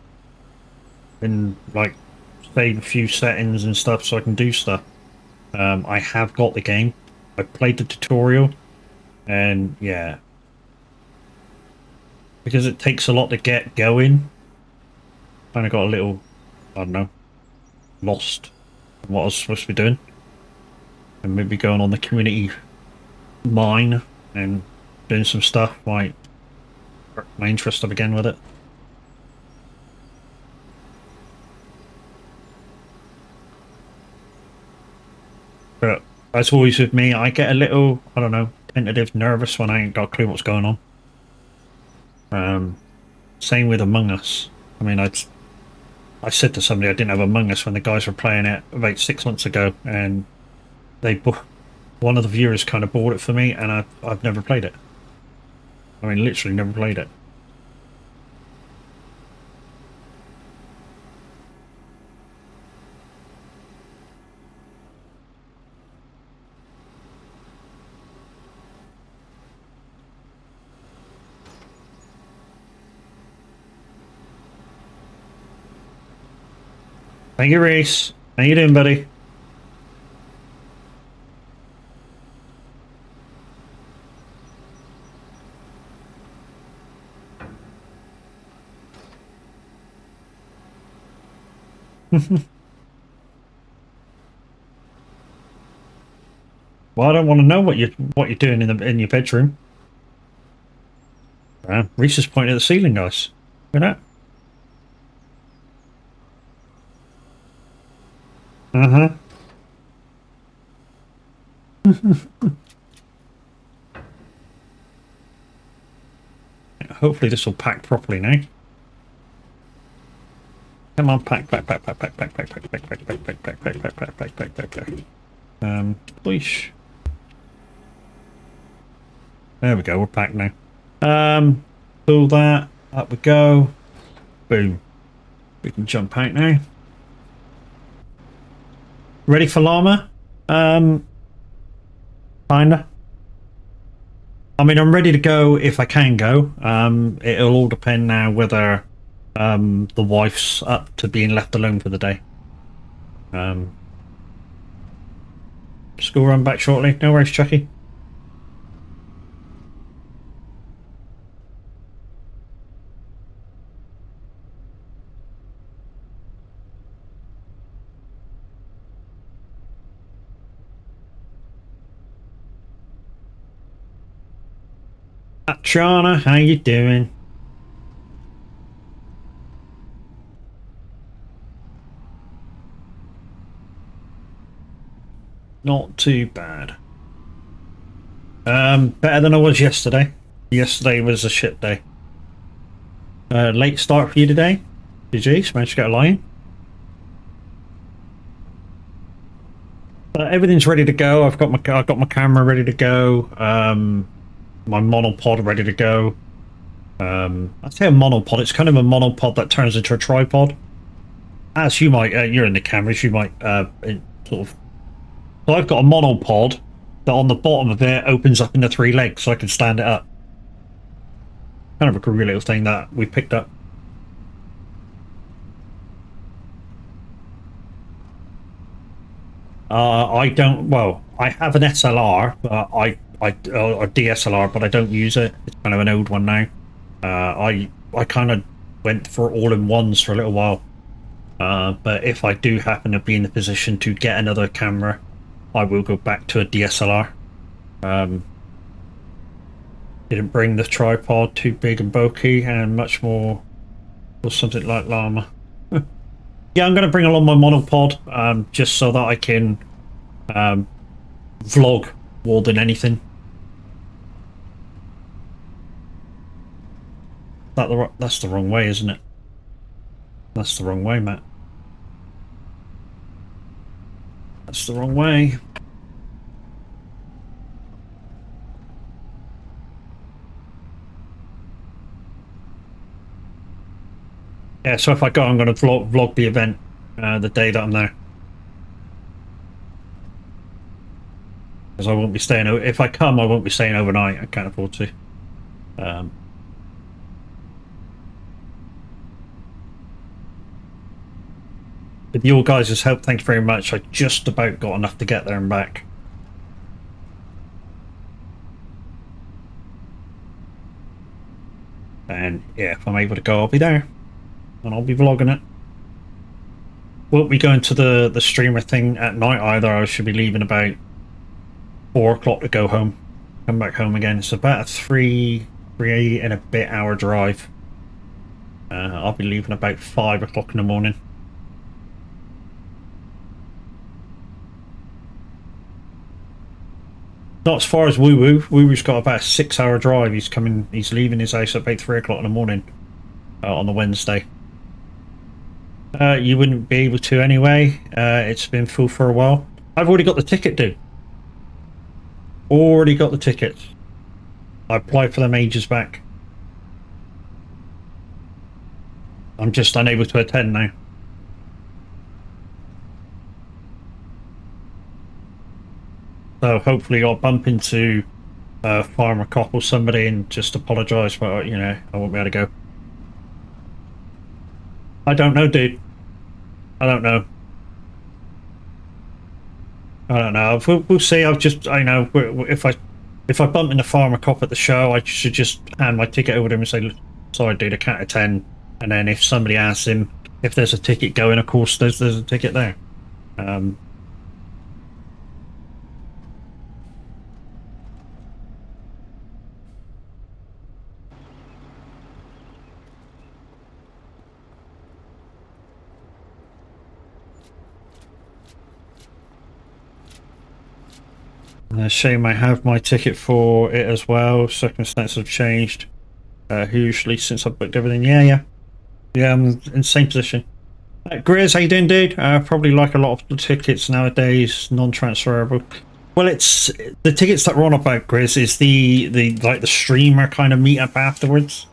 and like save a few settings and stuff so I can do stuff. I have got the game. I played the tutorial, and yeah, because it takes a lot to get going. Kind of got a little, I don't know, lost in what I was supposed to be doing, and maybe going on the community mine and doing some stuff might spark my interest up again with it. But as always with me, I get a little, I don't know, tentative, nervous when I ain't got a clue what's going on. Same with Among Us. I mean, I said to somebody I didn't have Among Us when the guys were playing it about 6 months ago, and one of the viewers kind of bought it for me, and I've never played it. I mean, literally never played it. Thank you, Reese. How you doing, buddy? Well, I don't want to know what you're doing in your bedroom. Reese is pointing at the ceiling, guys. Look at that. Hopefully this will pack properly now. Come on, pack. Please. There we go, we're packed now. Pull that, up we go. Boom. We can jump out now. Ready for llama? Kinda. I mean, I'm ready to go if I can go. It'll all depend now whether the wife's up to being left alone for the day. School run back shortly. No worries, Chucky. Chana, how you doing? Not too bad. Better than I was yesterday. Yesterday was a shit day. Late start for you today? Did you manage to get a line? Everything's ready to go. I've got my camera ready to go. My monopod ready to go. I'd say a monopod. It's kind of a monopod that turns into a tripod. As you might, you're in the cameras. You might sort of. So I've got a monopod that on the bottom of it opens up into 3 legs, so I can stand it up. Kind of a cool little thing that we picked up. I don't. Well, I have an SLR, but or DSLR, but I don't use it. It's kind of an old one now. I kind of went for all-in-ones for a little while. But if I do happen to be in the position to get another camera, I will go back to a DSLR. Didn't bring the tripod, too big and bulky, and much more for something like llama. Yeah, I'm going to bring along my monopod, just so that I can vlog more than anything. That's the wrong way, isn't it? That's the wrong way, Matt. That's the wrong way. Yeah, so if I go, I'm going to vlog the event the day that I'm there. Because I won't be staying. If I come, I won't be staying overnight. I can't afford to. with your guys' help, thank you very much. I just about got enough to get there and back. And yeah, if I'm able to go, I'll be there. And I'll be vlogging it. Won't be going to the streamer thing at night either. I should be leaving about 4 o'clock to go home. Come back home again. It's about a 3 and a bit hour drive. I'll be leaving about 5 o'clock in the morning. Not as far as Woo Woo. Woo Woo's got about a 6-hour drive. He's leaving his house at about 3 o'clock in the morning on the Wednesday. You wouldn't be able to anyway. It's been full for a while. I've already got the ticket, dude. Already got the tickets. I applied for them ages back. I'm just unable to attend now. So hopefully I'll bump into Farmer Cop or somebody and just apologise, but you know, I won't be able to go. I don't know, dude. I don't know. I don't know. We'll see. I know if I bump into Farmer Cop at the show, I should just hand my ticket over to him and say, "Sorry, dude, I can't attend." And then if somebody asks him if there's a ticket going, of course there's a ticket there. Shame I have my ticket for it as well. Circumstances have changed hugely since I booked everything. Yeah, I'm in the same position. Grizz, how you doing, dude? Probably like a lot of the tickets nowadays, non-transferable. Well, it's the tickets that we're on about, Grizz, is the like the streamer kind of meetup afterwards,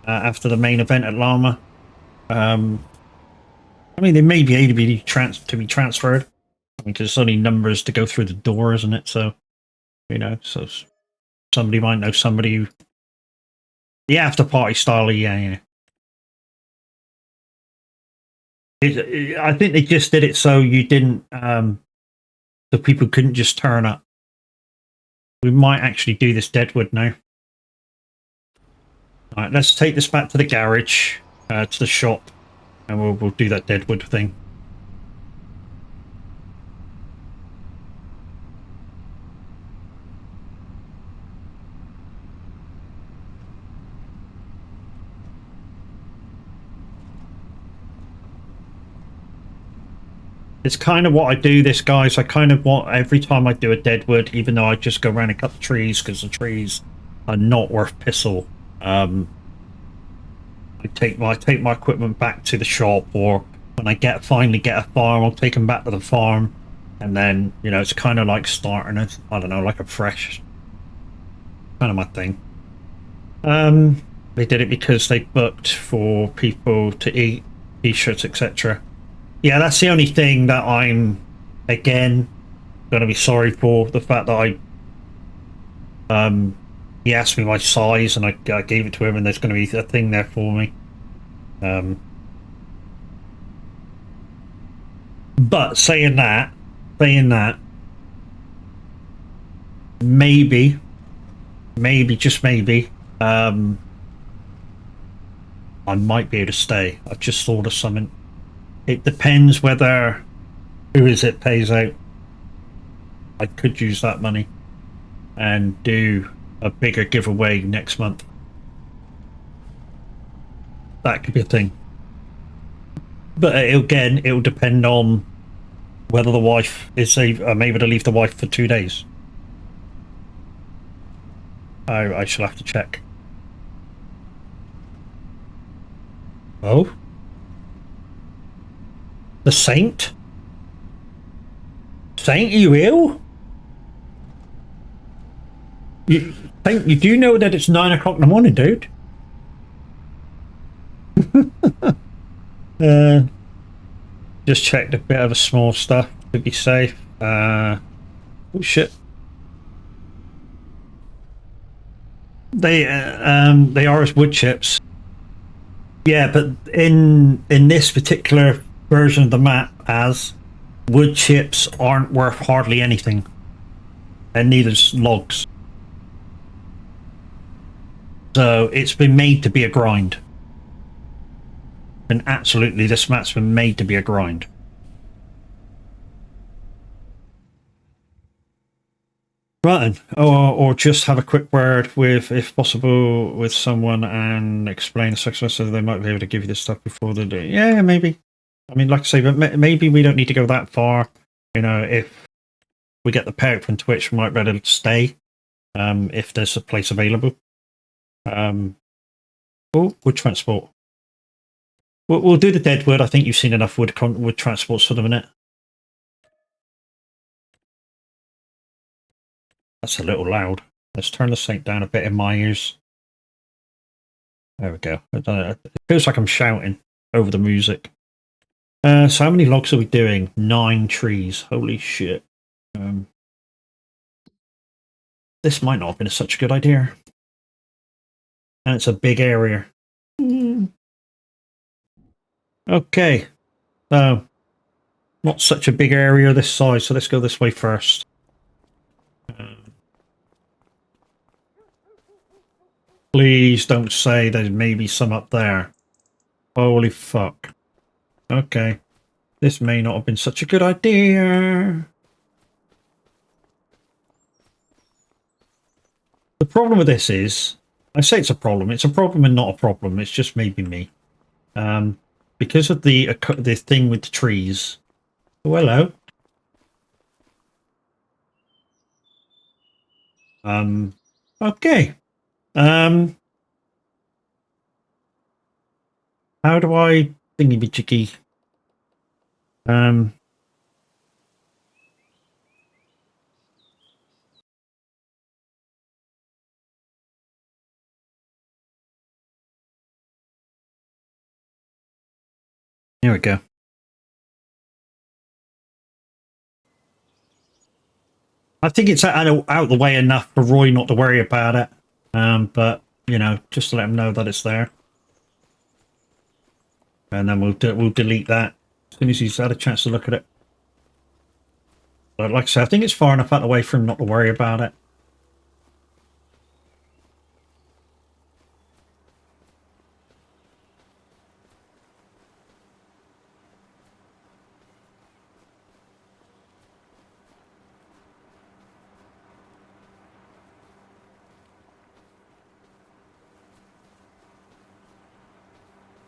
after the main event at Llama. I mean, they may be able to be transferred. I mean, because it's only numbers to go through the door, isn't it? So, you know, so somebody might know somebody who... The after party style, yeah. I think they just did it so you didn't... so people couldn't just turn up. We might actually do this Deadwood now. Alright, let's take this back to the garage, to the shop, and we'll do that Deadwood thing. It's kind of what I do this, guys. I kind of want, every time I do a Deadwood, even though I just go around and cut the trees, because the trees are not worth pissle. I take my equipment back to the shop, or when I finally get a farm, I'll take them back to the farm, and then, you know, it's kind of like starting it, I don't know, like a fresh, kind of my thing. They did it because they booked for people to eat t-shirts, etc. Yeah, that's the only thing that I'm, again, going to be sorry for. The fact that he asked me my size and I gave it to him, and there's going to be a thing there for me. But saying that, maybe, just maybe, I might be able to stay. I've just thought of something. It depends whether Who Is It pays out. I could use that money and do a bigger giveaway next month. That could be a thing. But it'll depend on whether the wife is I'm able to leave the wife for 2 days. I shall have to check. Oh? The Saint? Saint, are you ill? Saint, you do know that it's 9 o'clock in the morning, dude? Just checked a bit of a small stuff to be safe. Oh shit. They are as wood chips. Yeah, but in this particular version of the map as wood chips aren't worth hardly anything, and neither's logs. So it's been made to be a grind. And absolutely, this map's been made to be a grind. Right then, or just have a quick word with, if possible, with someone and explain the success so they might be able to give you this stuff before they do. Yeah, maybe. I mean, like I say, but maybe we don't need to go that far. You know, if we get the payout from Twitch, we might be able to stay if there's a place available. Wood transport. We'll do the dead wood. I think you've seen enough wood transports for the minute. That's a little loud. Let's turn the sync down a bit in my ears. There we go. It feels like I'm shouting over the music. So how many logs are we doing? 9 trees. Holy shit. This might not have been such a good idea. And it's a big area. Okay. So, not such a big area this size, so let's go this way first. Please don't say there's maybe some up there. Holy fuck. Okay. This may not have been such a good idea. The problem with this is, I say it's a problem and not a problem. It's just maybe me. Because of the thing with the trees. Oh, hello. Okay. How do I thingy be chicky? Here we go. I think it's out of the way enough for Roy not to worry about it. But you know, just to let him know that it's there, and then we'll delete that as soon as he's had a chance to look at it. But like I said, I think it's far enough out of the way for him not to worry about it.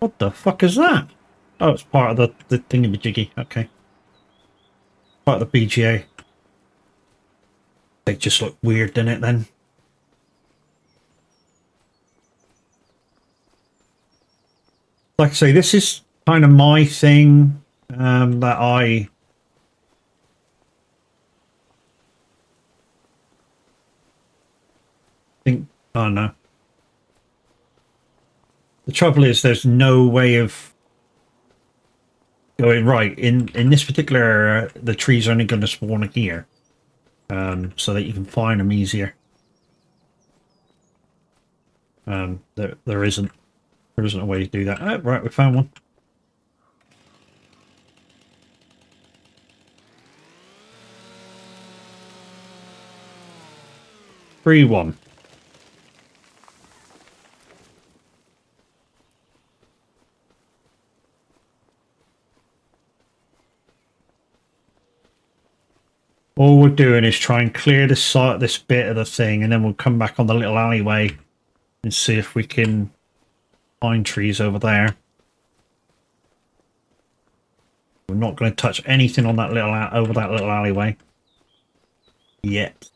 What the fuck is that? Oh, it's part of the thingamajiggy. Okay. Part of the BGA. They just look weird, didn't it, then? Like I say, this is kind of my thing that I think... Oh, no. The trouble is there's no way of going right. In this particular area, the trees are only going to spawn here. So that you can find them easier. There isn't a way to do that. Oh, right, we found one. Free one. All we're doing is try and clear this bit of the thing, and then we'll come back on the little alleyway and see if we can find trees over there. We're not going to touch anything on that over that little alleyway yet.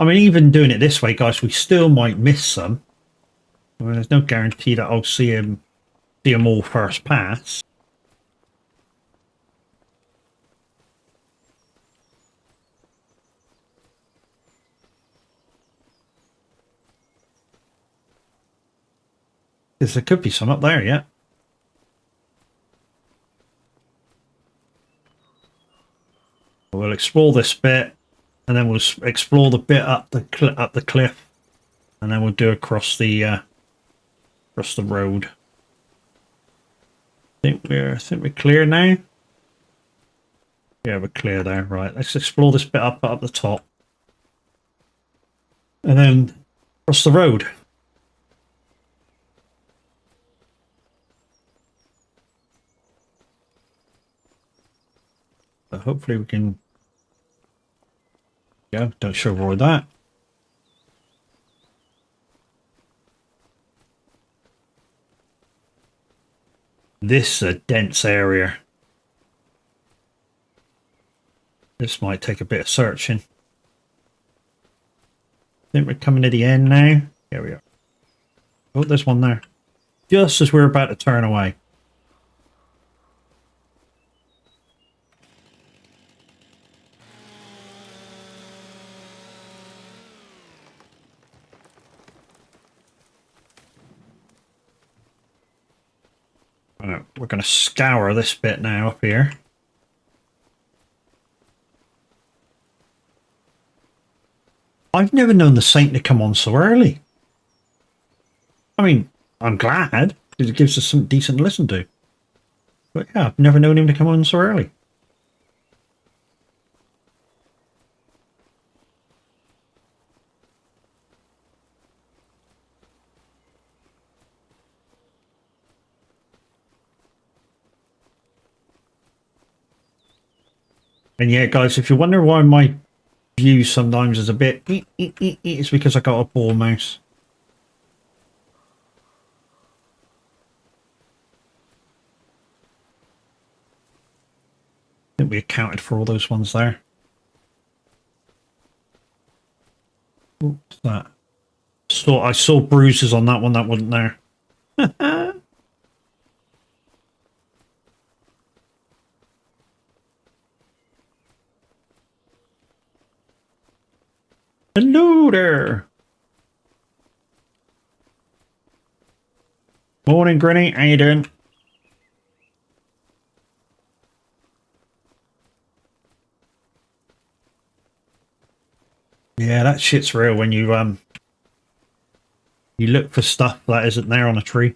I mean, even doing it this way, guys, we still might miss some. I mean, there's no guarantee that I'll see them all first pass. Because there could be some up there yet. Well, explore this bit, and then we'll explore the bit up the cliff, and then we'll do across the road. I think we're clear now. Yeah, we're clear there. Right, let's explore this bit up the top, and then across the road. So hopefully we can. Yeah, don't showboard that. This is a dense area. This might take a bit of searching. I think we're coming to the end now. Here we are. Oh, there's one there. Just as we're about to turn away. We're going to scour this bit now up here. I've never known the Saint to come on so early. I mean, I'm glad, because it gives us something decent to listen to. But yeah, I've never known him to come on so early. And yeah, guys, if you wonder why my view sometimes is a bit... it's because I got a ball mouse. I think we accounted for all those ones there. What's that? I saw bruises on that one that wasn't there. Hello there. Morning, Granny. How you doing? Yeah, that shit's real when you look for stuff that isn't there on a tree.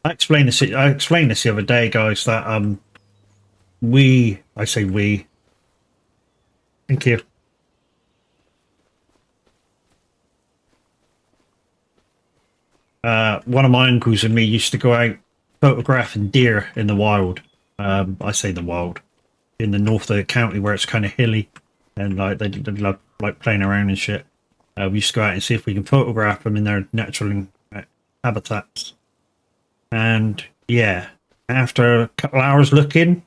I explained this the other day, guys, that I say we. Thank you. One of my uncles and me used to go out photographing deer in the wild. I say the wild, in the north of the county where it's kind of hilly, and like they love like playing around and shit. We used to go out and see if we can photograph them in their natural habitats. And yeah, after a couple hours looking,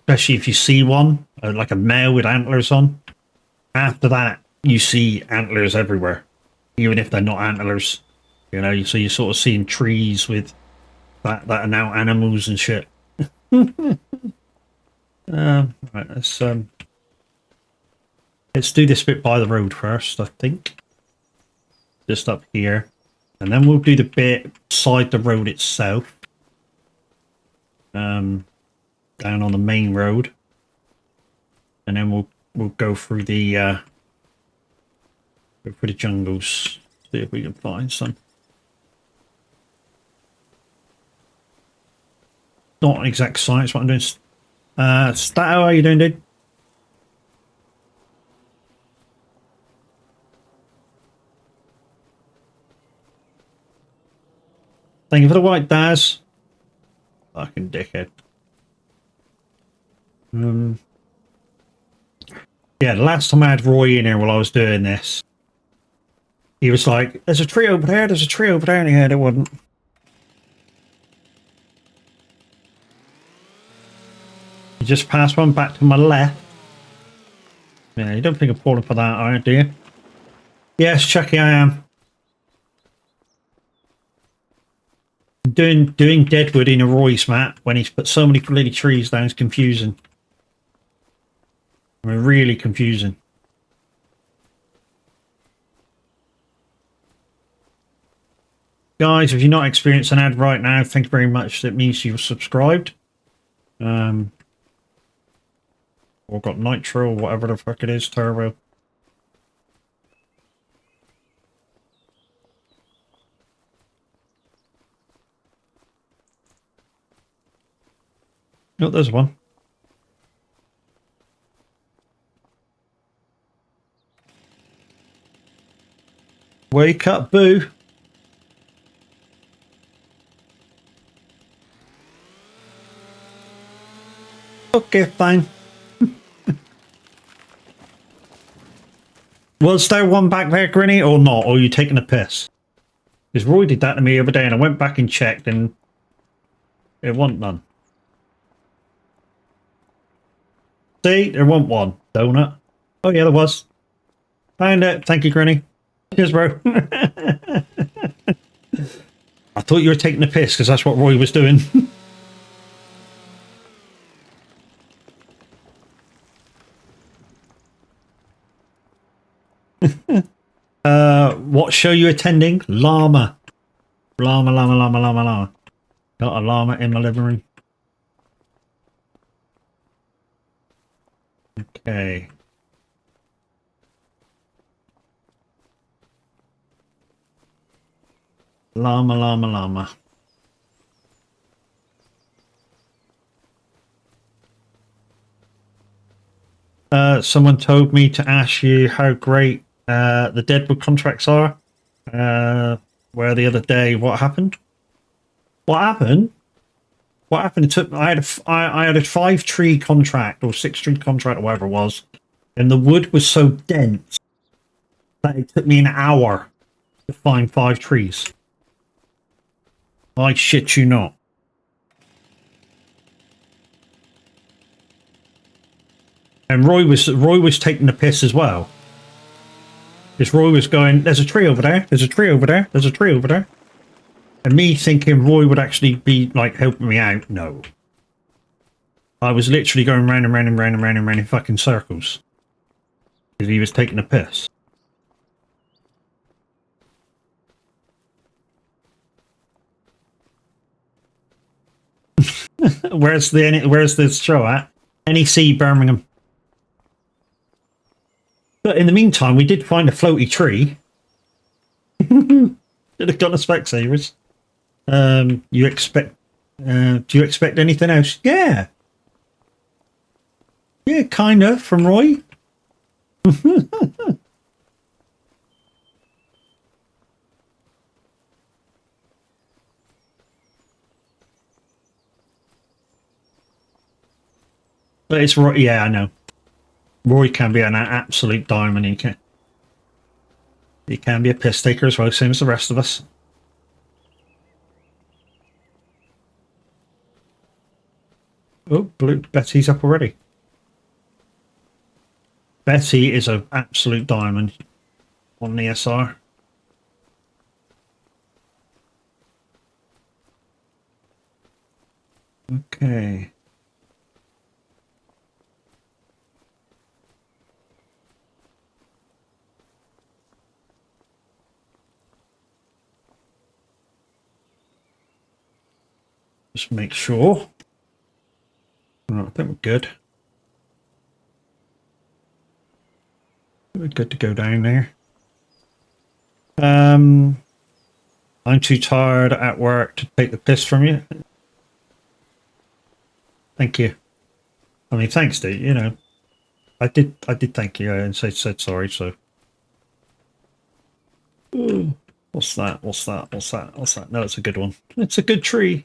especially if you see one like a male with antlers on, after that you see antlers everywhere, even if they're not antlers. You know, so you're sort of seeing trees with that are now animals and shit. Right, let's do this bit by the road first, I think. Just up here. And then we'll do the bit beside the road itself. Down on the main road. And then we'll go through the jungles. See if we can find some. Not an exact science what I'm doing. Stato, how are you doing, dude? Thank you for the white Daz. Fucking dickhead. Yeah, the last time I had Roy in here while I was doing this, he was like, there's a tree over there, there's a tree over there, and yeah, there wasn't. You just passed one back to my left. Yeah, you don't think I'm falling for that, are you, do you? Yes, Chucky, I am. Doing Deadwood in a Roy's map when he's put so many bloody trees down is confusing. I mean, really confusing. Guys, if you're not experiencing an ad right now, thank you very much. That means you've subscribed. Or got nitro, or whatever the fuck it is, turbo. Oh, there's one. Wake up, boo. Okay, fine. Was there one back there, Grinny, or not? Or are you taking a piss? Because Roy did that to me the other day, and I went back and checked, and it wasn't none. See, there wasn't one. Donut. Oh, yeah, there was. Found it. Thank you, Grinny. Cheers, bro. I thought you were taking a piss, because that's what Roy was doing. What show you attending? Llama. Llama, llama, llama, llama, llama. Got a llama in my living room. Okay. Llama, llama, llama. Someone told me to ask you how great the Deadwood contracts are. Where the other day, what happened? What happened? What happened? It took I had a 5-tree contract or 6-tree contract or whatever it was, and the wood was so dense that it took me an hour to find 5 trees. I shit you not. And Roy was taking the piss as well. Because Roy was going, there's a tree over there, there's a tree over there, there's a tree over there. And me thinking Roy would actually be like helping me out. No. I was literally going round and round and round and round and round in fucking circles. Because he was taking a piss. Where's this show at? NEC Birmingham. But in the meantime, we did find a floaty tree. Should have got the Specsavers. You expect? Do you expect anything else? Yeah. Yeah, kind of from Roy. But it's Roy. Yeah, I know. Roy can be an absolute diamond. He can be a piss taker as well, same as the rest of us. Oh, Blue Betty's up already. Betty is an absolute diamond on the SR. Okay. Just make sure. Right, I think we're good. We're good to go down there. I'm too tired at work to take the piss from you. Thank you. I mean, thanks, dude. You know, I did thank you and said sorry. So, what's that? What's that? What's that? What's that? No, it's a good one. It's a good tree.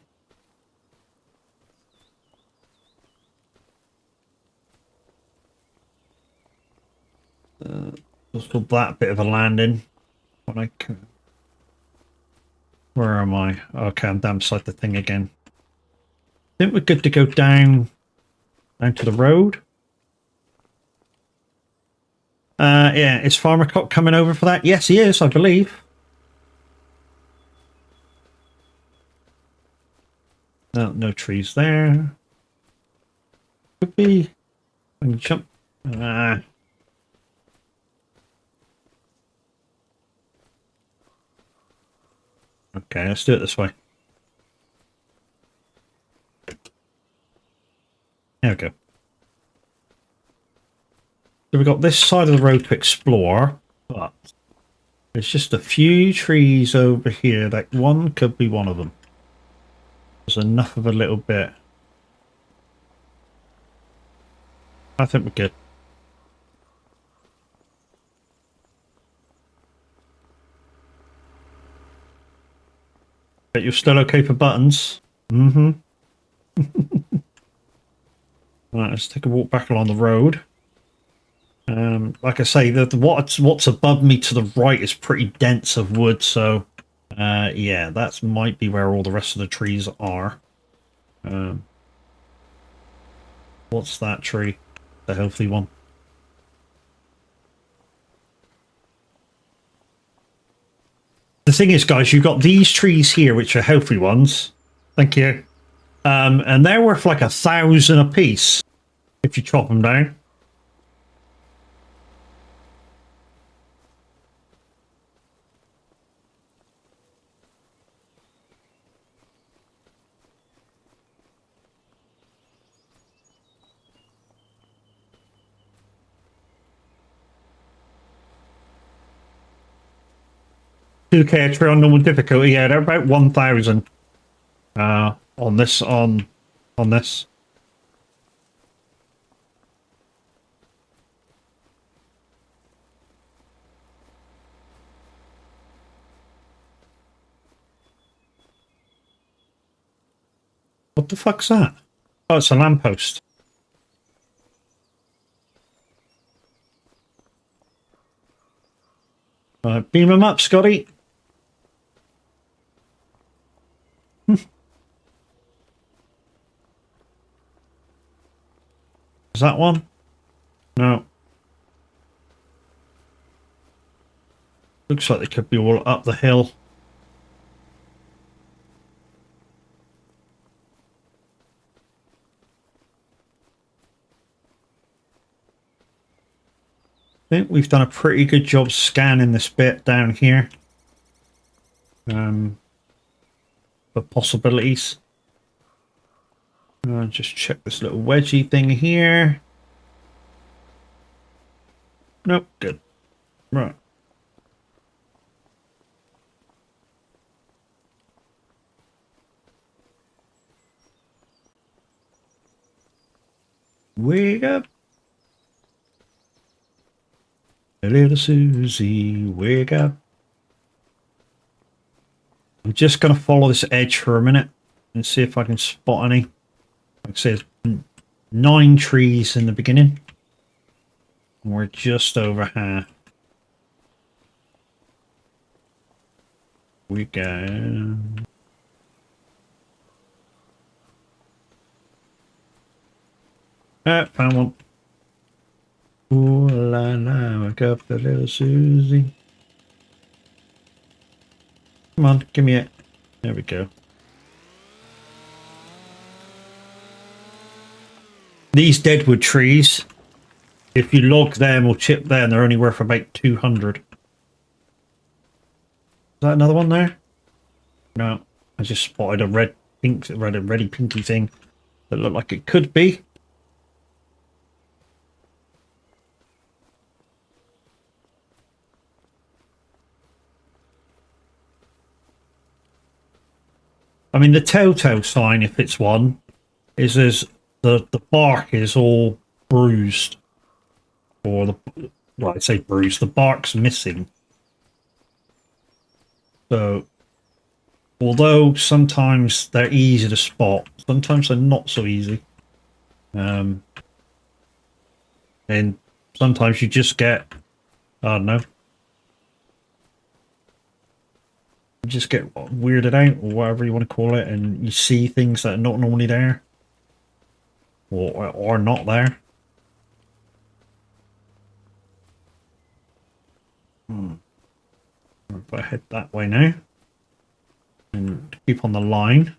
Let's call that a bit of a landing. When I can. Where am I? Okay, I'm down beside the thing again. I think we're good to go down to the road. Yeah, is Farmer Cock coming over for that? Yes, he is, I believe. No, no trees there. Could be. When you jump. Okay, let's do it this way. There we go. we've got this side of the road to explore, but there's just a few trees over here. That one could be one of them. There's enough of a little bit. I think we're good. But you're still okay for buttons? Mm-hmm. Right, let's take a walk back along the road. Like I say, what's above me to the right is pretty dense of wood, so yeah, that might be where all the rest of the trees are. What's that tree? The healthy one. The thing is, guys, you've got these trees here, which are healthy ones. Thank you. And they're worth like 1,000 a piece if you chop them down. $2K a tree on normal difficulty. Yeah, they're about 1,000 on this. On this. What the fuck's that? Oh, it's a lamppost. Beam him up, Scotty. Is that one? No. Looks like they could be all up the hill. I think we've done a pretty good job scanning this bit down here. For possibilities. Just check this little wedgie thing here. Nope, good. Right. Wake up. Little Susie, wake up. I'm just going to follow this edge for a minute and see if I can spot any. Like I said, 9 trees in the beginning. And we're just over half. We go. Found one. Ooh la la, wake up the little Susie. Come on, give me it. There we go. These deadwood trees, if you log them or chip them, they're only worth about 200. Is that another one there? No, I just spotted a reddy pinky thing that looked like it could be. I mean, the telltale sign, if it's one, is the bark is all bruised, or well, I say bruised. The bark's missing. So, although sometimes they're easy to spot, sometimes they're not so easy. And sometimes you just get, I don't know. You just get weirded out, or whatever you want to call it, and you see things that are not normally there, or not there. If I head that way now, and keep on the line.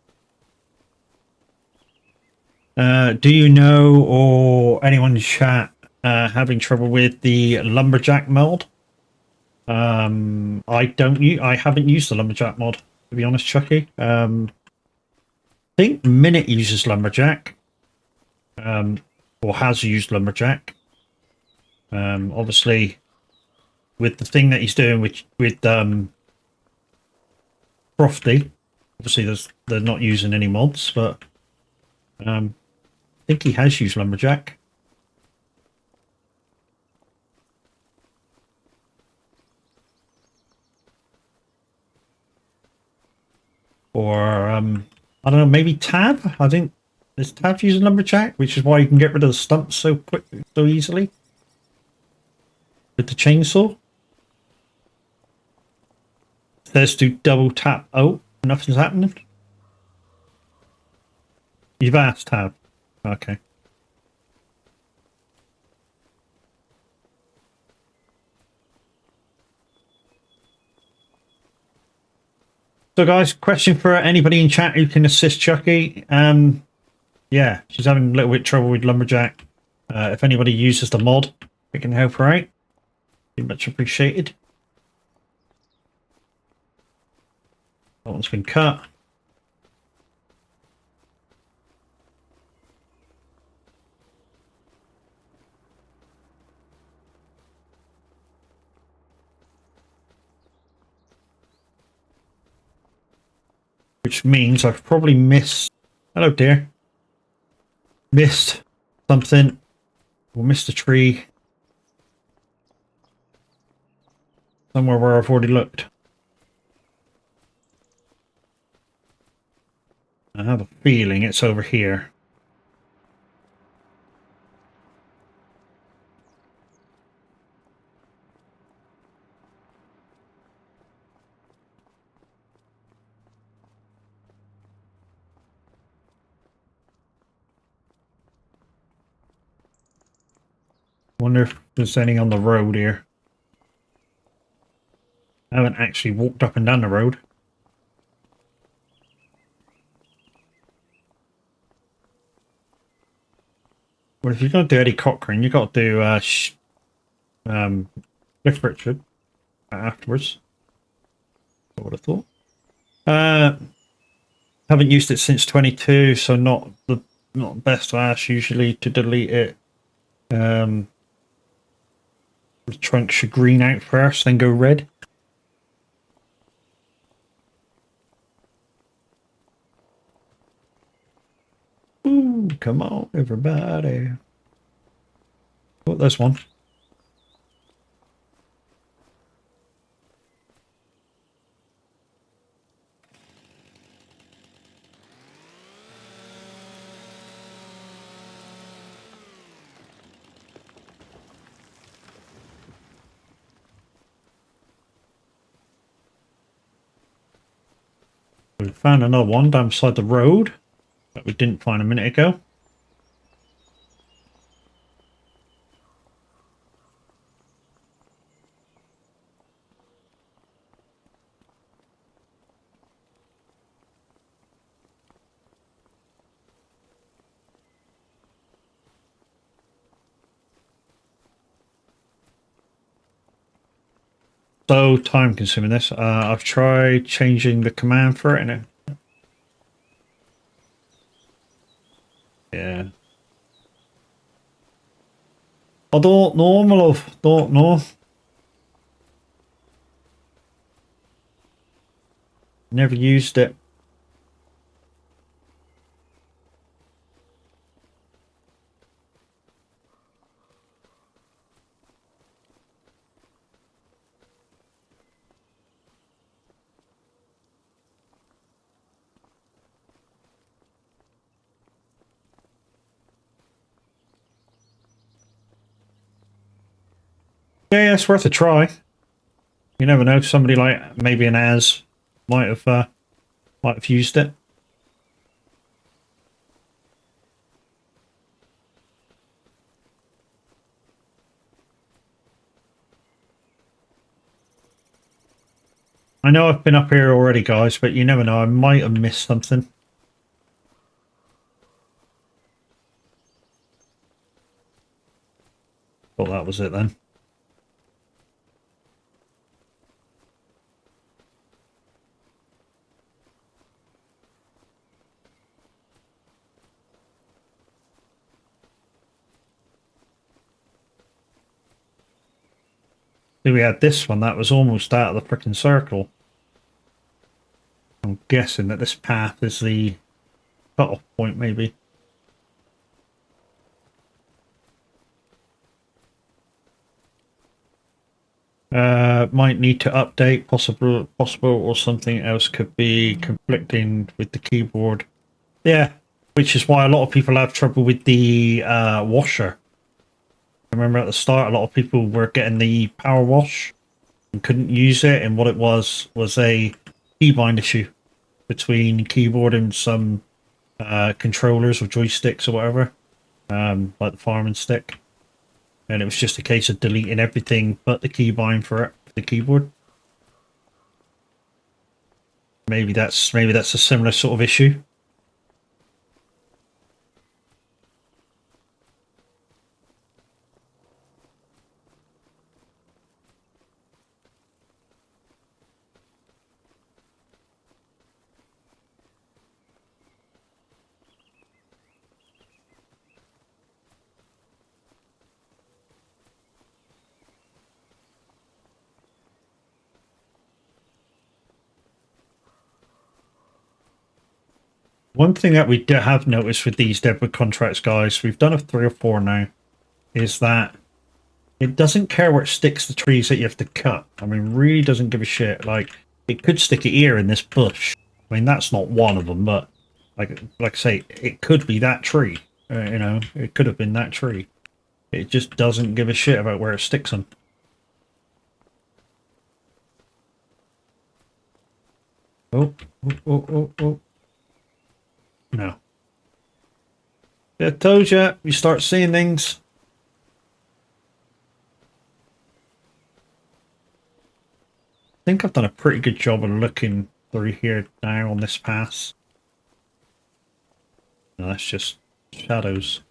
Do you know, or anyone in chat, having trouble with the lumberjack mod? I haven't used the lumberjack mod, to be honest, Chucky. I think Minute uses lumberjack, or has used lumberjack. Obviously, with the thing that he's doing with Crofty, obviously they're not using any mods, but I think he has used Lumberjack. Or I don't know, maybe Tab. I think there's Tab using Lumberjack, which is why you can get rid of the stumps so quick, so easily with the chainsaw. Let's do double tap. Oh, nothing's happening. You've asked Tab. Okay. So, guys, question for anybody in chat who can assist Chucky. Yeah, she's having a little bit of trouble with Lumberjack. If anybody uses the mod, we can help her out. Be much appreciated. That one's been cut. Which means I've probably missed... Hello, dear. Missed something. Or missed a tree. Somewhere where I've already looked. I have a feeling it's over here. Wonder if there's any on the road here. I haven't actually walked up and down the road. Well, if you're going to do Eddie Cochran, you've got to do Cliff Richard afterwards. I would have thought. Haven't used it since 22, so not the best to ask usually to delete it. The trunk should green out first, then go red. Ooh, come on, everybody. Oh, there's one. We found another one down beside the road that we didn't find a minute ago. So time consuming this. I've tried changing the command for it and it... Yeah. I don't know, my love. Don't know. Never used it. Yeah, it's worth a try. You never know. Somebody like maybe an Az might have used it. I know I've been up here already, guys, but you never know. I might have missed something. Thought that was it then. So we had this one that was almost out of the freaking circle. I'm guessing that this path is the cut-off point, maybe. Might need to update, possible, or something else could be conflicting with the keyboard. Yeah, which is why a lot of people have trouble with the washer. I remember at the start, a lot of people were getting the power wash and couldn't use it, and what it was a keybind issue between keyboard and some controllers or joysticks or whatever, like the farming stick. And it was just a case of deleting everything but the keybind for it, for the keyboard. Maybe that's a similar sort of issue. One thing that we have noticed with these Deadwood contracts, guys, we've done a 3 or 4 now, is that it doesn't care where it sticks the trees that you have to cut. I mean, really doesn't give a shit. Like, it could stick it here in this bush. I mean, that's not one of them, but like I say, it could be that tree. You know, it could have been that tree. It just doesn't give a shit about where it sticks them. Oh, oh, oh, oh, oh. No. I told you, you start seeing things. I think I've done a pretty good job of looking through here now on this pass. No, that's just shadows.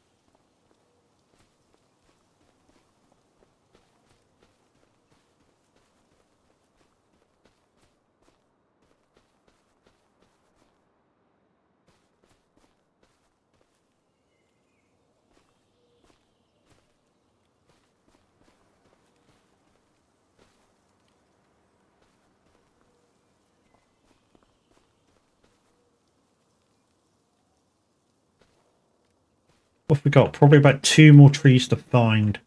What have we got? Probably about 2 more trees to find.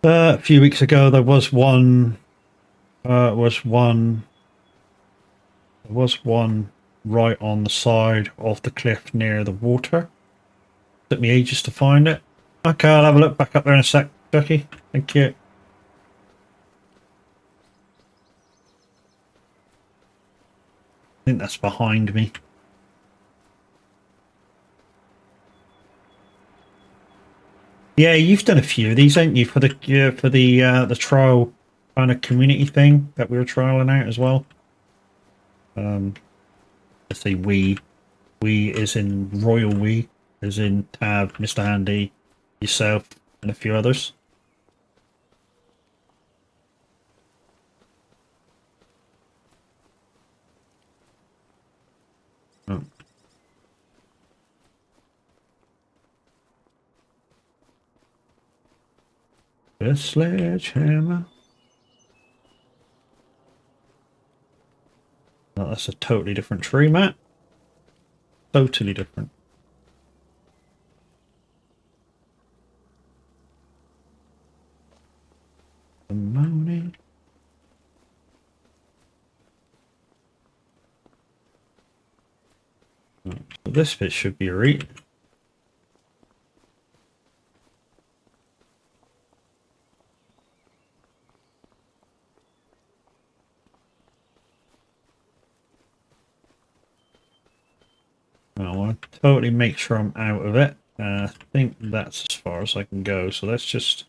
A few weeks ago, there was one. There was one right on the side of the cliff near the water. Took me ages to find it. Okay, I'll have a look back up there in a sec, Ducky. Thank you. I think that's behind me. Yeah, you've done a few of these, haven't you, for the trial kind of community thing that we were trialing out as well. Let's say we is in Royal We, as in Tab, Mr. Handy, yourself, and a few others. Oh. The sledgehammer. No, that's a totally different tree, Matt. Totally different. The moaning. So this bit should be right. I want to totally make sure I'm out of it. I think that's as far as I can go. So let's just.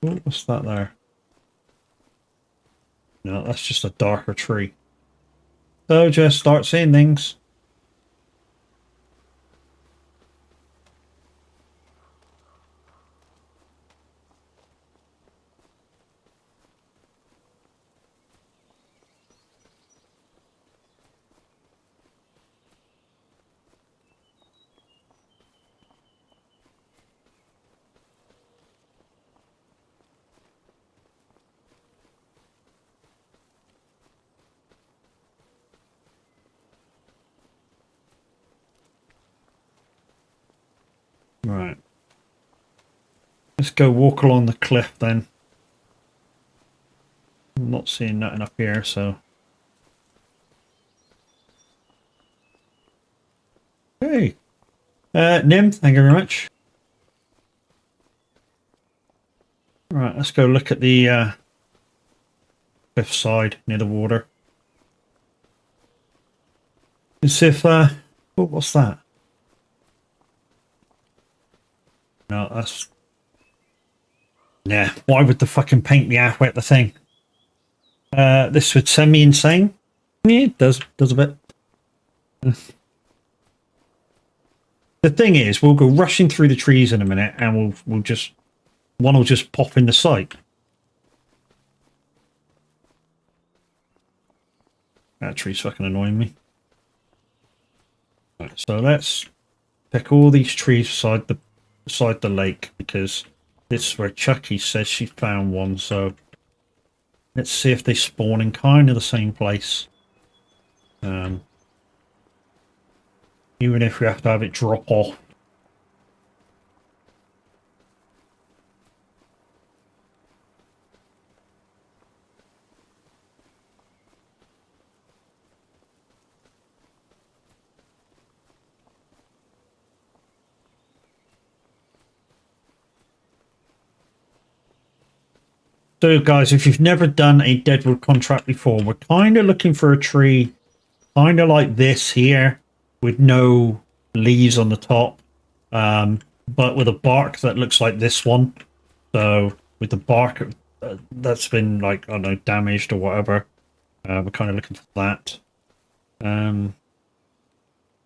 Oh, what's that there? No, that's just a darker tree. So just start seeing things. Let's go walk along the cliff then. I'm not seeing nothing up here, so. Hey. Nim, thank you very much. Right, let's go look at the cliff side near the water. Let's see if, oh, what's that? No, that's... Yeah, why would the fucking paint me halfway at the thing? This would send me insane. Yeah, it does a bit. The thing is, we'll go rushing through the trees in a minute, and we'll just one will just pop in the sight. That tree's fucking annoying me. Right, so let's pick all these trees beside the lake, because this is where Chucky says she found one. So let's see if they spawn in kind of the same place. Even if we have to have it drop off. So guys, if you've never done a Deadwood contract before, we're kind of looking for a tree kind of like this here, with no leaves on the top, but with a bark that looks like this one. So with the bark that's been, like, I don't know, damaged or whatever, we're kind of looking for that.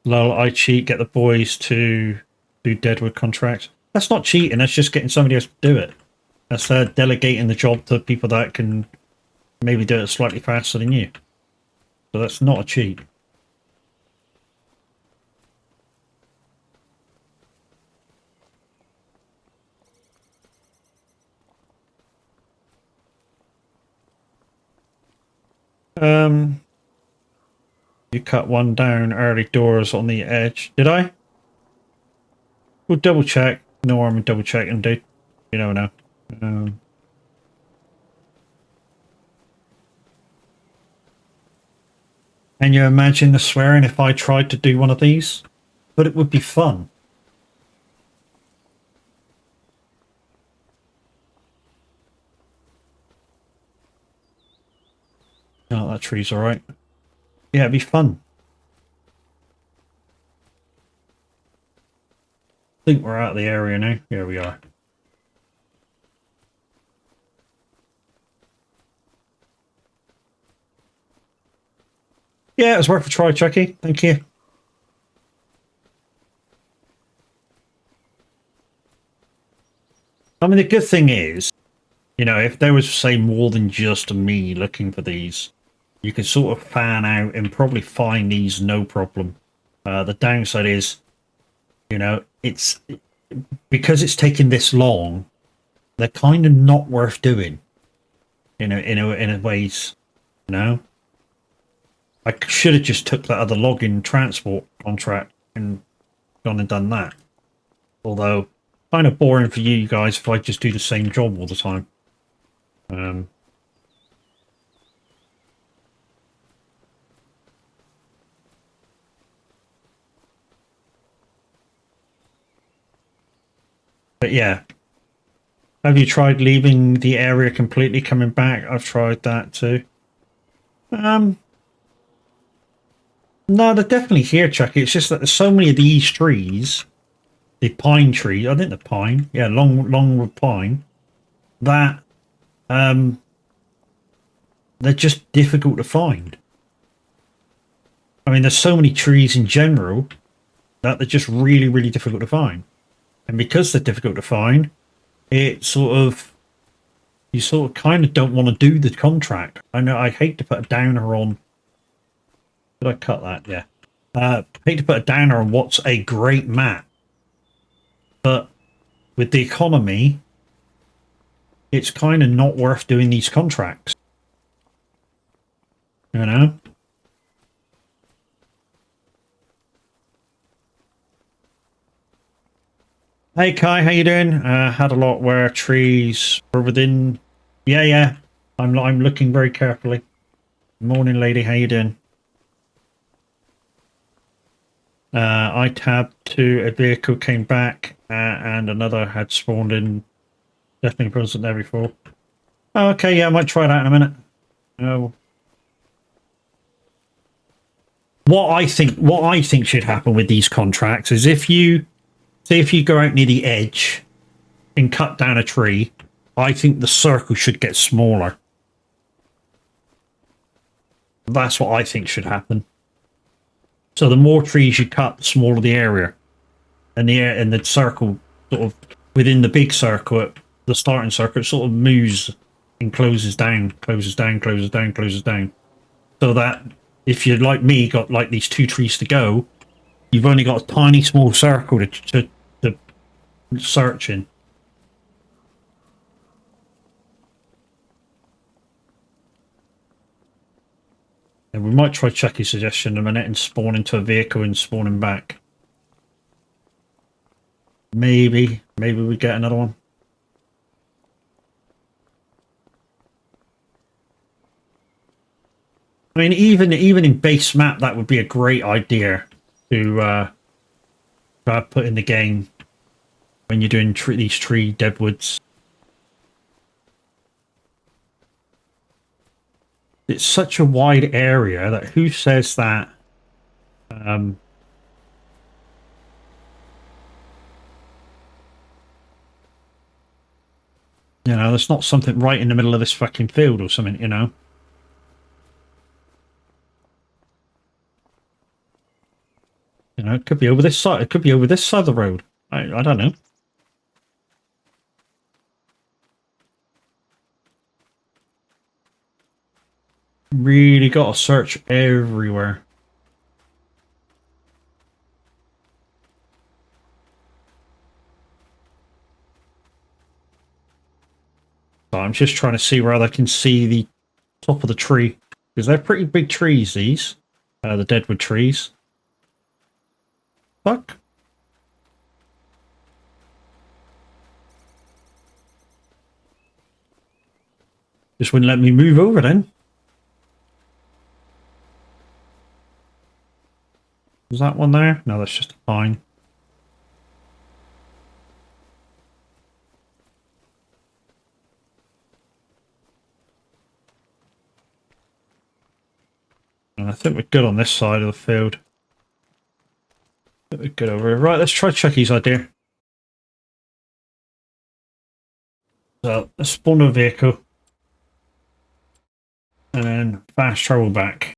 Lol, I cheat, get the boys to do Deadwood contracts. That's not cheating, that's just getting somebody else to do it. That's delegating the job to people that can maybe do it slightly faster than you. So that's not a cheat. You cut one down early doors on the edge. Did I? We'll double check. No harm in double checking, dude. You never know. Can you imagine the swearing if I tried to do one of these? But it would be fun. Oh, that tree's alright. Yeah, it'd be fun. I think we're out of the area now. Here we are. Yeah, it's worth a try, Chucky. Thank you. I mean, the good thing is, you know, if there was, say, more than just me looking for these, you can sort of fan out and probably find these no problem. The downside is, you know, it's because it's taken this long, they're kind of not worth doing. In a ways, you know. I should have just took that other login transport contract and gone and done that. Although, kind of boring for you guys if I just do the same job all the time. But yeah. Have you tried leaving the area completely, coming back? I've tried that too. No, they're definitely here, Chucky. It's just that there's so many of these trees, the pine tree, I think the pine, yeah, longwood pine, that they're just difficult to find. I mean, there's so many trees in general that they're just really, really difficult to find. And because they're difficult to find, it sort of, you sort of kind of don't want to do the contract. I know I hate to put a downer on. Did I cut that? Yeah. Hate to put a downer on what's a great map, but with the economy, it's kind of not worth doing these contracts. You know? Hey Kai, how you doing? Had a lot where trees were within. Yeah, yeah. I'm looking very carefully. Morning, lady. How you doing? I tabbed to a vehicle, came back, and another had spawned in. Definitely wasn't there before. Oh, okay. Yeah, I might try that in a minute. Oh, what I think should happen with these contracts is if you say if you go out near the edge and cut down a tree, I think the circle should get smaller. That's what I think should happen. So the more trees you cut, the smaller the area, and the circle sort of within the big circle, the starting circle sort of moves and closes down, closes down, closes down, closes down. So that if you're like me, got like these 2 trees to go, you've only got a tiny small circle to search in. And we might try Chucky's suggestion in a minute and spawn into a vehicle and spawn him back. Maybe we get another one. I mean, even in base map, that would be a great idea to put in the game when you're doing these tree deadwoods. It's such a wide area that who says that? Um, there's not something right in the middle of this fucking field or something. It could be over this side. It could be over this side of the road. I don't know. Really got to search everywhere. So I'm just trying to see where I can see the top of the tree because they're pretty big trees. These, the deadwood trees. Fuck. Just wouldn't let me move over then. Was that one there? No, that's just a pine. And I think we're good on this side of the field. I think we're good over here. Right, let's try Chucky's idea. So, let's spawn a vehicle. And then fast travel back.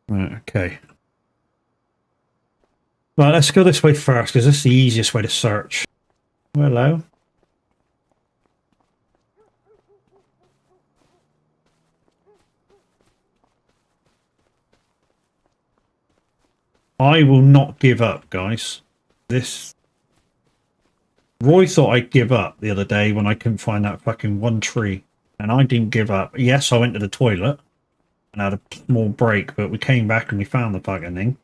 Right, okay. Right, let's go this way first, because this is the easiest way to search. Hello. I will not give up, guys. Roy thought I'd give up the other day when I couldn't find that fucking one tree. And I didn't give up. Yes, I went to the toilet and had a small break, but we came back and we found the fucking thing.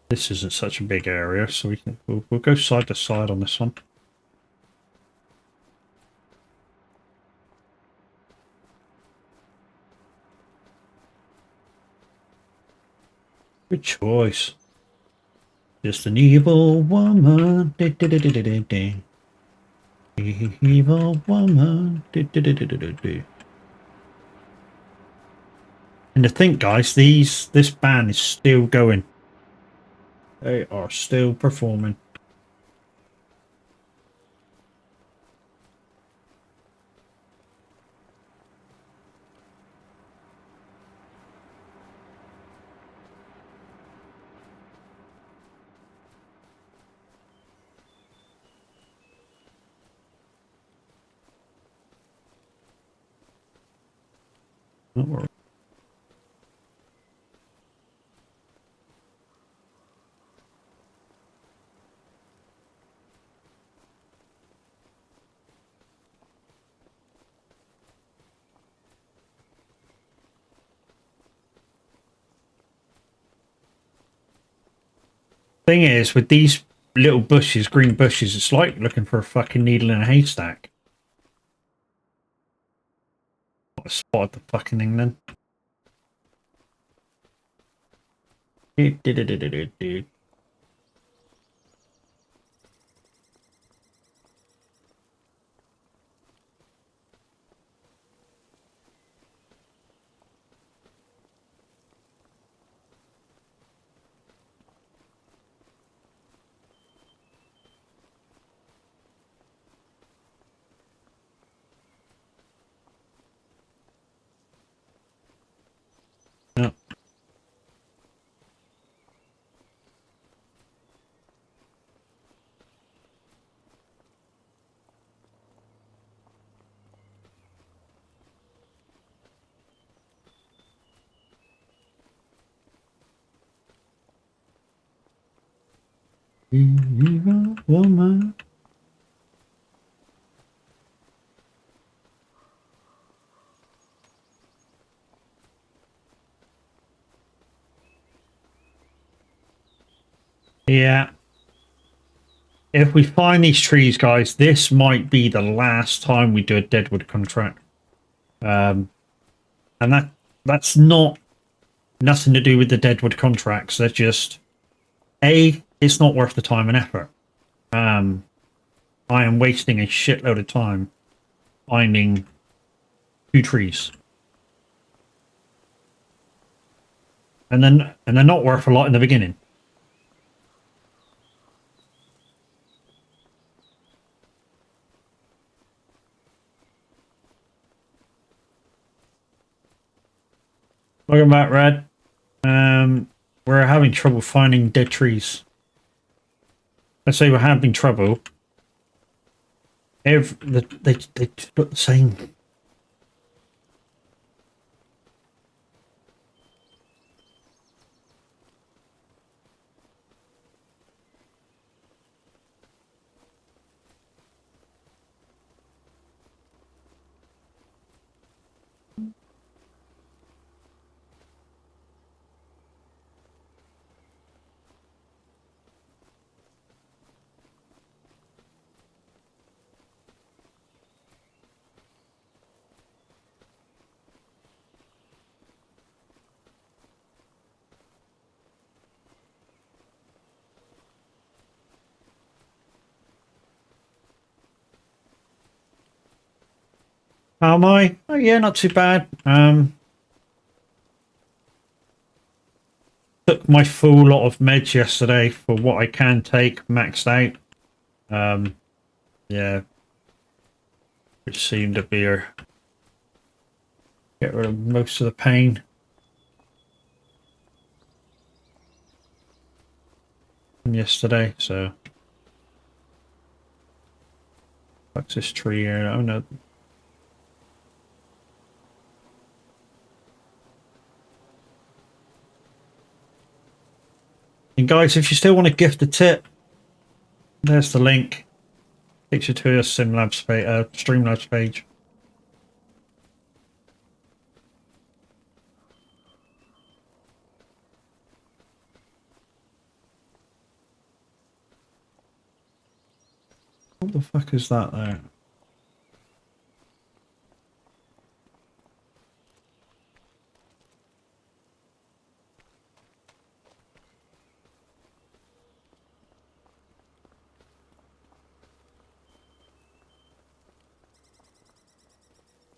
This isn't such a big area, so we'll go side to side on this one. Good choice. Just an evil woman. Evil woman. And to think, guys, this band is still going. They are still performing. Not worry. Thing is, with these little bushes, green bushes, it's like looking for a fucking needle in a haystack. I spotted the fucking thing then. Dude. No. Woman. Yeah. If we find these trees, guys, this might be the last time we do a deadwood contract. And that's not nothing to do with the deadwood contracts. They're just it's not worth the time and effort. I am wasting a shitload of time finding 2 trees. And they're not worth a lot in the beginning. Welcome back, Red. We're having trouble finding dead trees. Let's say we're having trouble. They look the same. How am I? Oh yeah, not too bad. Took my full lot of meds yesterday for what I can take, maxed out. Yeah, which seemed to be get rid of most of the pain. From yesterday, so fuck's this tree here? Oh no. And guys, if you still want to gift a tip, there's the link. Takes you to a Streamlabs page. What the fuck is that there?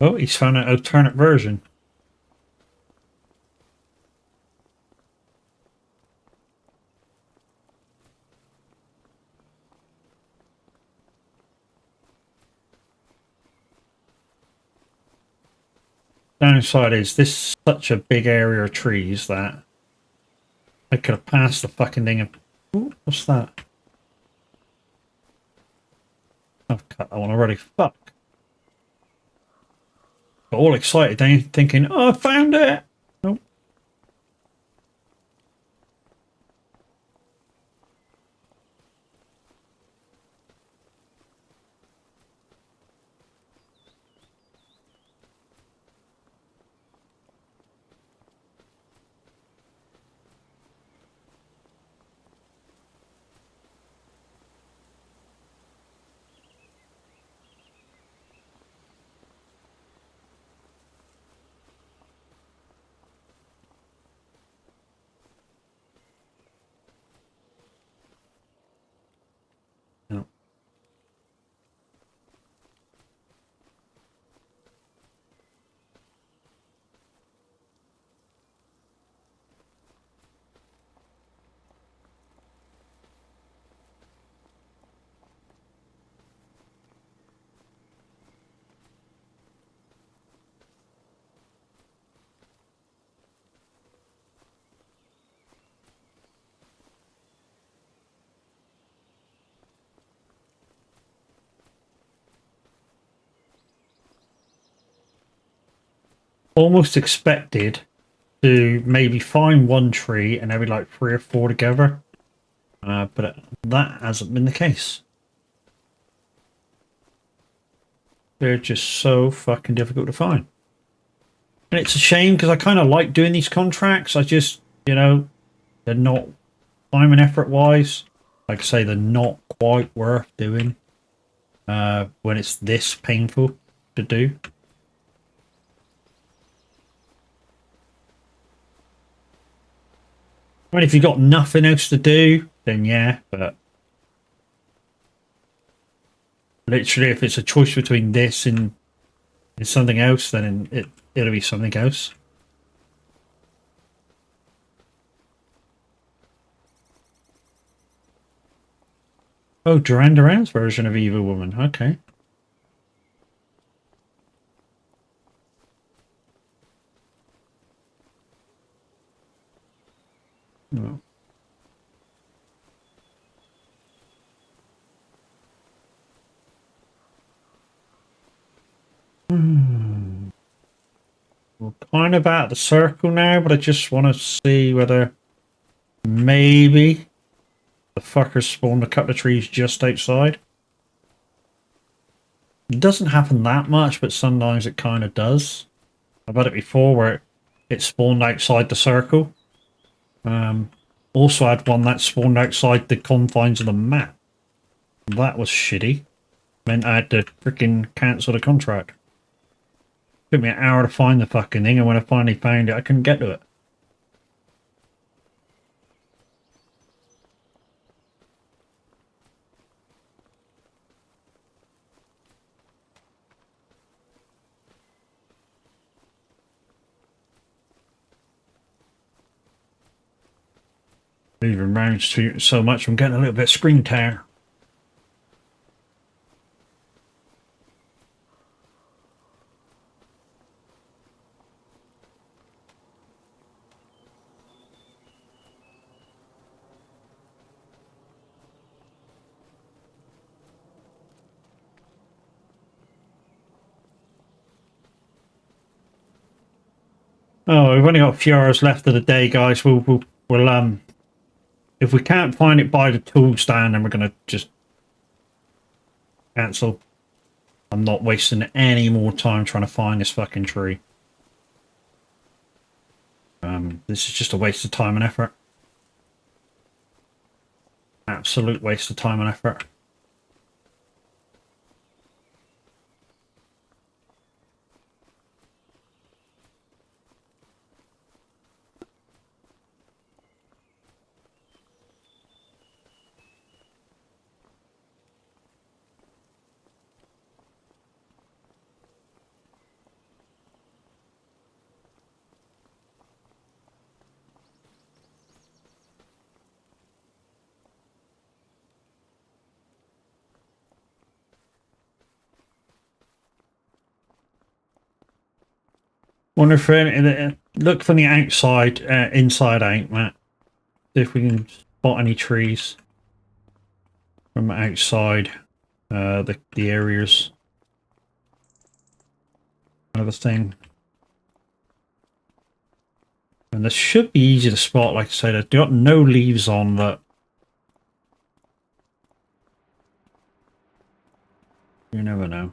Oh, he's found an alternate version. Downside is this is such a big area of trees that I could have passed the fucking thing. Ooh, what's that? I've cut that one already. Fuck. Got all excited, thinking, "Oh, I found it!" Nope. No. Almost expected to maybe find one tree and maybe like 3 or 4 together, but that hasn't been the case. They're just so fucking difficult to find. And it's a shame because I kind of like doing these contracts. I just, they're not time and effort wise. Like I say, they're not quite worth doing when it's this painful to do. I mean, if you've got nothing else to do, then yeah, but literally, if it's a choice between this and something else, then it'll be something else. Oh, Duran Duran's version of Evil Woman. Okay. Oh. We're kind of out of the circle now, but I just want to see whether maybe the fuckers spawned a couple of trees just outside. It doesn't happen that much, but sometimes it kind of does. I've had it before where it spawned outside the circle. Also had one that spawned outside the confines of the map. That was shitty. Meant I had to freaking cancel the contract. Took me an hour to find the fucking thing, and when I finally found it, I couldn't get to it. Moving around so much, I'm getting a little bit of screen tear. Oh, we've only got a few hours left of the day, guys. We'll if we can't find it by the tool stand, then we're gonna just cancel. I'm not wasting any more time trying to find this fucking tree. This is just a waste of time and effort. Absolute waste of time and effort. Wonder if look from the outside, inside out, Matt. See if we can spot any trees from outside the areas. kind of a thing. And this should be easy to spot, like I said. I've got no leaves on, but you never know.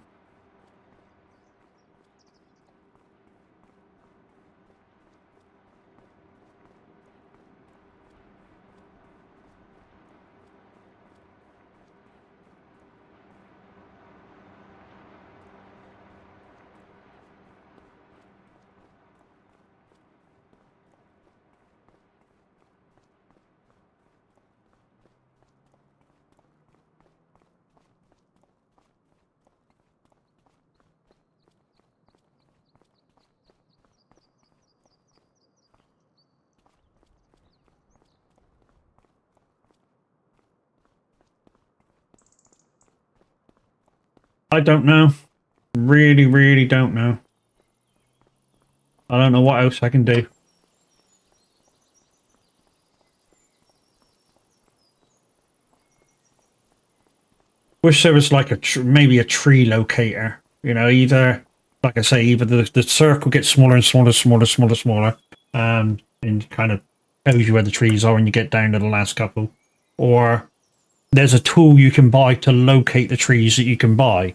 I don't know. Really, really don't know. I don't know what else I can do. Wish there was like maybe a tree locator. You know, either, like I say, either the circle gets smaller and smaller, smaller, and kind of tells you where the trees are when you get down to the last couple. Or there's a tool you can buy to locate the trees that you can buy.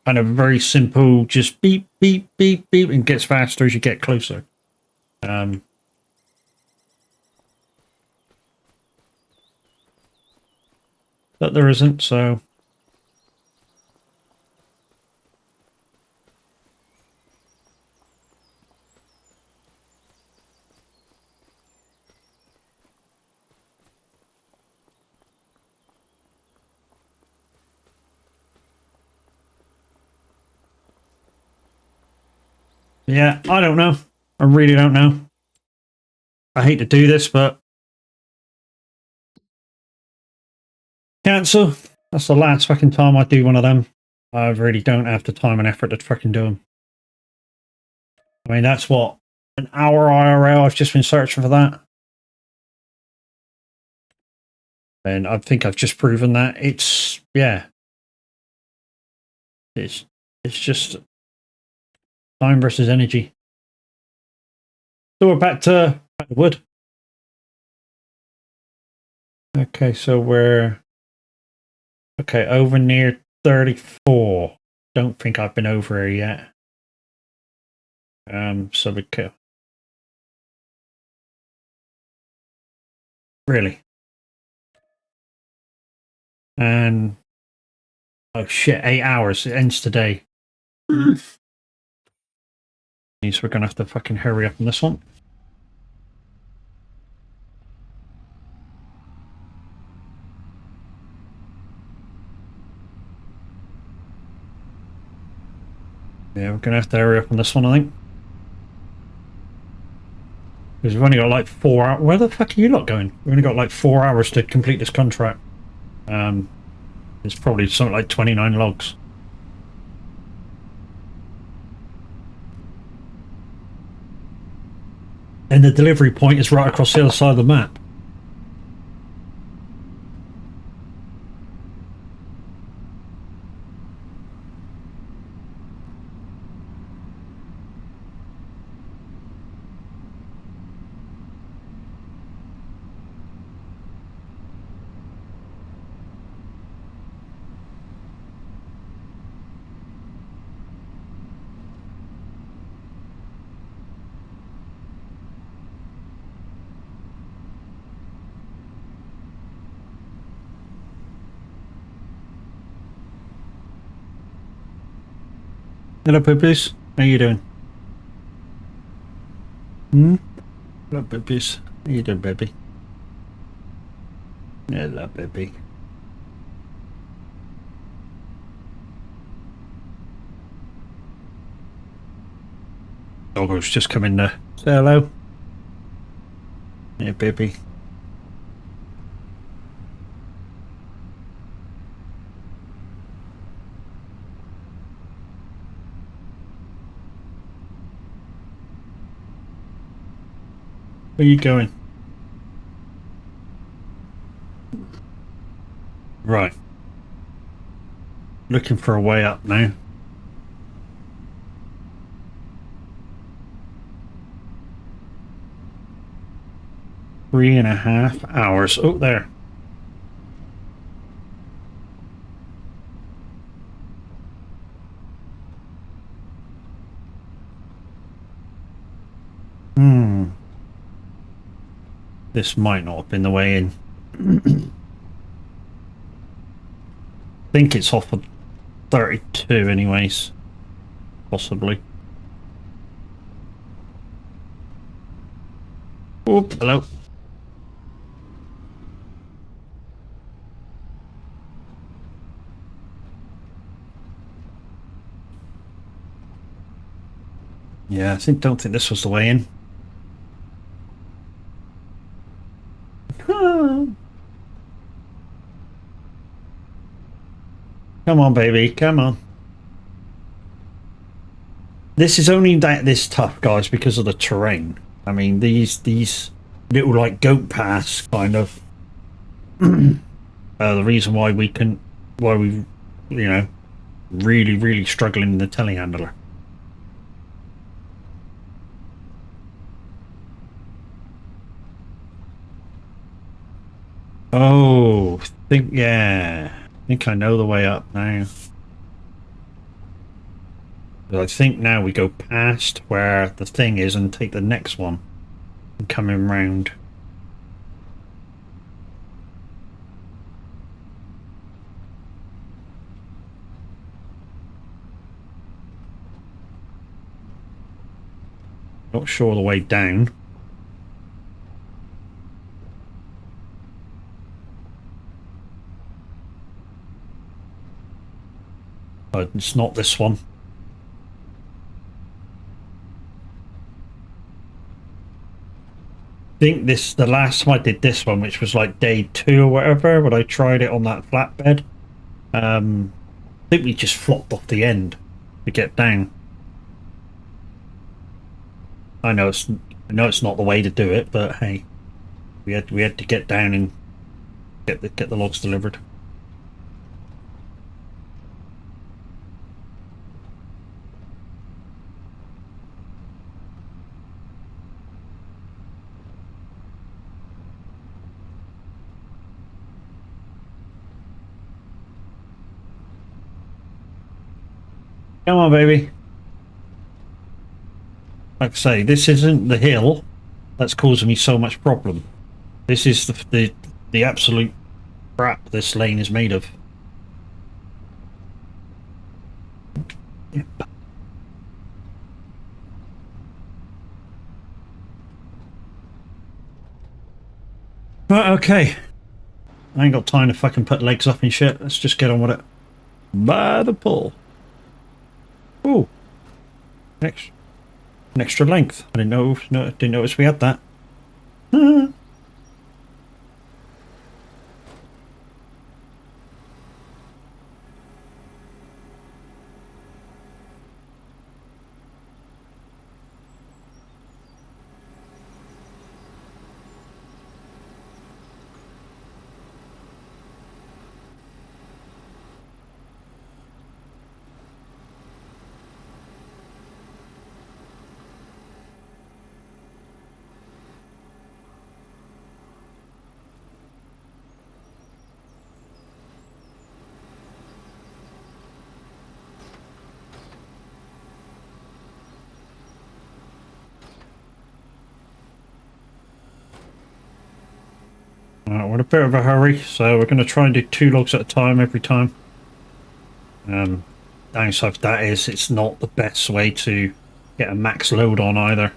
Kind of very simple, just beep, beep, beep, beep, and gets faster as you get closer. But there isn't, so... Yeah, I don't know. I really don't know. I hate to do this, but... Cancel. That's the last fucking time I do one of them. I really don't have the time and effort to fucking do them. I mean, that's what? An hour IRL, I've just been searching for that. And I think I've just proven that it's, yeah. It's just time versus energy. So we're back to wood. Okay, so we're... Okay, over near 34. Don't think I've been over here yet. So we could... Really? And... Oh shit, 8 hours. It ends today. Means we're gonna have to fucking hurry up on this one. Yeah, we're gonna have to hurry up on this one, I think. Because we've only got like 4 hours. Where the fuck are you lot going? We've only got like 4 hours to complete this contract. It's probably something like 29 logs. And the delivery point is right across the other side of the map. Hello, poopies. How you doing? Hello, poopies. How you doing, baby? Hello, baby. Doggo's just come in there. Say hello. Yeah, baby. Where are you going? Right. Looking for a way up now. 3.5 hours. Oh, there. This might not have been the way in. I think it's off of 32 anyways. Possibly. Oh, hello. Yeah, don't think this was the way in. Come on, baby, come on. This is only this tough, guys, because of the terrain. I mean, these little like goat paths kind of the reason why we really struggling in the telehandler. Oh, I think I know the way up now. I think now we go past where the thing is and take the next one and come in round. Not sure the way down. But it's not this one. I think the last time I did this one, which was like day 2 or whatever, when I tried it on that flatbed, I think we just flopped off the end to get down. I know it's not the way to do it, but hey, we had to get down and get the logs delivered. Come on, baby. Like I say, this isn't the hill that's causing me so much problem. This is the absolute crap this lane is made of. Yep. Right, okay. I ain't got time to fucking put legs up and shit. Let's just get on with it. By the pull. Ooh. An extra length. I didn't notice we had that. We're in a bit of a hurry, so we're going to try and do 2 logs at a time every time. Downside of that is it's not the best way to get a max load on either.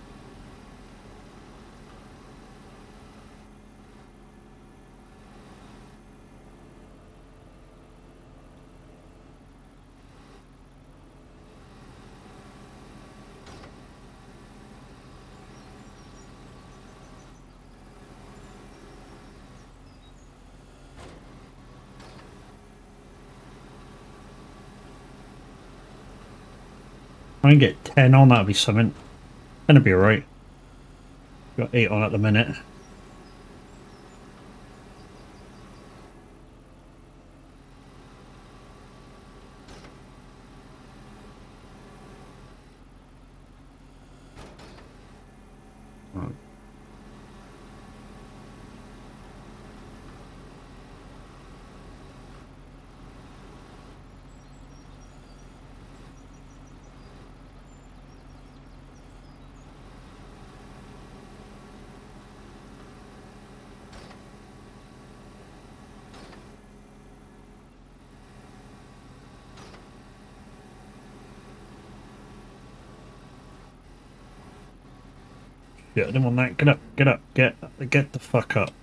I can get 10 on, that'll be something. Gonna be alright. Got 8 on at the minute. Yeah, I didn't want that. Get up, get up, get the fuck up.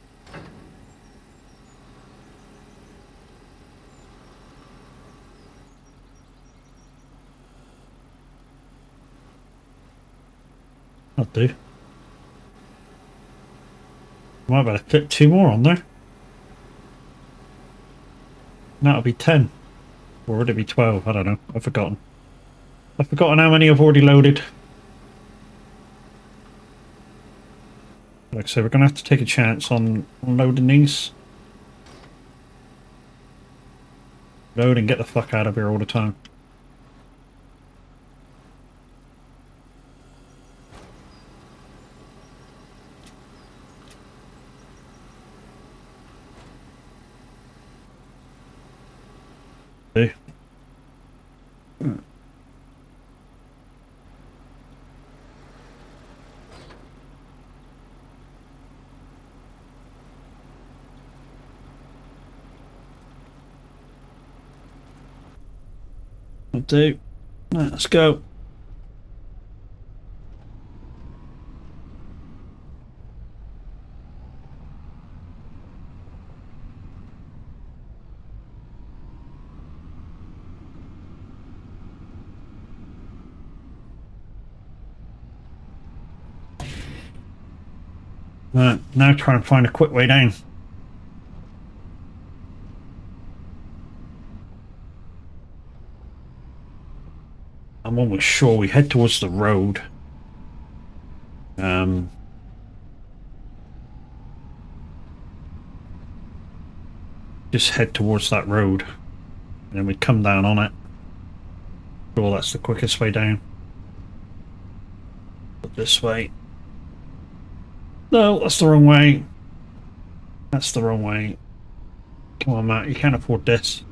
I'll do. Might better fit 2 more on there. That'll be 10. Or would it be 12? I don't know. I've forgotten. I've forgotten how many I've already loaded. Like I say, we're going to have to take a chance on loading these. Load and get the fuck out of here all the time. See? I'll do. Let's go. Right, now try and find a quick way down. I'm almost sure we head towards the road. Just head towards that road. And then we come down on it. Sure, that's the quickest way down. But this way. No, that's the wrong way. That's the wrong way. Come on, Matt, you can't afford this.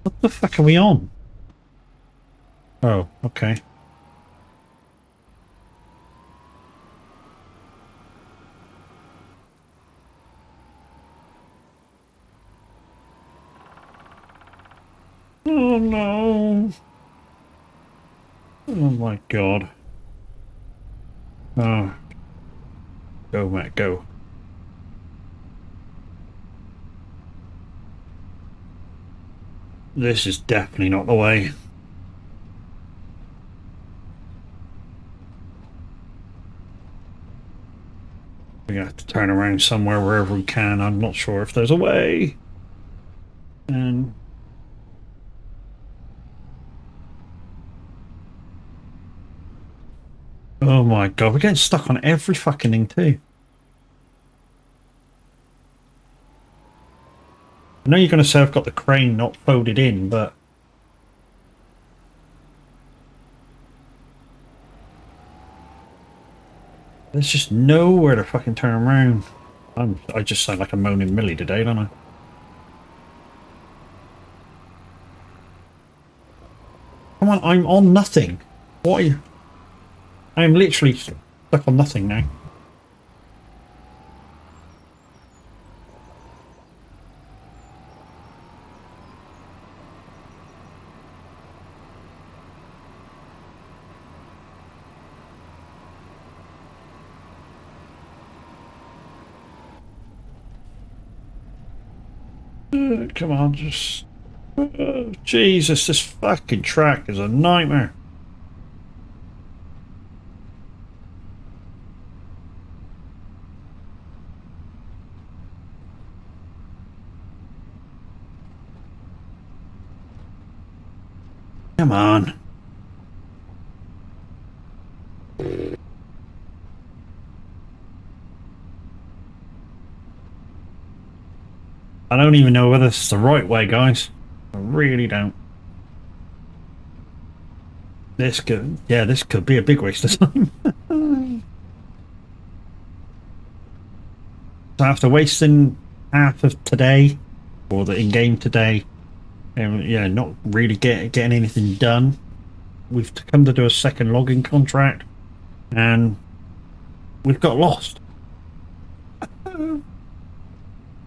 What the fuck are we on? Oh, okay. Oh no. Oh my god. Oh. Go, Matt, go. This is definitely not the way. We're gonna have to turn around somewhere wherever we can. I'm not sure if there's a way. And oh my god, we're getting stuck on every fucking thing too. I know you're going to say I've got the crane not folded in, but there's just nowhere to fucking turn around. I just sound like a moaning Millie today, don't I? Come on, I'm on nothing. What are you? I'm literally stuck on nothing now. Come on, just... Jesus, this fucking track is a nightmare. Come on. I don't even know whether it's the right way, guys. I really don't. This could, yeah, this could be a big waste of time. So after wasting half of today, or the in-game today, and yeah, not really getting anything done, we've come to do a second logging contract, and we've got lost.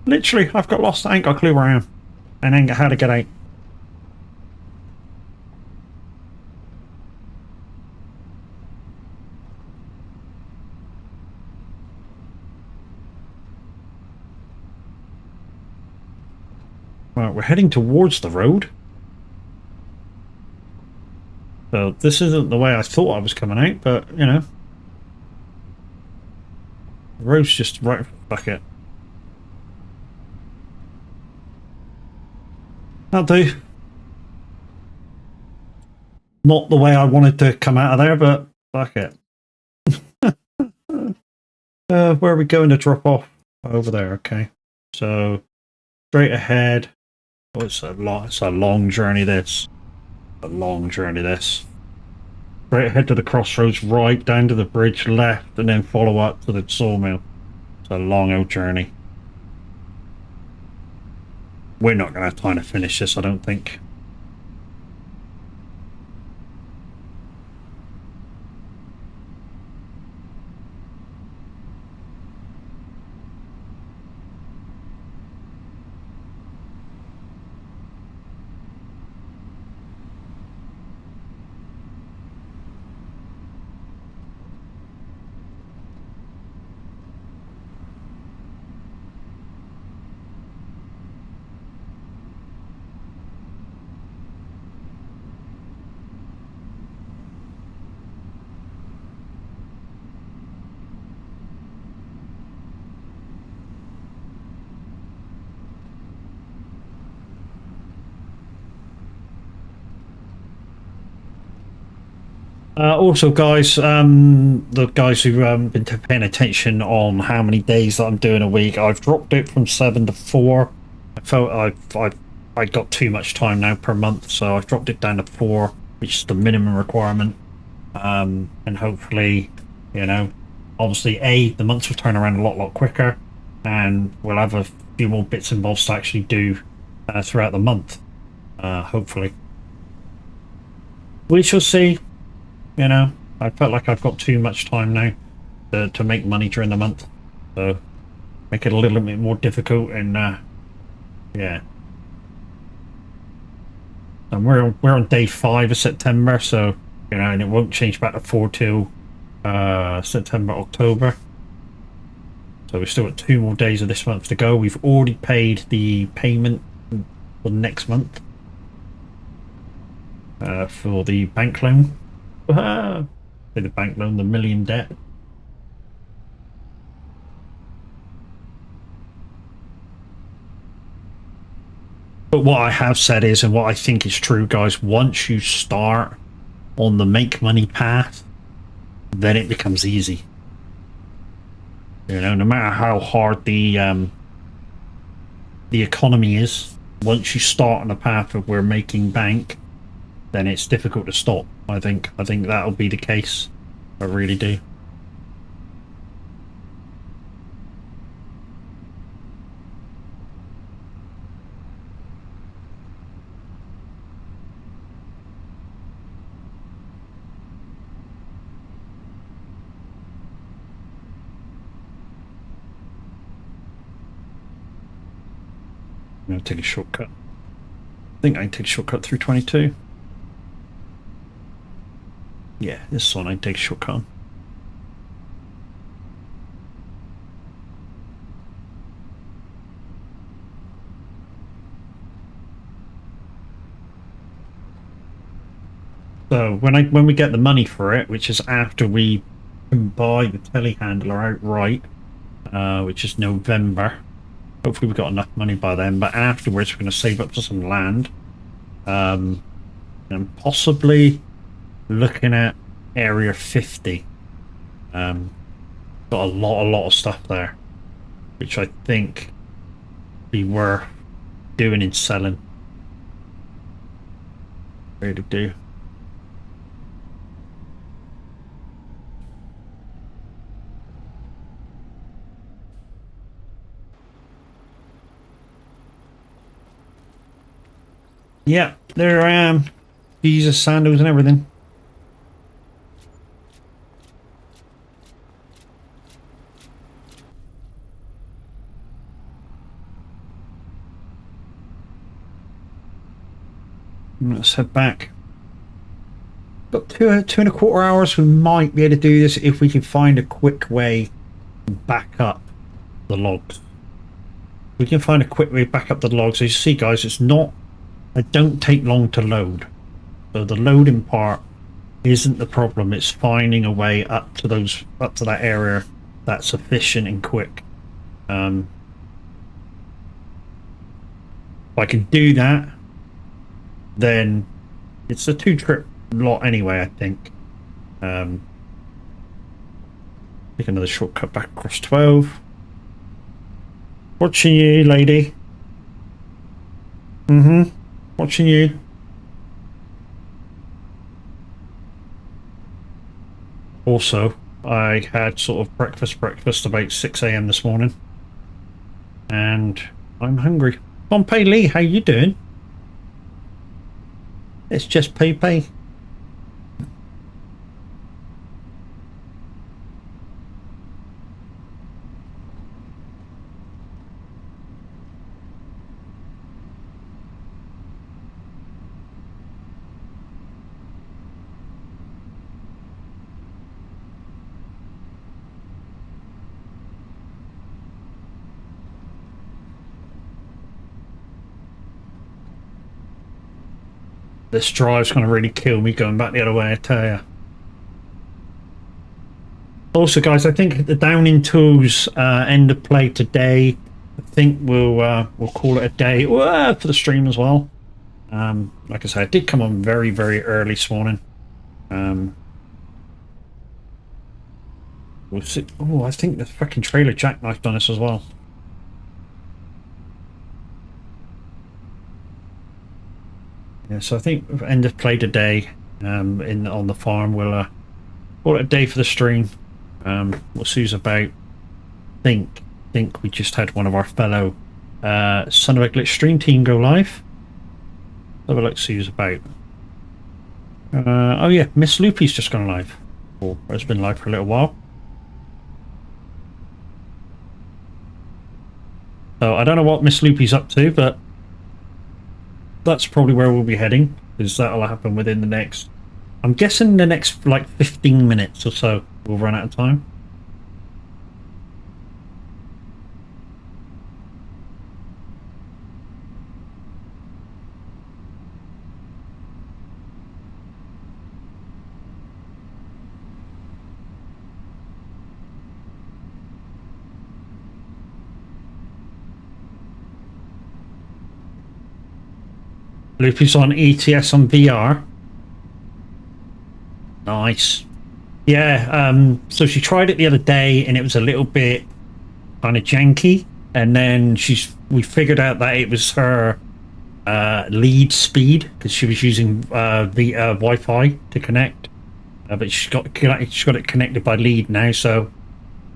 Literally, I've got lost. I ain't got a clue where I am, and I ain't got how to get out. Right, we're heading towards the road. So this isn't the way I thought I was coming out, but, you know. The road's just right... Fuck it. That'll do. Not the way I wanted to come out of there, but fuck it. Where are we going to drop off? Over there, okay. So, straight ahead. Oh, it's a long journey, this. A long journey, this. Straight ahead to the crossroads, right, down to the bridge, left, and then follow up to the sawmill. It's a long old journey. We're not going to have time to finish this, I don't think. Also, guys, the guys who've been paying attention on how many days that I'm doing a week, I've dropped it from 7 to 4. I felt I got too much time now per month, so I've dropped it down to 4, which is the minimum requirement. And hopefully, you know, obviously, the months will turn around a lot quicker, and we'll have a few more bits and bobs to actually do throughout the month. Hopefully, we shall see. You know, I felt like I've got too much time now to make money during the month, so make it a little bit more difficult. And yeah, and we're on day 5 of September, so you know, and it won't change back to 4 till September, October. So we've still got 2 more days of this month to go. We've already paid the payment for next month for the bank loan. For the bank loan, the million debt. But what I have said is, and what I think is true, guys, once you start on the make money path, then it becomes easy. You know, no matter how hard the economy is, once you start on a path of we're making bank, then it's difficult to stop. I think that'll be the case. I really do. I'm going to take a shortcut. I think I can take a shortcut through 22. Yeah, this one I take a shortcut on. So when we get the money for it, which is after we can buy the telehandler outright, which is November. Hopefully we've got enough money by then, but afterwards we're going to save up for some land. And possibly looking at area 50. Got a lot of stuff there, which I think be worth doing and selling. Ready to do. Yeah, there I am. Jesus, sandals and everything. Let's head back. Got 2.25 hours. We might be able to do this if we can find a quick way to back up the logs. We can find a quick way back up the logs. As you see, guys, it's not. They don't take long to load. So the loading part isn't the problem. It's finding a way up to that area that's efficient and quick. If I can do that, then it's a 2-trip lot anyway, I think. Take another shortcut back across 12. Watching you, lady. Watching you. Also, I had sort of breakfast about 6 a.m. this morning. And I'm hungry. Pompey Lee, how you doing? It's just Pepe. This drive's going to really kill me going back the other way, I tell you. Also, guys, I think the Downing Tools end of play today. I think we'll call it a day for the stream as well. Like I said, I did come on very, very early this morning. We'll see. Oh, I think the fucking trailer jackknifed on us as well. Yeah, so I think end of play today on the farm. We'll call it a day for the stream. We'll see who's about. Think we just had one of our fellow Son of a Glitch stream team go live. Have a look, see who's about. Oh yeah, Miss Loopy's just gone live. Or has been live for a little while. So I don't know what Miss Loopy's up to, but that's probably where we'll be heading, because that'll happen within the next, I'm guessing the next like 15 minutes or so we'll run out of time. Loopy's on ETS on VR. Nice. Yeah, so she tried it the other day and it was a little bit kind of janky, and then we figured out that it was her lead speed, because she was using the Wi-Fi to connect, but she's got it connected by lead now, so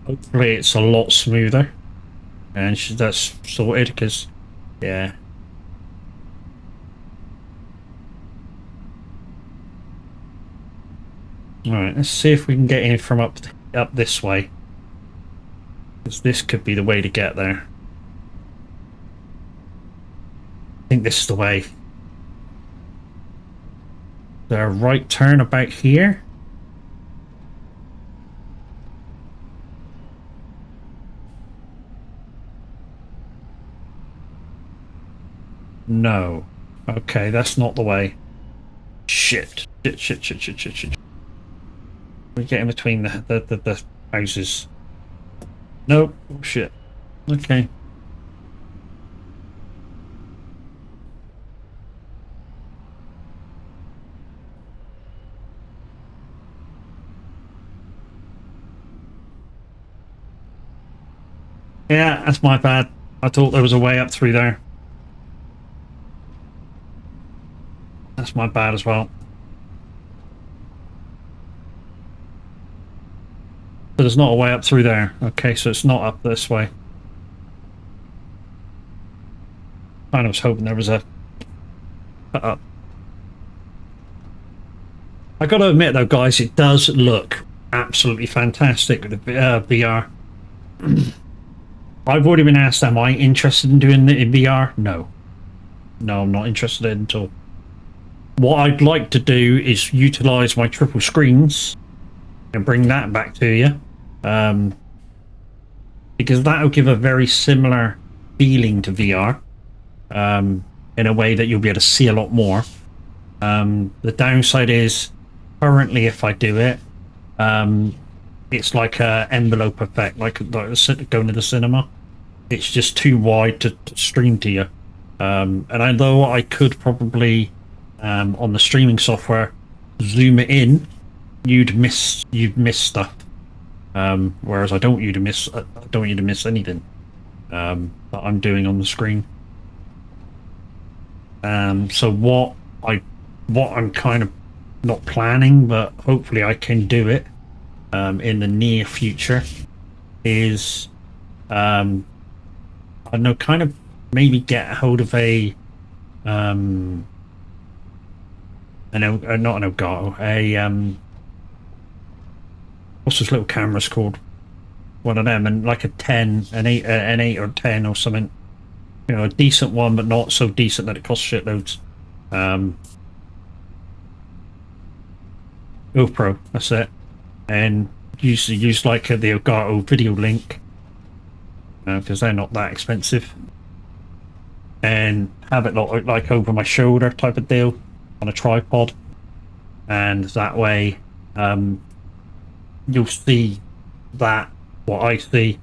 hopefully it's a lot smoother and that's sorted, because yeah. Alright, let's see if we can get in from up this way, because this could be the way to get there. I think this is the way. There a right turn about here? No. Okay, that's not the way. Shit. Shit. We get in between the houses. Nope. Oh, shit. Okay. Yeah, that's my bad. I thought there was a way up through there. That's my bad as well. So there's not a way up through there. Okay, so it's not up this way. I was hoping there was a up. I gotta admit though, guys, it does look absolutely fantastic with the VR. I've already been asked, am I interested in doing it in VR? No. No, I'm not interested in it at all. What I'd like to do is utilize my triple screens and bring that back to you. Because that'll give a very similar feeling to VR, in a way that you'll be able to see a lot more. The downside is currently if I do it, it's like a envelope effect, like going to the cinema. It's just too wide to stream to you. And although I could probably, on the streaming software, zoom it in, you'd miss stuff. Whereas I don't want you to miss anything that I'm doing on the screen. So what I'm kind of not planning, but hopefully I can do it in the near future, is I don't know, kind of maybe get a hold of a not an Elgato, what's those little cameras called? One of them, and like an 8 or 10 or something. You know, a decent one, but not so decent that it costs shitloads. GoPro, that's it. And use like the Elgato Video Link, because they're not that expensive. And have it like over my shoulder type of deal on a tripod. And that way, you'll see what I see,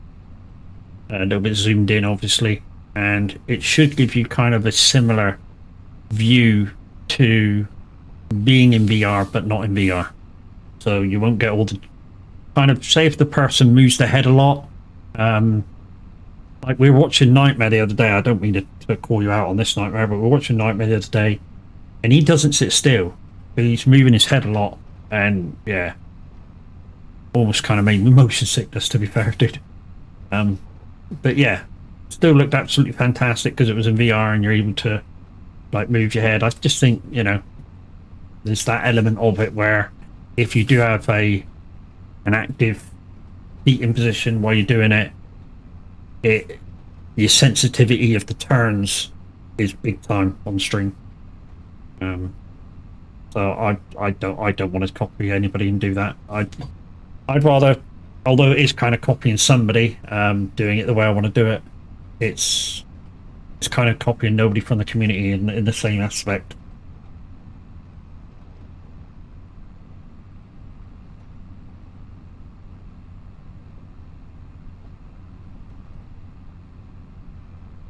a little bit zoomed in, obviously, and it should give you kind of a similar view to being in VR, but not in VR. So you won't get all the kind of, say if the person moves their head a lot, like we were watching Nightmare the other day. I don't mean to call you out on this Nightmare, but we were watching Nightmare the other day, and he doesn't sit still. He's moving his head a lot, and yeah, almost kind of made me motion sickness, to be fair, dude. But yeah, still looked absolutely fantastic because it was in VR and you're able to like move your head. I just think, you know, there's that element of it where if you do have an active seating position while you're doing it, your sensitivity of the turns is big time on stream. So I don't want to copy anybody and do that. I'd rather, although it is kind of copying somebody, doing it the way I want to do it, it's kind of copying nobody from the community in the same aspect.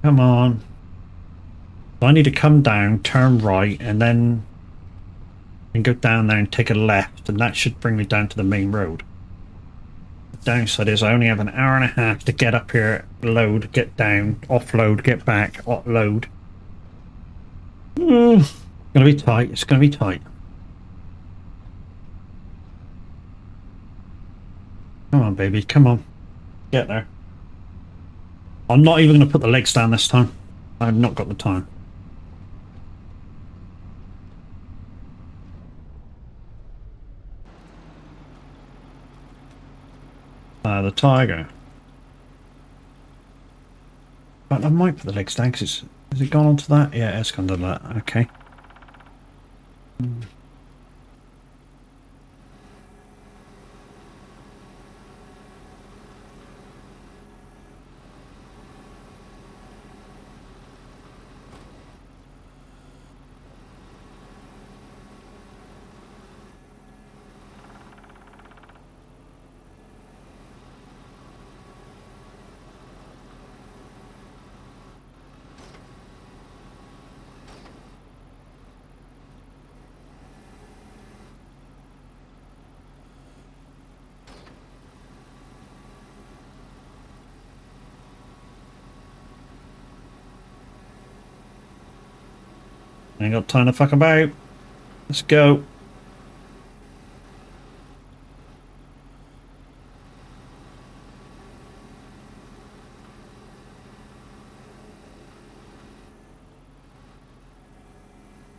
Come on. So I need to come down, turn right, and then go down there and take a left, and that should bring me down to the main road. Downside is I only have an hour and a half to get up here, load, get down, offload, get back, load. It's gonna be tight. It's gonna be tight. Come on, baby. Come on. Get there. I'm not even gonna put the legs down this time. I've not got the time. The tiger. But I might put the legs down because has it gone onto that? Yeah, it's gone to that. Okay. Ain't got time to fuck about. Let's go.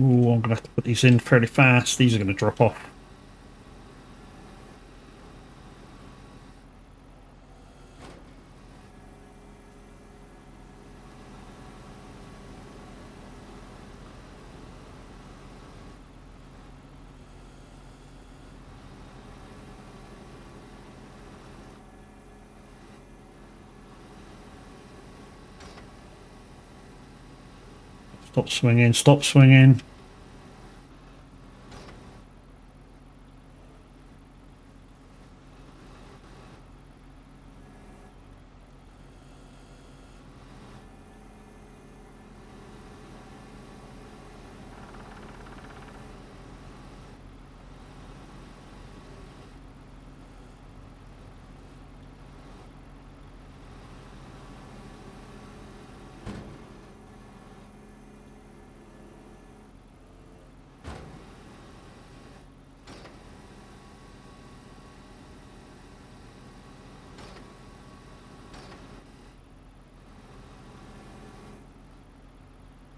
Ooh, I'm gonna have to put these in fairly fast. These are gonna drop off. Stop swinging, stop swinging.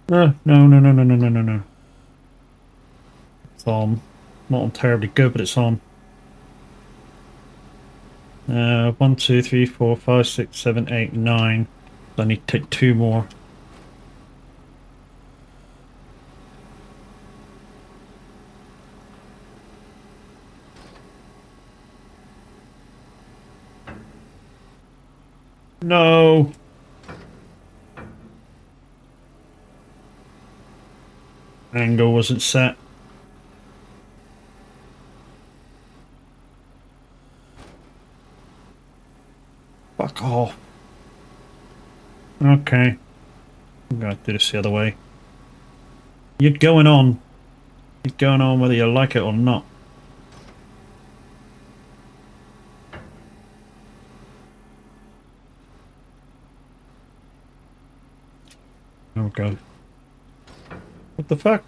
No, no, no, no, no, no, no, no, no. It's on. Not terribly good, but it's on. 1, 2, 3, 4, 5, 6, 7, 8, 9. I need to take 2 more. No. Angle wasn't set. Fuck off. Okay. I'm gonna do this the other way. You're going on. You're going on whether you like it or not. Oh god. What the fuck?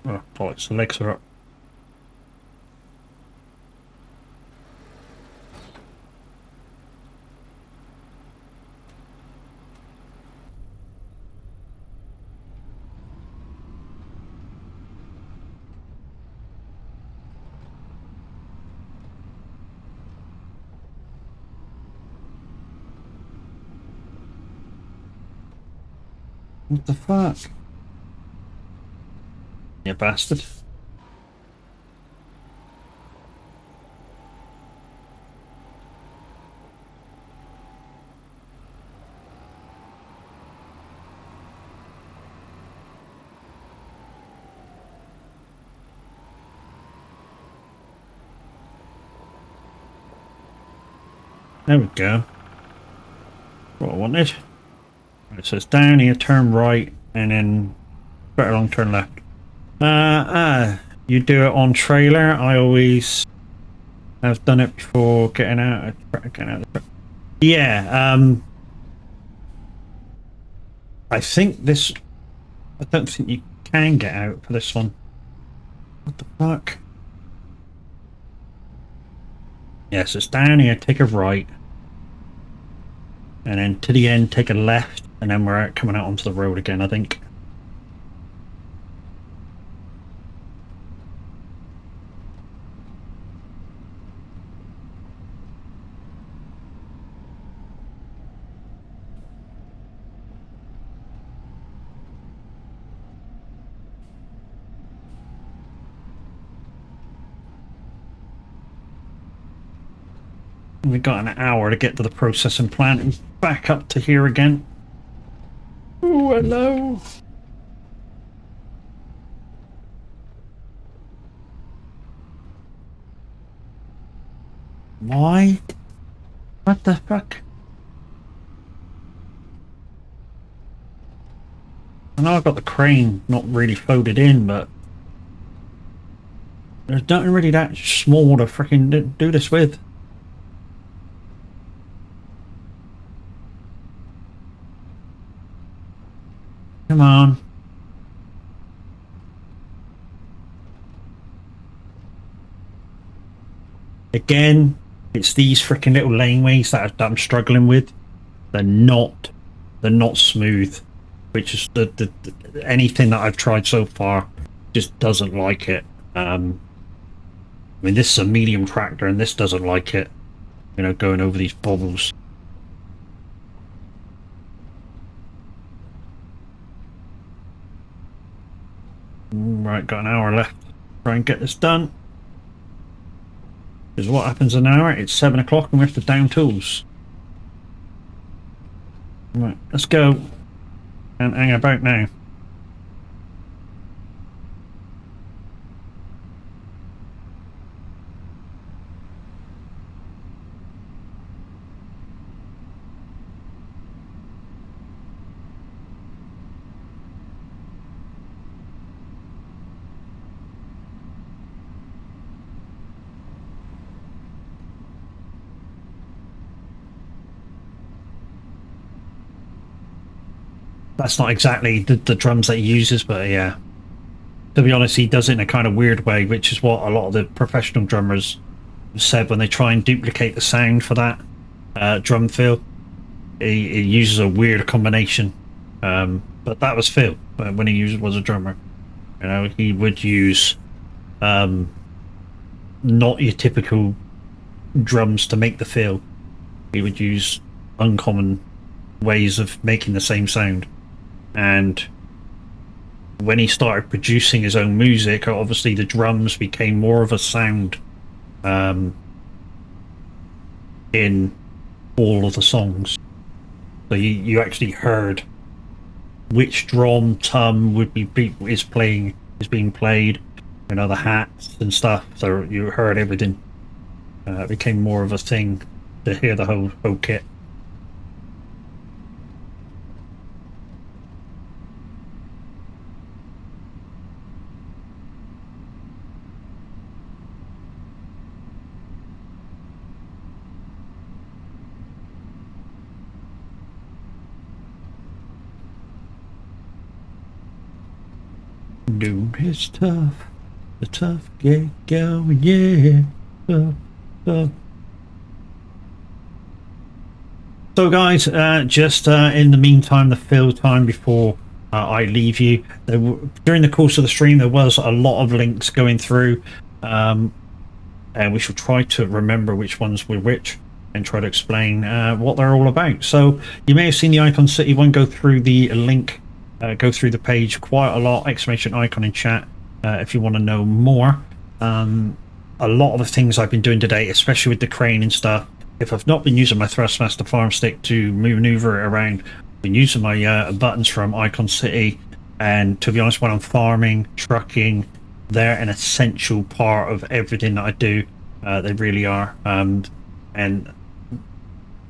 Oh, bollocks, the legs are up. What the fuck? You bastard. There we go. What I wanted. Right, so it's down here, turn right, and then better long turn left. You do it on trailer. I always have done it before getting out. Yeah. I think this. I don't think you can get out for this one. What the fuck? Yes, it's down here. Take a right, and then to the end, take a left, and then we're out, coming out onto the road again. I think. We've got an hour to get to the processing plant and back up to here again. Oh, hello. Why? What the fuck? I know I've got the crane not really folded in, but there's nothing really that small to freaking do this with. Come on. Again, it's these freaking little laneways that I'm struggling with. They're not smooth, which is the anything that I've tried so far just doesn't like it. I mean, this is a medium tractor, and this doesn't like it. You know, going over these bobbles. Right, got an hour left. Try and get this done. Because what happens in an hour? It's 7 o'clock and we have to down tools. Right, let's go and hang about now. That's not exactly the drums that he uses, but yeah. To be honest, he does it in a kind of weird way, which is what a lot of the professional drummers said when they try and duplicate the sound for that drum fill. He uses a weird combination. But that was Phil when he was a drummer. You know, he would use not your typical drums to make the fill. He would use uncommon ways of making the same sound. And when he started producing his own music, obviously the drums became more of a sound in all of the songs. So you actually heard which drum tom would be is being played, you know, the hats and stuff. So you heard everything. It became more of a thing to hear the whole kit. Doom is tough, the tough get going, yeah. So guys, just in the meantime, the fill time before I leave you, during the course of the stream there was a lot of links going through, and we shall try to remember which ones were which and try to explain what they're all about. So you may have seen the Icon City one go through the link, go through the page quite a lot, exclamation icon in chat if you want to know more. A lot of the things I've been doing today, especially with the crane and stuff, if I've not been using my Thrustmaster farm stick to maneuver it around, I've been using my buttons from Icon City, and to be honest, when I'm farming, trucking, they're an essential part of everything that I do. They really are. And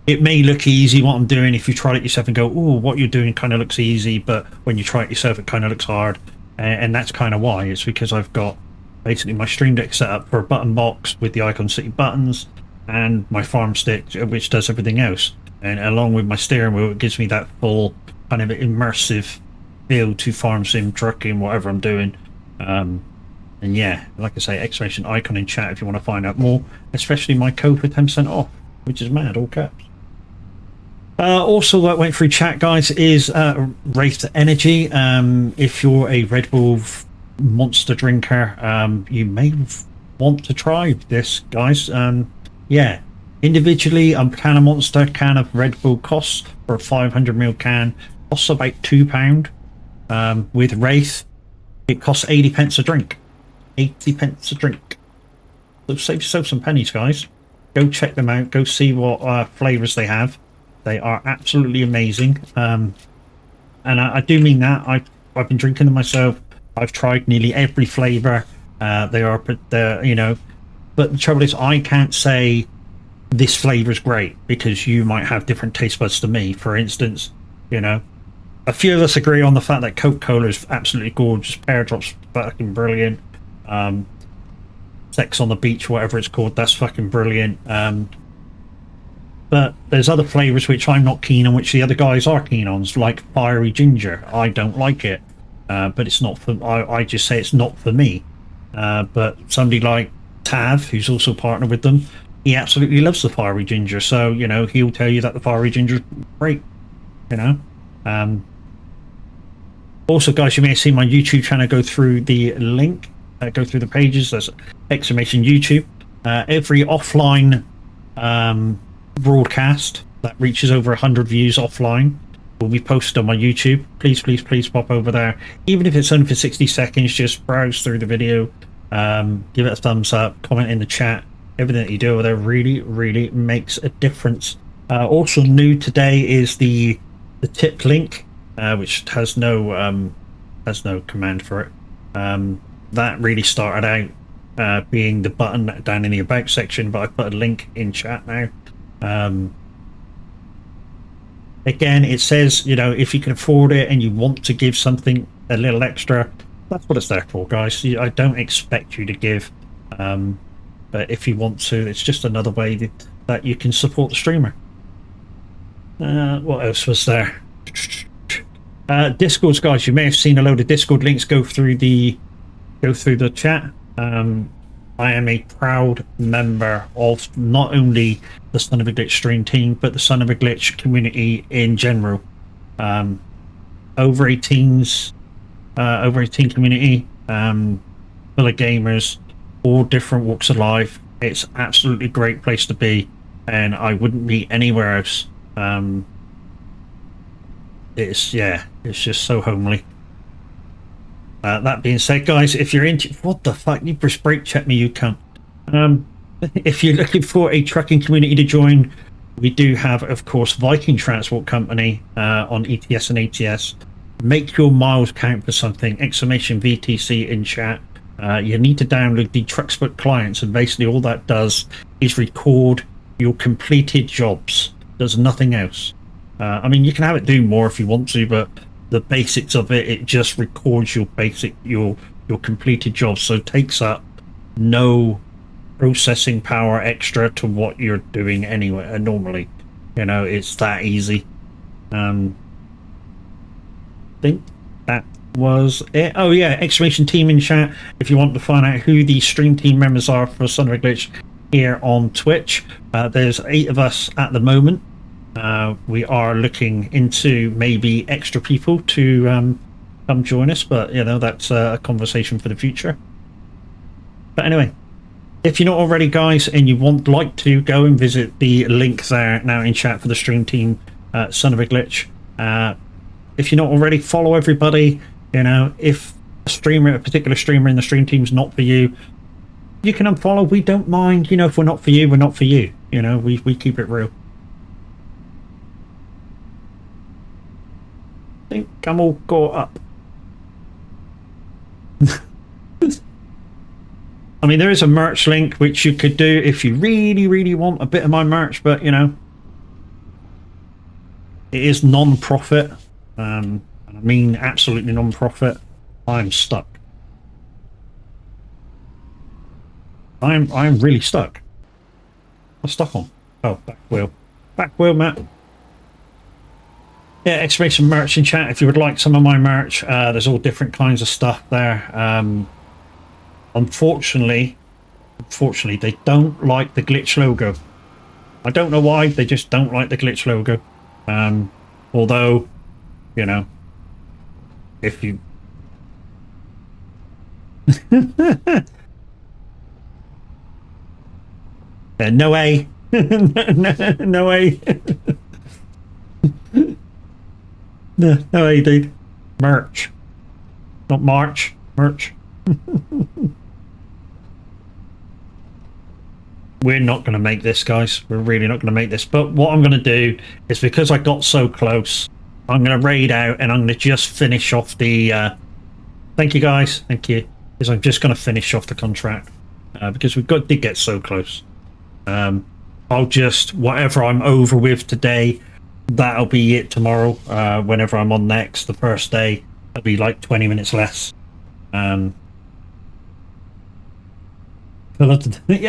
it may look easy what I'm doing if you try it yourself and go, oh, what you're doing kind of looks easy, but when you try it yourself it kind of looks hard. And that's kind of why. It's because I've got basically my Stream Deck set up for a button box with the Icon City buttons and my farm stick, which does everything else. And along with my steering wheel, it gives me that full kind of immersive feel to farm sim, trucking, whatever I'm doing. And yeah, like I say, exclamation icon in chat if you want to find out more, especially my code for 10% off, which is mad, all caps. Also that went through chat, guys, is wraith energy. If you're a Red Bull monster drinker, you may want to try this, guys. Yeah, individually a can of monster, can of Red Bull costs for a 500ml can costs about £2. With wraith it costs 80 pence a drink. 80 pence a drink. So save yourself some pennies, guys. Go check them out, go see what flavors they have. They are absolutely amazing, and I do mean that. I've been drinking them myself. I've tried nearly every flavor. They're you know, but the trouble is I can't say this flavor is great because you might have different taste buds to me. For instance, you know, a few of us agree on the fact that Coca-Cola is absolutely gorgeous. Pear Drop's fucking brilliant. Sex on the Beach, whatever it's called, that's fucking brilliant. But there's other flavors which I'm not keen on, which the other guys are keen on, like fiery ginger. I don't like it, but it's not for. I just say it's not for me. But somebody like Tav, who's also partnered with them, he absolutely loves the fiery ginger. So you know he'll tell you that the fiery ginger is great. You know. Also, guys, you may have seen my YouTube channel go through the link, go through the pages. There's exclamation YouTube. Every offline broadcast that reaches over 100 views offline will be posted on my YouTube. Please, please, please pop over there. Even if it's only for 60 seconds, just browse through the video, give it a thumbs up, comment in the chat. Everything that you do over there really, really makes a difference. Also new today is the tip link, which has no command for it. That really started out being the button down in the about section, but I put a link in chat now. Again, it says, you know, if you can afford it and you want to give something a little extra, that's what it's there for, guys. I don't expect you to give, but if you want to, it's just another way that you can support the streamer. What else was there? Discords, guys. You may have seen a load of Discord links go through the chat. I am a proud member of not only the Son of a Glitch stream team, but the Son of a Glitch community in general. Over 18 community, full of gamers, all different walks of life. It's absolutely great place to be, and I wouldn't be anywhere else. It's just so homely. That being said, guys, if you're into what the fuck, you just brake check me, you cunt. If you're looking for a trucking community to join, we do have, of course, Viking Transport Company on ETS and ATS. Make your miles count for something! Exclamation VTC in chat. You need to download the Truckspot clients, and basically all that does is record your completed jobs. Does nothing else. I mean, you can have it do more if you want to, but the basics of it just records your completed jobs, so it takes up no processing power extra to what you're doing anyway. Normally, you know, it's that easy. I think that was it. Oh yeah, exclamation team in chat if you want to find out who the stream team members are for Son of a Glitch here on Twitch. There's 8 of us at the moment. We are looking into maybe extra people to come join us, but you know, that's a conversation for the future. But anyway, if you're not already, guys, and you like to go and visit the link there now in chat for the stream team, Son of a Glitch. If you're not already, follow everybody. You know, if a particular streamer in the stream team's not for you, you can unfollow. We don't mind. You know, if we're not for you, we're not for you. You know, we keep it real. I think I'm all caught up. I mean, there is a merch link which you could do if you really, really want a bit of my merch, but you know, it is non-profit. I mean, absolutely non-profit. I'm stuck. I'm really stuck. I'm stuck on. Oh, back wheel, Matt. Yeah, exclamation merch in chat if you would like some of my merch. There's all different kinds of stuff there. Unfortunately, they don't like the glitch logo. I don't know why, they just don't like the glitch logo. Although, you know, if you... no way. No way. No way, dude. Merch. Not March. Merch. We're not going to make this, guys. We're really not going to make this. But what I'm going to do is, because I got so close, I'm going to raid out and I'm going to just finish off the... Thank you, guys. Thank you. Because I'm just going to finish off the contract. Because did get so close. I'll just... Whatever I'm over with today, that'll be it tomorrow. Whenever I'm on next, the first day, it'll be like 20 minutes less. Yeah,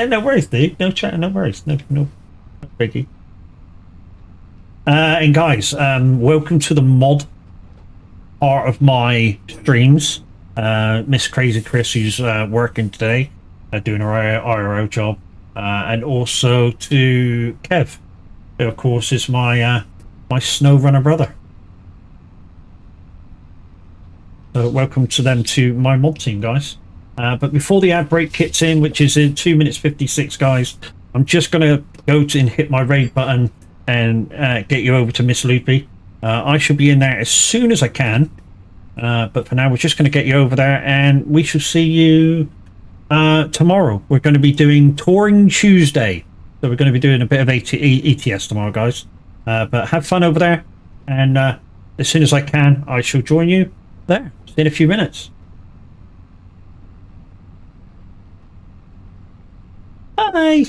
no worries, dude. No chat, no worries. No biggie. And guys, welcome to the mod part of my streams. Miss Crazy Chris, who's working today, doing her IRO job, and also to Kev, who of course is my my SnowRunner brother. So welcome to them to my mod team, guys. But before the ad break kicks in, which is in 2 minutes 56, guys, I'm just going to go and hit my raid button and get you over to Miss Loopy. I shall be in there as soon as I can. But for now, we're just going to get you over there, and we shall see you tomorrow. We're going to be doing Touring Tuesday. So we're going to be doing a bit of ETS tomorrow, guys. But have fun over there, and as soon as I can, I shall join you there. See you in a few minutes. Bye.